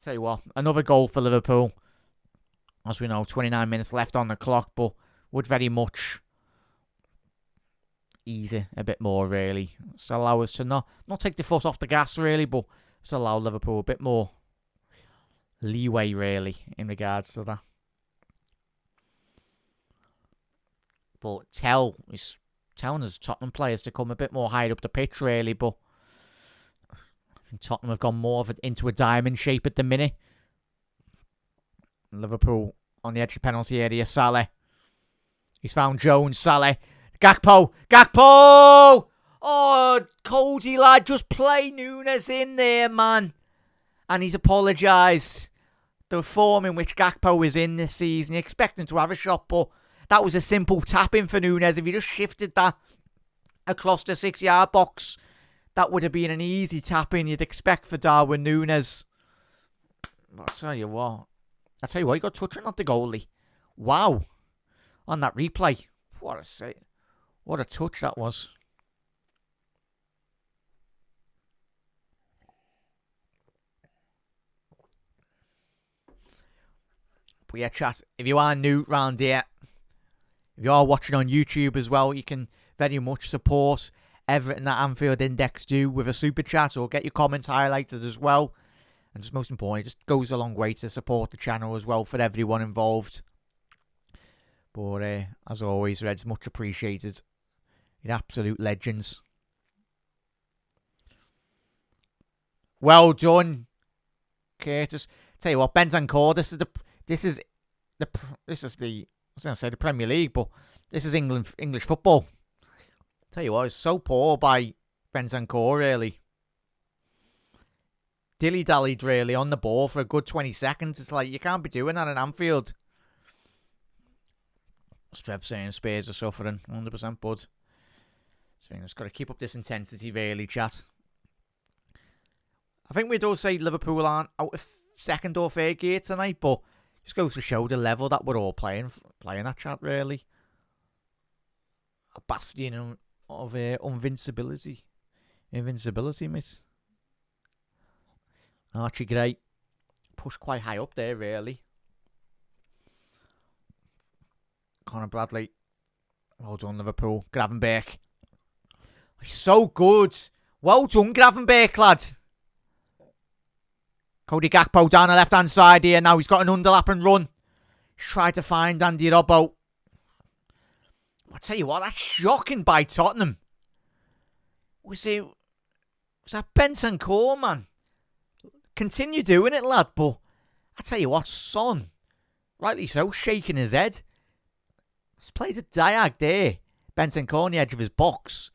Tell you what, another goal for Liverpool. As we know, 29 minutes left on the clock, but would very much ease it a bit more, really. So allow us to not take the foot off the gas, really, but just allow Liverpool a bit more leeway, really, in regards to that. But he's telling his Tottenham players to come a bit more higher up the pitch, really, but I think Tottenham have gone more into a diamond shape at the minute. Liverpool on the edge of the penalty area. Salah. He's found Jones. Salah. Gakpo! Oh, Cody, lad, just play Nunes in there, man. And he's apologised. The form in which Gakpo is in this season, you expect him to have a shot, but that was a simple tap-in for Nunes. If he just shifted that across the 6-yard box, that would have been an easy tap-in you'd expect for Darwin Nunes. But I tell you what, he got touching on the goalie. Wow. On that replay. What a touch that was. But yeah, chat, if you are new round here, if you are watching on YouTube as well, you can very much support everything that Anfield Index do with a super chat, or get your comments highlighted as well. And just most importantly, it just goes a long way to support the channel as well for everyone involved. But as always, Reds, much appreciated. You're absolute legends. Well done, Curtis. Tell you what, Bentancur, this is the I was going to say the Premier League, but this is English football. Tell you what, it's so poor by Bentancur, really. Dilly-dallied, really, on the ball for a good 20 seconds. It's like, you can't be doing that at Anfield. Trev saying Spurs are suffering, 100%, bud. So just got to keep up this intensity, really, chat. I think we'd all say Liverpool aren't out of second or third gear tonight, but just goes to show the level that we're all playing that, chat, really. A bastion of invincibility. Invincibility, mate. Archie Gray pushed quite high up there, really. Conor Bradley. Well done, Liverpool. Gravenberch. He's so good. Well done, Gravenberch, lad. Cody Gakpo down the left-hand side here. Now he's got an underlap and run. He's tried to find Andy Robbo. I'll tell you what, that's shocking by Tottenham. Was that Bentancur, man? Continue doing it, lad, but I tell you what, Son, rightly so, shaking his head. He's played a diag there. Bentancur on the edge of his box.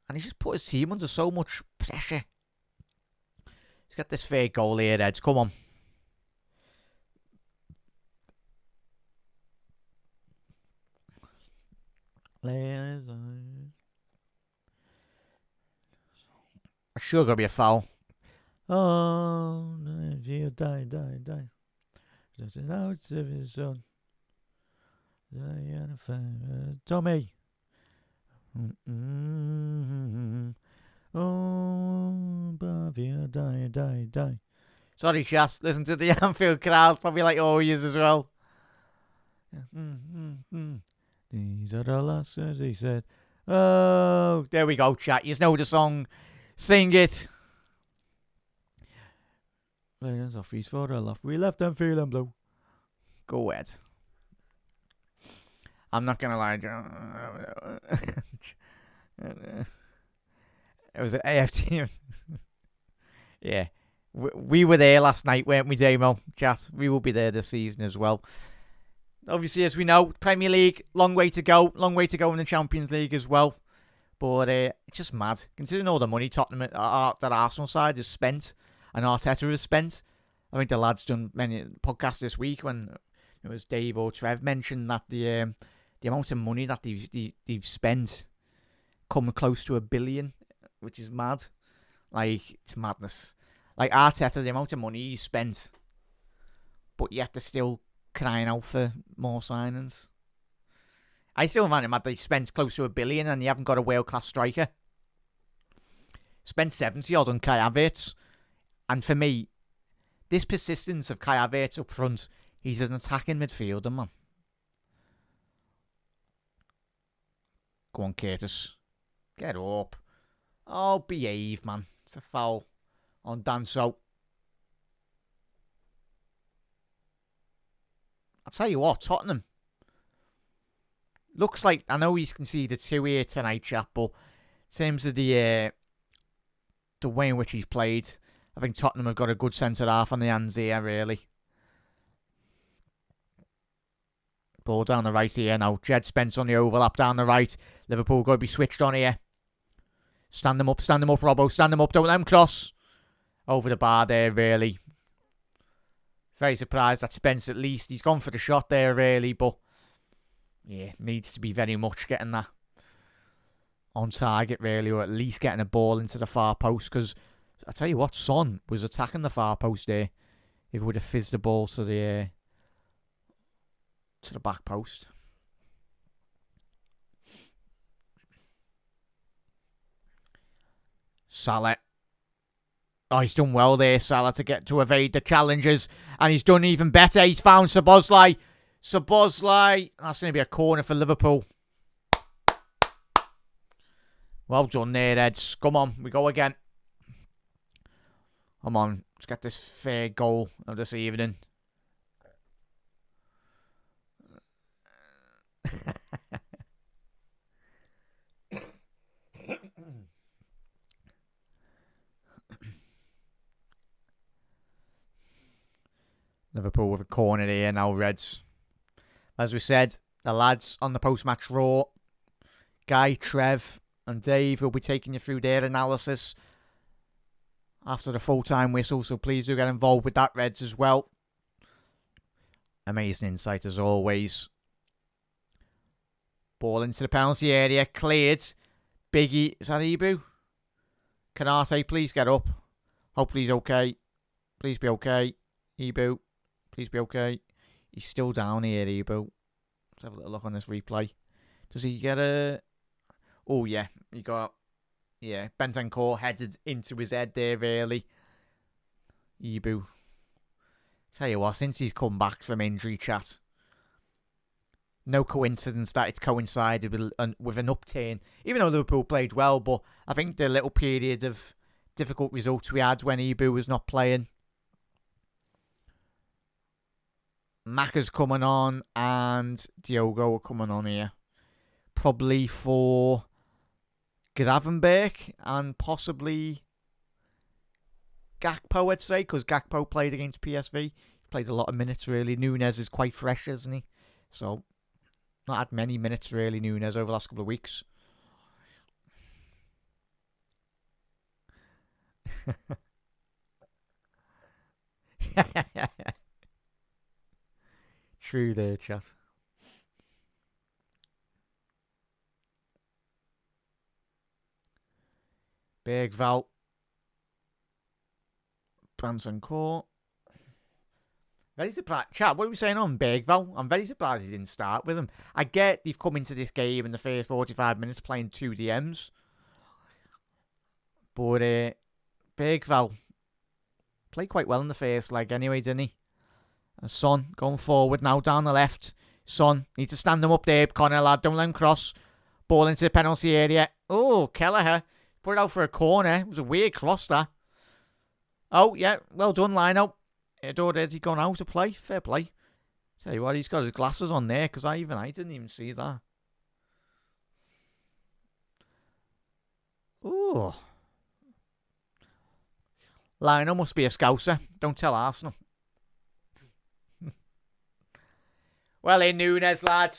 And he's just put his team under so much pressure. He's got this third goal here, Eds. Come on. It's sure going to be a foul. Oh, you die. Just an out of his son. Tommy. Oh, Bavia, die. Sorry, Shas. Listen to the Anfield crowd. Probably like O's as well. These are the last words he said. Oh, there we go, chat. You know the song. Sing it. Players off his for a laugh. We left them feeling blue. Go ahead. I'm not gonna lie. It was an AFT. Yeah. We were there last night, weren't we, Damo? Chat. We will be there this season as well. Obviously, as we know, Premier League, long way to go. Long way to go in the Champions League as well. But it's just mad. Considering all the money Tottenham, that Arsenal side has spent and Arteta has spent. I think the lads done many podcasts this week when it was Dave or Trev mentioned that the amount of money that they've spent come close to $1 billion, which is mad. Like, it's madness. Like Arteta, the amount of money he spent, but yet they're still crying out for more signings. I still find it mad they spent close to $1 billion and you haven't got a world-class striker. Spent 70 odd on Kai Havertz. And for me, this persistence of Kai Havertz up front, he's an attacking midfielder, man. Go on, Curtis. Get up. Oh, behave, man. It's a foul on Danso. I'll tell you what, Tottenham. Looks like, I know he's conceded 2 here tonight, chap, but in terms of the way in which he's played, I think Tottenham have got a good centre-half on the hands here, really. Ball down the right here now. Jed Spence on the overlap down the right. Liverpool going to be switched on here. Stand them up, Robbo. Stand them up, don't let them cross. Over the bar there, really. Very surprised that Spence, at least, he's gone for the shot there, really, but yeah, needs to be very much getting that on target, really, or at least getting a ball into the far post, because I tell you what, Son was attacking the far post there. If he would have fizzed the ball to the back post. Salah. Oh, he's done well there, Salah, to evade the challenges. And he's done even better. He's found Szoboszlai. That's going to be a corner for Liverpool. Well done there, Eds. Come on, we go again. Come on, let's get this third goal of this evening. Liverpool with a corner here now, Reds. As we said, the lads on the post-match Raw, Guy, Trev and Dave will be taking you through their analysis after the full-time whistle, so please do get involved with that, Reds, as well. Amazing insight as always. Ball into the penalty area, cleared. Biggie, is that Ibu? Canate, please get up. Hopefully he's okay. Please be okay. Ibu, please be okay. He's still down here, Ibu. Let's have a little look on this replay. Does he get a... Oh, yeah. He got... Yeah, Bentancur headed into his head there, really. Ibu. Tell you what, since he's come back from injury, chat, no coincidence that it's coincided with an upturn. Even though Liverpool played well, but I think the little period of difficult results we had when Ibu was not playing. Macca's coming on and Diogo are coming on here. Probably for Gravenberch and possibly Gakpo, I'd say, because Gakpo played against PSV. He played a lot of minutes, really. Nunes is quite fresh, isn't he? So, not had many minutes, really, Nunes, over the last couple of weeks. True there, chat. Bergvall. Branson Court. Very surprised. Chat, what are we saying on Bergvall? I'm very surprised he didn't start with him. I get they've come into this game in the first 45 minutes playing 2 DMs. But Bergvall played quite well in the first leg anyway, didn't he? And Son going forward now down the left. Son needs to stand him up there. Connor, lad, don't let him cross. Ball into the penalty area. Oh, Kelleher put it out for a corner. It was a weird cross, that. Oh, yeah, well done, line-up. It already gone out to play. Fair play. Tell you what, he's got his glasses on there, because I didn't even see that. Ooh. Lionel must be a scouser. Don't tell Arsenal. Well in, Nunes, lads.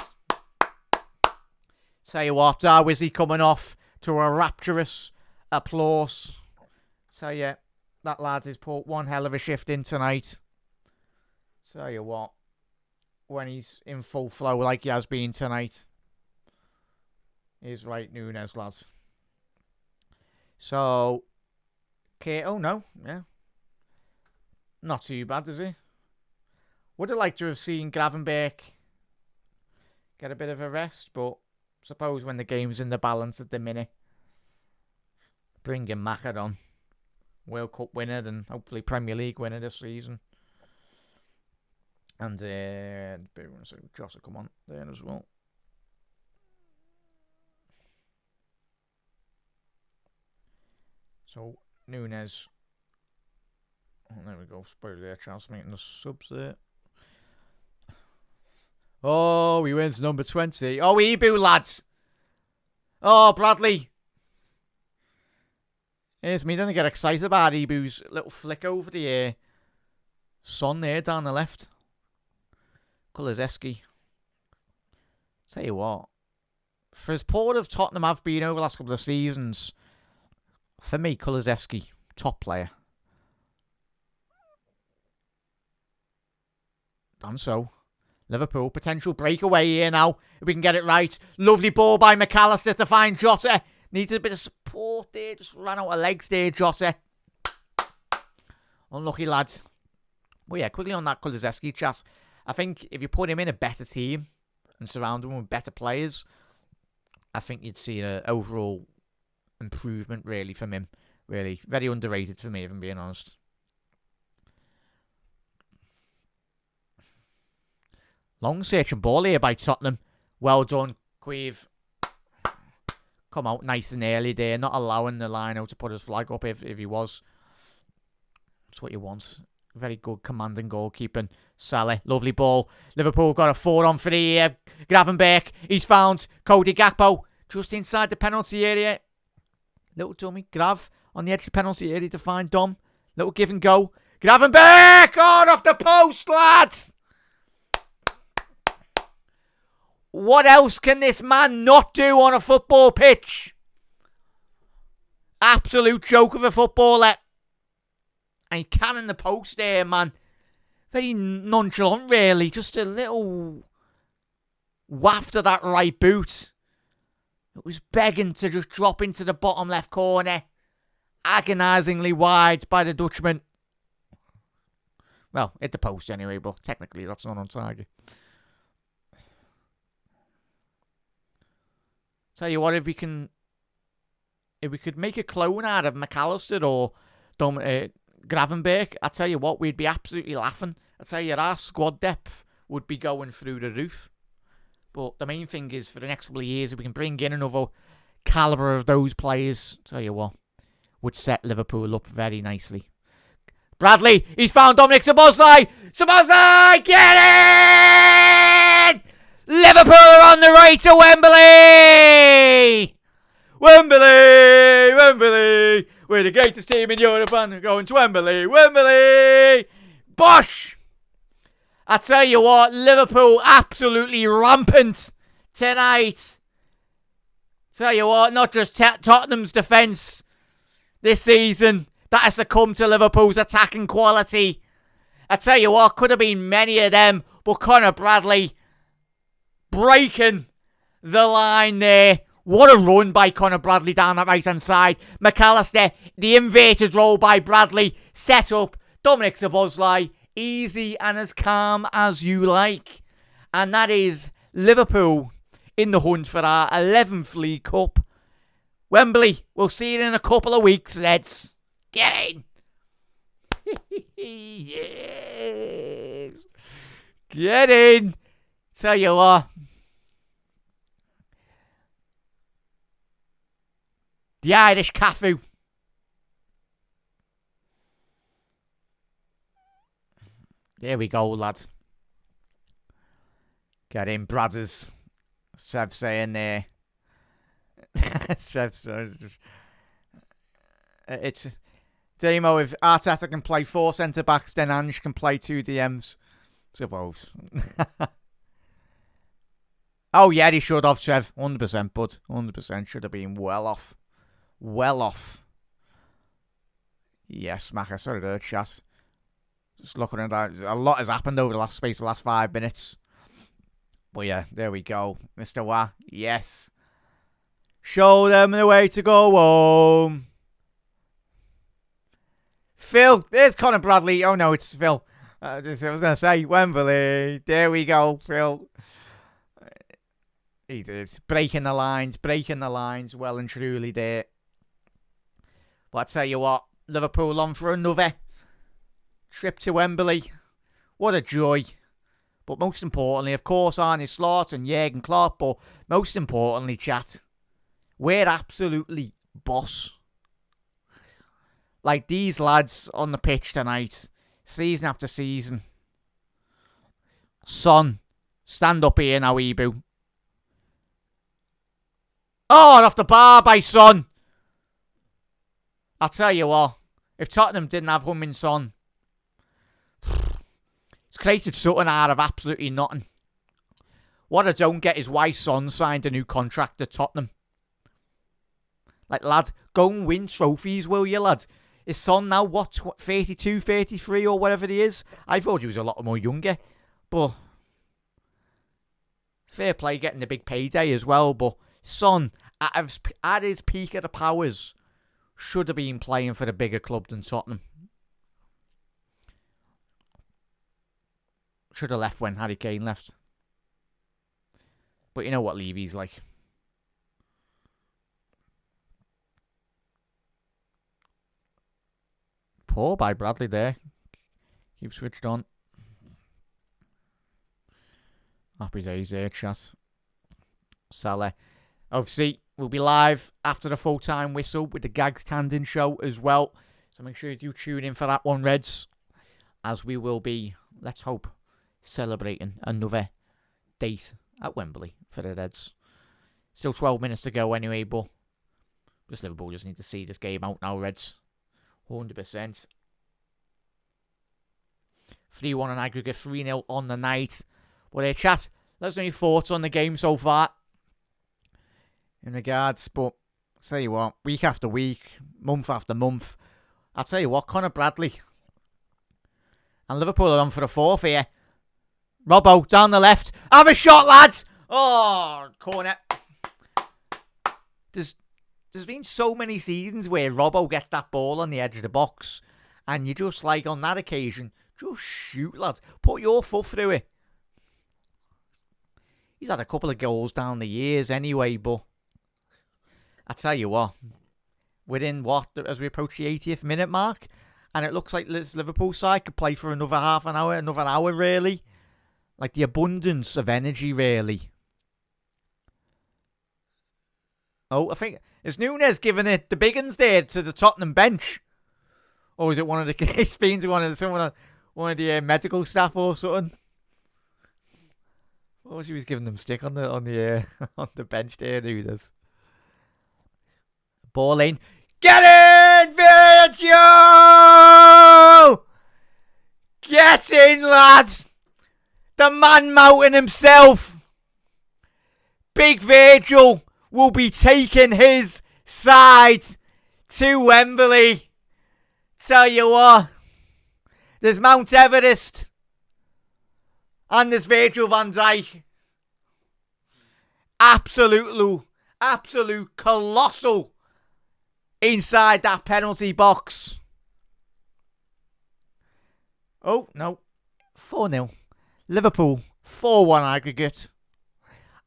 Tell you what, Darwizzy coming off to a rapturous applause. Tell you, that lad has put one hell of a shift in tonight. Tell you what, when he's in full flow like he has been tonight, he's right, Nunes, lads. So, okay, oh no, yeah. Not too bad, is he? Would have liked to have seen Gravenberch get a bit of a rest, but suppose when the game's in the balance at the minute, bring him Macca on. World Cup winner and hopefully Premier League winner this season. And Joss will come on there as well. So Nunes. Oh, there we go. Spoiler there, Charles making the subs there. Oh, he wins number 20. Oh, Ibu, lads. Oh, Bradley. Here's me. Don't get excited about Ibu's little flick over the Son there down the left. Kulusevski. Tell you what. For as poor as Tottenham have been over the last couple of seasons, for me, Kulusevski, top player. Done so. Liverpool, potential breakaway here now. If we can get it right. Lovely ball by McAllister to find Jota. Needs a bit of support there. Just ran out of legs there, Jota. Unlucky, lads. Well, yeah, quickly on that Kulusevski chat. I think if you put him in a better team and surround him with better players, I think you'd see an overall improvement, really, from him. Really. Very underrated for me, if I'm being honest. Long searching ball here by Tottenham. Well done, Queeve. Come out nice and early there. Not allowing the line out to put his flag up if he was. That's what you want. Very good commanding goalkeeping. Salah, lovely ball. Liverpool got a 4-on-3 here. Gravenberch, he's found Cody Gakpo just inside the penalty area. Little dummy, Grav on the edge of the penalty area to find Dom. Little give and go. Gravenberch! On off the post, lads! What else can this man not do on a football pitch? Absolute joke of a footballer. And he cannon the post there, man. Very nonchalant, really. Just a little waft of that right boot. It was begging to just drop into the bottom left corner. Agonisingly wide by the Dutchman. Well, hit the post anyway, but technically that's not on target. Tell you what, if we could make a clone out of McAllister or Gravenberch, I tell you what, we'd be absolutely laughing. I tell you, our squad depth would be going through the roof. But the main thing is, for the next couple of years, if we can bring in another calibre of those players, tell you what, would set Liverpool up very nicely. Bradley, he's found Dominic Szoboszlai. Szoboszlai, get in! Liverpool are on the way to Wembley! Wembley! Wembley! We're the greatest team in Europe and we're going to Wembley! Wembley! Bosh! I tell you what, Liverpool absolutely rampant tonight. Tell you what, not just Tottenham's defence this season that has succumbed to Liverpool's attacking quality. I tell you what, could have been many of them, but Conor Bradley breaking the line there. What a run by Conor Bradley down that right-hand side. McAllister, the inverted roll by Bradley, set up. Dominic Szoboszlai, easy and as calm as you like. And that is Liverpool in the hunt for our 11th League Cup. Wembley, we'll see you in a couple of weeks, Reds. Get in. Yes. Get in. Tell you what. The Irish Cafu. There we go, lads. Get in, brothers. Trev saying there. It's Demo, if Arteta can play 4 centre-backs, then Ange can play 2 DMs. Suppose. Oh, yeah, he should have, Trev. 100%, bud. 100% should have been well off. Well off. Yes, Macker. Sorry, there, chat. Just looking at that. A lot has happened over the last 5 minutes. But yeah, there we go. Mr. Wah. Yes. Show them the way to go home. Phil. There's Conor Bradley. Oh, no, it's Phil. I was going to say Wembley. There we go, Phil. He did. Breaking the lines. Well and truly there. But I tell you what, Liverpool on for another trip to Wembley. What a joy. But most importantly, of course, Arne Slot and Jurgen Klopp. But most importantly, chat, we're absolutely boss. Like these lads on the pitch tonight, season after season. Son, stand up here now, Ibu. Oh, off the bar by Son. I'll tell you what, if Tottenham didn't have Heung-min Son, it's created something out of absolutely nothing. What I don't get is why Son signed a new contract at Tottenham. Like, lad, go and win trophies, will you, lad? Is Son now, what, 32, 33 or whatever he is? I thought he was a lot more younger. But fair play getting the big payday as well. But Son, at his peak of the powers, should have been playing for a bigger club than Tottenham. Should have left when Harry Kane left. But you know what Levy's like. Poor by Bradley there. Keep switched on. Happy days there, chat. Salah. Obviously, we'll be live after the full-time whistle with the Gags Tandon show as well. So make sure you do tune in for that one, Reds, as we will be, let's hope, celebrating another date at Wembley for the Reds. Still 12 minutes to go anyway, but just Liverpool just need to see this game out now, Reds. 100%. 3-1 on aggregate, 3-0 on the night. But chat, let us know your thoughts on the game so far. In regards, but I'll tell you what, week after week, month after month, I'll tell you what, Conor Bradley and Liverpool are on for a fourth here. Robbo, down the left. Have a shot, lads! Oh, corner. There's been so many seasons where Robbo gets that ball on the edge of the box, and you just, like, on that occasion, just shoot, lads. Put your foot through it. He's had a couple of goals down the years anyway, but I tell you what, within as we approach the 80th minute mark, and it looks like this Liverpool side could play for another half an hour, another hour, really. Like, the abundance of energy, really. Oh, I think, is Nunes giving it the big uns there to the Tottenham bench? Or is it one of the, it's been to one of the medical staff or something? Or she was giving them stick on the on the bench there, Nunes. Ball in. Get in, Virgil! Get in, lads! The man mountain himself. Big Virgil will be taking his side to Wembley. Tell you what, there's Mount Everest and there's Virgil van Dijk. Absolute colossal inside that penalty box. Oh, no. 4-0. Liverpool, 4-1 aggregate.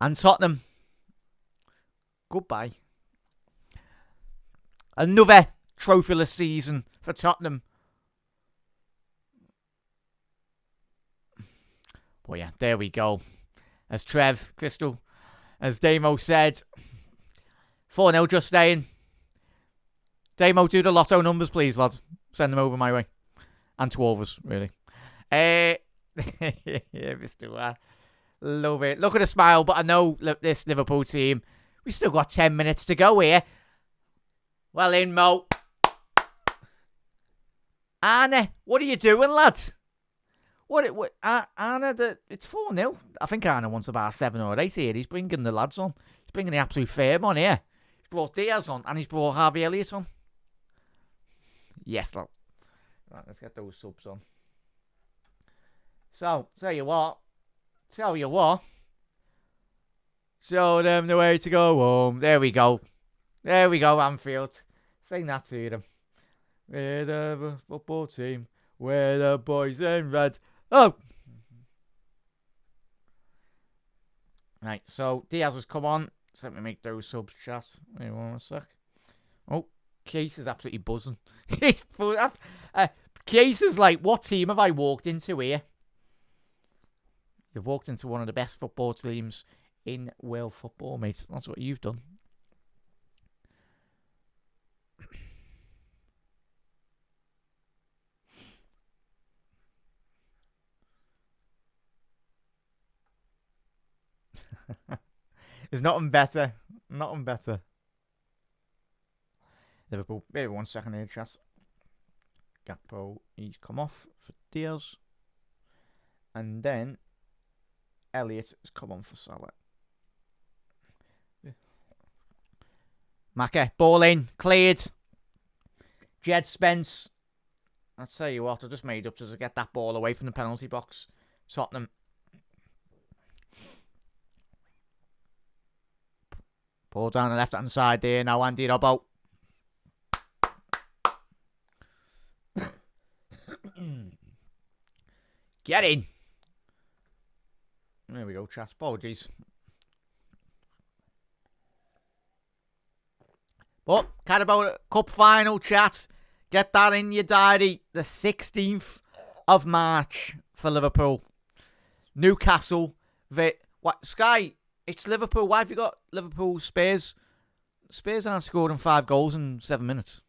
And Tottenham, goodbye. Another trophyless season for Tottenham. But yeah, there we go. As Crystal, as Damo said, 4-0 just staying. Damo, do the lotto numbers, please, lads. Send them over my way. And to all of us, really. Yeah, Mr. Wah. Love it. Look at the smile, but I know this Liverpool team, we still got 10 minutes to go here. Well in, Mo. Anna, what are you doing, lads? Anna, it's 4-0. I think Anna wants about 7 or 8 here. He's bringing the lads on. He's bringing the absolute firm on here. He's brought Diaz on, and he's brought Harvey Elliott on. Yes, lad. Right, let's get those subs on. So, tell you what. Show them the way to go home. There we go, Anfield. Sing that to them. We're the football team. We're the boys in red. Oh! Right, so Diaz has come on. So let me make those subs chat. Wait 1 sec. Oh, Case is absolutely buzzing. Case is like, what team have I walked into here? You've walked into one of the best football teams in world football, mate. That's what you've done. There's nothing better. Liverpool. Wait 1 second here, chat. Gakpo, he's come off for Diaz. And then Elliott has come on for Salah. Maka, ball in, cleared. Jed Spence. I'll tell you what, I just made up to get that ball away from the penalty box. Tottenham. Ball down the left-hand side there now, Andy Robbo. Get in. There we go, chat. Apologies. But Carabao Cup final, chat. Get that in your diary. The 16th of March for Liverpool. Newcastle. Sky, it's Liverpool. Why have you got Liverpool Spurs? Spurs aren't scoring 5 goals in 7 minutes.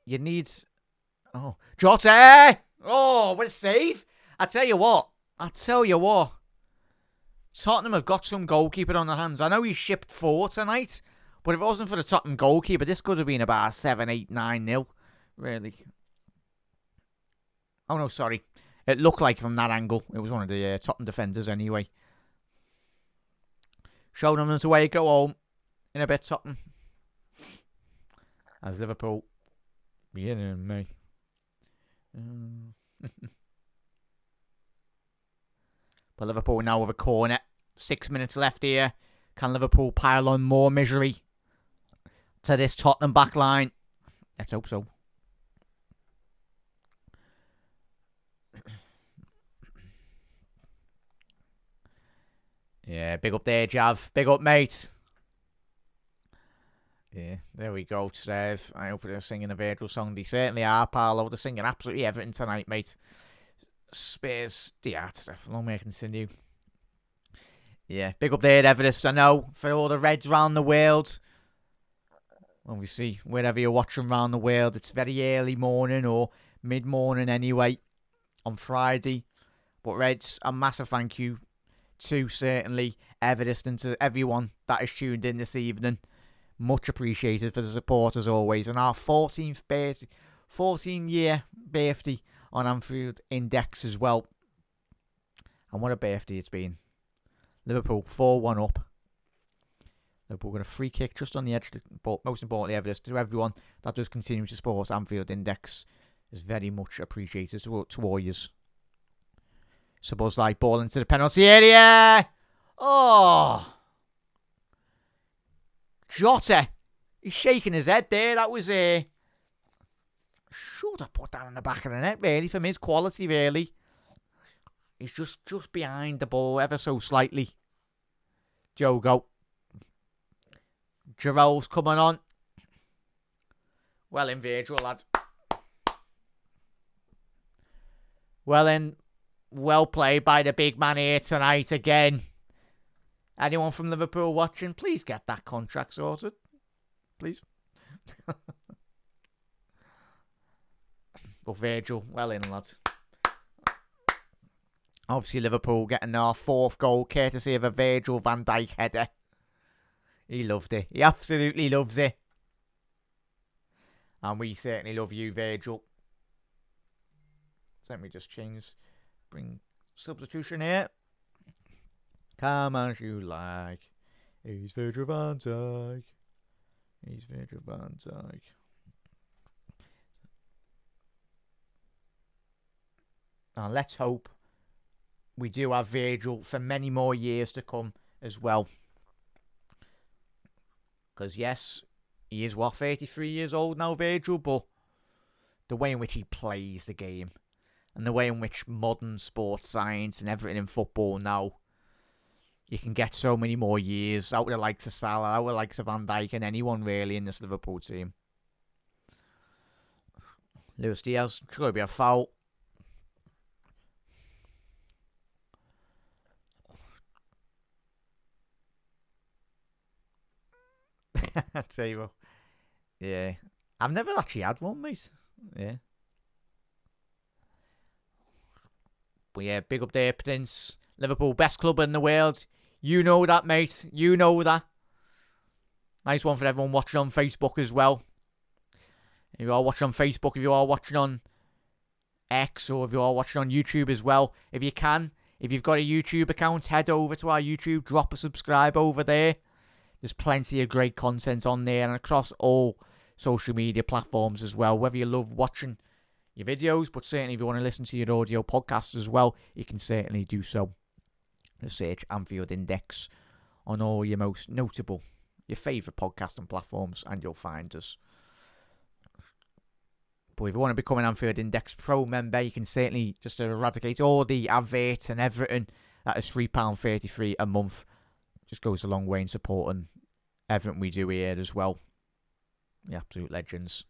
You need... Oh, Jota! Oh, what a save! I tell you what. Tottenham have got some goalkeeper on their hands. I know he shipped 4 tonight, but if it wasn't for the Tottenham goalkeeper, this could have been about 7, 8, 9-0. Really. Oh, no, sorry. It looked like from that angle. It was one of the Tottenham defenders anyway. Showed them the way to go home. In a bit, Tottenham. As Liverpool. Beginning me. But Liverpool now with a corner. 6 minutes left here. Can Liverpool pile on more misery to this Tottenham back line? Let's hope so. Yeah, big up there, Jav. Big up, mate. Yeah, there we go, Trev. I hope they're singing a Virgil song. They certainly are, Paolo. They're singing absolutely everything tonight, mate. Spurs, the art, Trev. Long may I continue. Yeah, big up there, Everest. I know, for all the Reds around the world. Obviously, wherever you're watching around the world, it's very early morning or mid-morning anyway on Friday. But Reds, a massive thank you to certainly Everest and to everyone that is tuned in this evening. Much appreciated for the support as always. And our 14-year birthday on Anfield Index as well. And what a birthday it's been. Liverpool 4-1 up. Liverpool got a free kick just on the edge. But most importantly, Everest, to everyone that does continue to support Anfield Index is very much appreciated to all yous. Szoboszlai ball into the penalty area. Oh! Jota. He's shaking his head there. That was a... should have put that in the back of the net, really, from his quality, really. He's just behind the ball ever so slightly. Diogo. Giroud's coming on. Well in, Virgil, lads. Well played by the big man here tonight again. Anyone from Liverpool watching, please get that contract sorted. Please. But Virgil, well in, lads. Obviously, Liverpool getting our 4th goal, courtesy of a Virgil van Dijk header. He loved it. He absolutely loves it. And we certainly love you, Virgil. So let me just bring substitution here. Come as you like. He's Virgil van Dijk. He's Virgil van Dijk. And let's hope we do have Virgil for many more years to come as well. Because yes, he is 33 years old now, Virgil, but the way in which he plays the game and the way in which modern sports science and everything in football now, you can get so many more years out of the likes of Salah, out of the likes of Van Dijk and anyone really in this Liverpool team. Luis Diaz, it's going to be a foul. I tell you what. Yeah. I've never actually had one, mate. Yeah. But yeah, big up there, Prince. Liverpool, best club in the world. You know that, mate. You know that. Nice one for everyone watching on Facebook as well. If you are watching on Facebook, if you are watching on X, or if you are watching on YouTube as well, if you can, if you've got a YouTube account, head over to our YouTube, drop a subscribe over there. There's plenty of great content on there and across all social media platforms as well. Whether you love watching your videos, but certainly if you want to listen to your audio podcasts as well, you can certainly do so. Just search Anfield Index on all your most notable, your favourite podcasting platforms, and you'll find us. But if you want to become an Anfield Index Pro member, you can certainly just eradicate all the adverts and everything. That is £3.33 a month. Just goes a long way in supporting everything we do here as well. The absolute legends.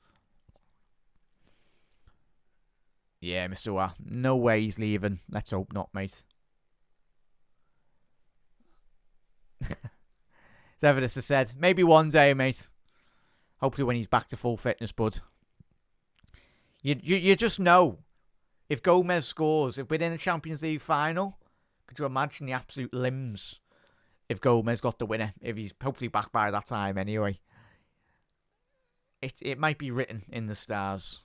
Yeah, Mr. Wa. No way he's leaving. Let's hope not, mate. As Evidence has said, maybe one day, mate. Hopefully when he's back to full fitness, bud. You just know if Gomez scores, if we're in the Champions League final, could you imagine the absolute limbs if Gomez got the winner? If he's hopefully back by that time anyway. It might be written in the stars.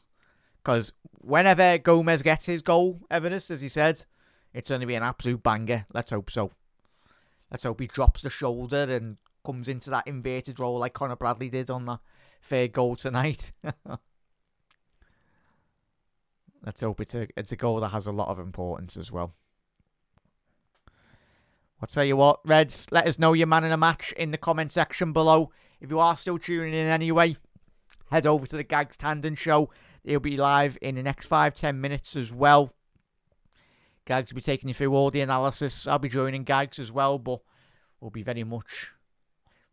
Because whenever Gomez gets his goal, Everest, as he said, it's going to be an absolute banger. Let's hope so. Let's hope he drops the shoulder and comes into that inverted role like Conor Bradley did on the third goal tonight. Let's hope it's a goal that has a lot of importance as well. I'll tell you what, Reds, let us know your man in a match in the comment section below. If you are still tuning in anyway, head over to the Gags Tandon Show. He'll be live in the next 5-10 minutes as well. Gags will be taking you through all the analysis. I'll be joining Gags as well, but we'll be very much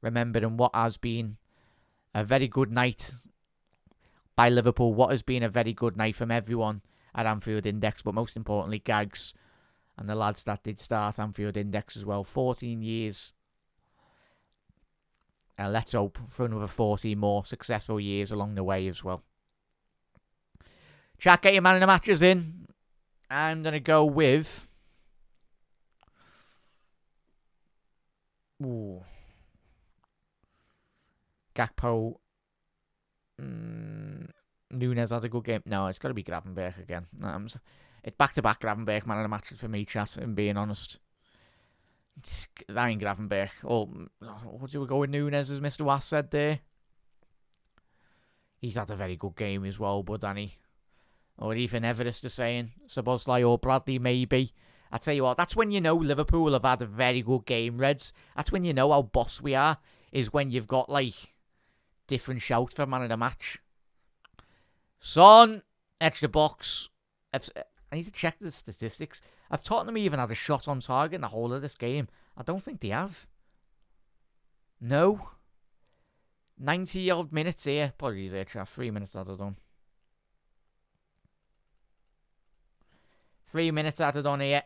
remembering what has been a very good night by Liverpool. What has been a very good night from everyone at Anfield Index, but most importantly, Gags and the lads that did start Anfield Index as well. 14 years. And let's hope for another 14 more successful years along the way as well. Chat, get your man in the matches in. I'm going to go with... Gakpo. Nunes had a good game. No, it's got to be Gravenberch again. It's back-to-back Gravenberch man of the matches for me, chat, and being honest. That ain't Gravenberch. What do we go with Nunes, as Mr. Was said there? He's had a very good game as well, but Danny. Or even Everest is saying, Szoboszlai or Bradley maybe. I tell you what, that's when you know Liverpool have had a very good game, Reds. That's when you know how boss we are, is when you've got, like, different shouts for man of the match. Son, edge the box. I need to check the statistics. Have Tottenham even had a shot on target in the whole of this game? I don't think they have. No. 90-odd minutes here. Probably there, chat. 3 minutes added on. 3 minutes added on here.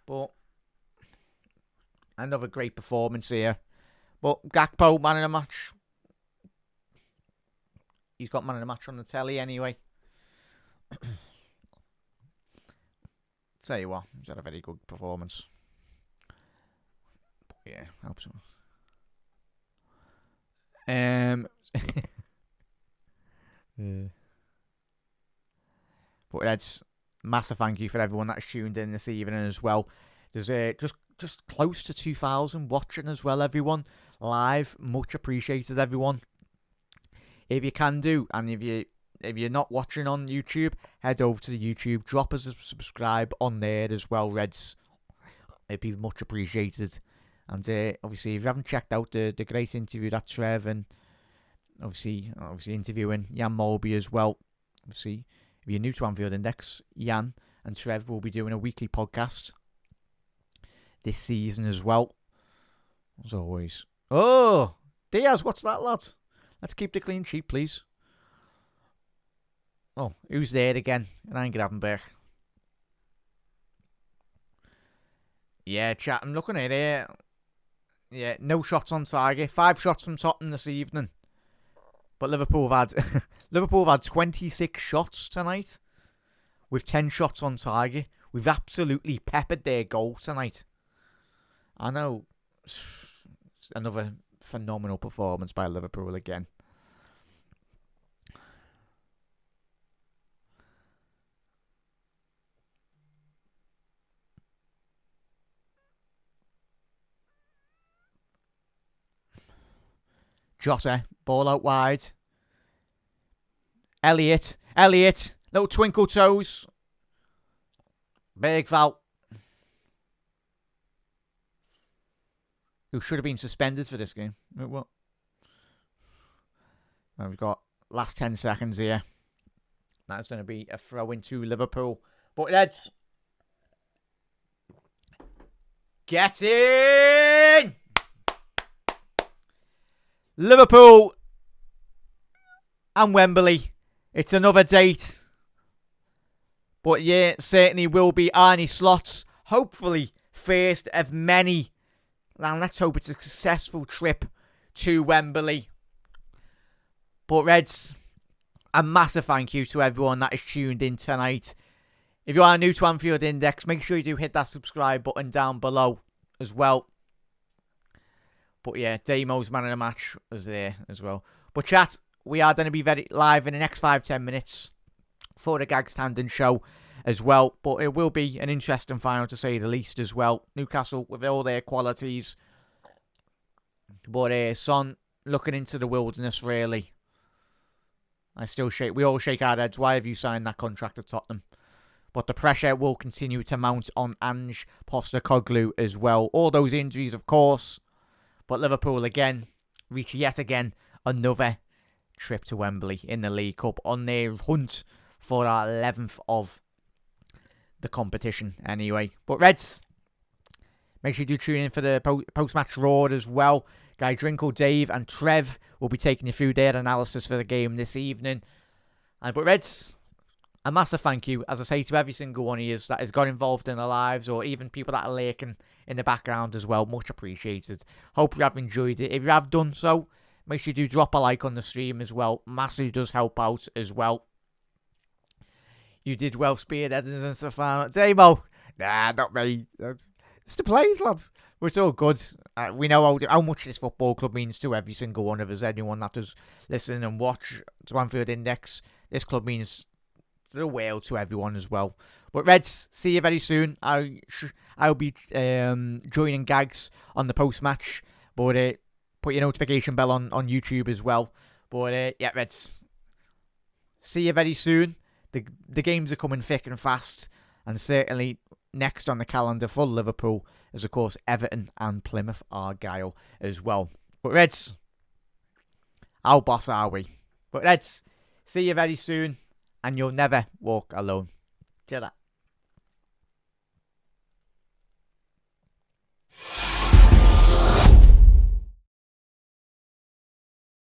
But another great performance here. But Gakpo, man of the match. He's got man of the match on the telly anyway. Tell you what, he's had a very good performance. But yeah, I hope so. But that's massive thank you for everyone that's tuned in this evening as well. There's just close to 2,000 watching as well, everyone. Live, much appreciated, everyone. If you can do, and if you're not watching on YouTube, head over to the YouTube, drop us a subscribe on there as well, Reds. It'd be much appreciated. And obviously, if you haven't checked out the great interview that Trev and obviously interviewing Jan Molby as well. Obviously, if you're new to Anfield Index, Jan and Trev will be doing a weekly podcast this season as well. As always. Oh, Diaz, what's that, lad? Let's keep the clean sheet, please. Oh, who's there again? Ryan Gravenberch. Yeah, chat, I'm looking at it. Yeah, no shots on target. 5 shots from Tottenham this evening. But Liverpool have had 26 shots tonight. With 10 shots on target. We've absolutely peppered their goal tonight. I know. Another phenomenal performance by Liverpool again. Jota, ball out wide. Elliott, little twinkle toes. Bergvall, who should have been suspended for this game. What? Well, we've got last 10 seconds here. That's going to be a throw into Liverpool. But Reds, get in! Liverpool and Wembley. It's another date. But yeah, certainly will be Arne Slot's, hopefully, first of many. Now let's hope it's a successful trip to Wembley. But Reds, a massive thank you to everyone that is tuned in tonight. If you are new to Anfield Index, make sure you do hit that subscribe button down below as well. But yeah, Damo's man of the match was there as well. But chat, we are going to be very live in the next 5-10 minutes for the Gags Tandon show as well. But it will be an interesting final to say the least as well. Newcastle with all their qualities. But Son looking into the wilderness really. We all shake our heads. Why have you signed that contract at Tottenham? But the pressure will continue to mount on Ange Postecoglou as well. All those injuries, of course. But Liverpool again reach yet again another trip to Wembley in the League Cup on their hunt for our 11th of the competition anyway. But Reds, make sure you do tune in for the post-match roar as well. Guy Drinkle, Dave and Trev will be taking you through their analysis for the game this evening. But Reds, a massive thank you, as I say, to every single one of you that has got involved in our lives, or even people that are lurking in the background as well. Much appreciated. Hope you have enjoyed it. If you have done so, make sure you do drop a like on the stream as well. Massive does help out as well. You did well, spearheaders and stuff. Damo, nah, not me. It's the players, lads. We're so good. We know how much this football club means to every single one of us. Anyone that does listen and watch to Anfield Index, this club means the world to everyone as well. But Reds, see you very soon. I'll be joining Gags on the post-match. But put your notification bell on YouTube as well. But yeah, Reds, see you very soon. The games are coming thick and fast. And certainly next on the calendar for Liverpool is, of course, Everton and Plymouth Argyle as well. But Reds, how boss are we? But Reds, see you very soon. And you'll never walk alone. Cheer that.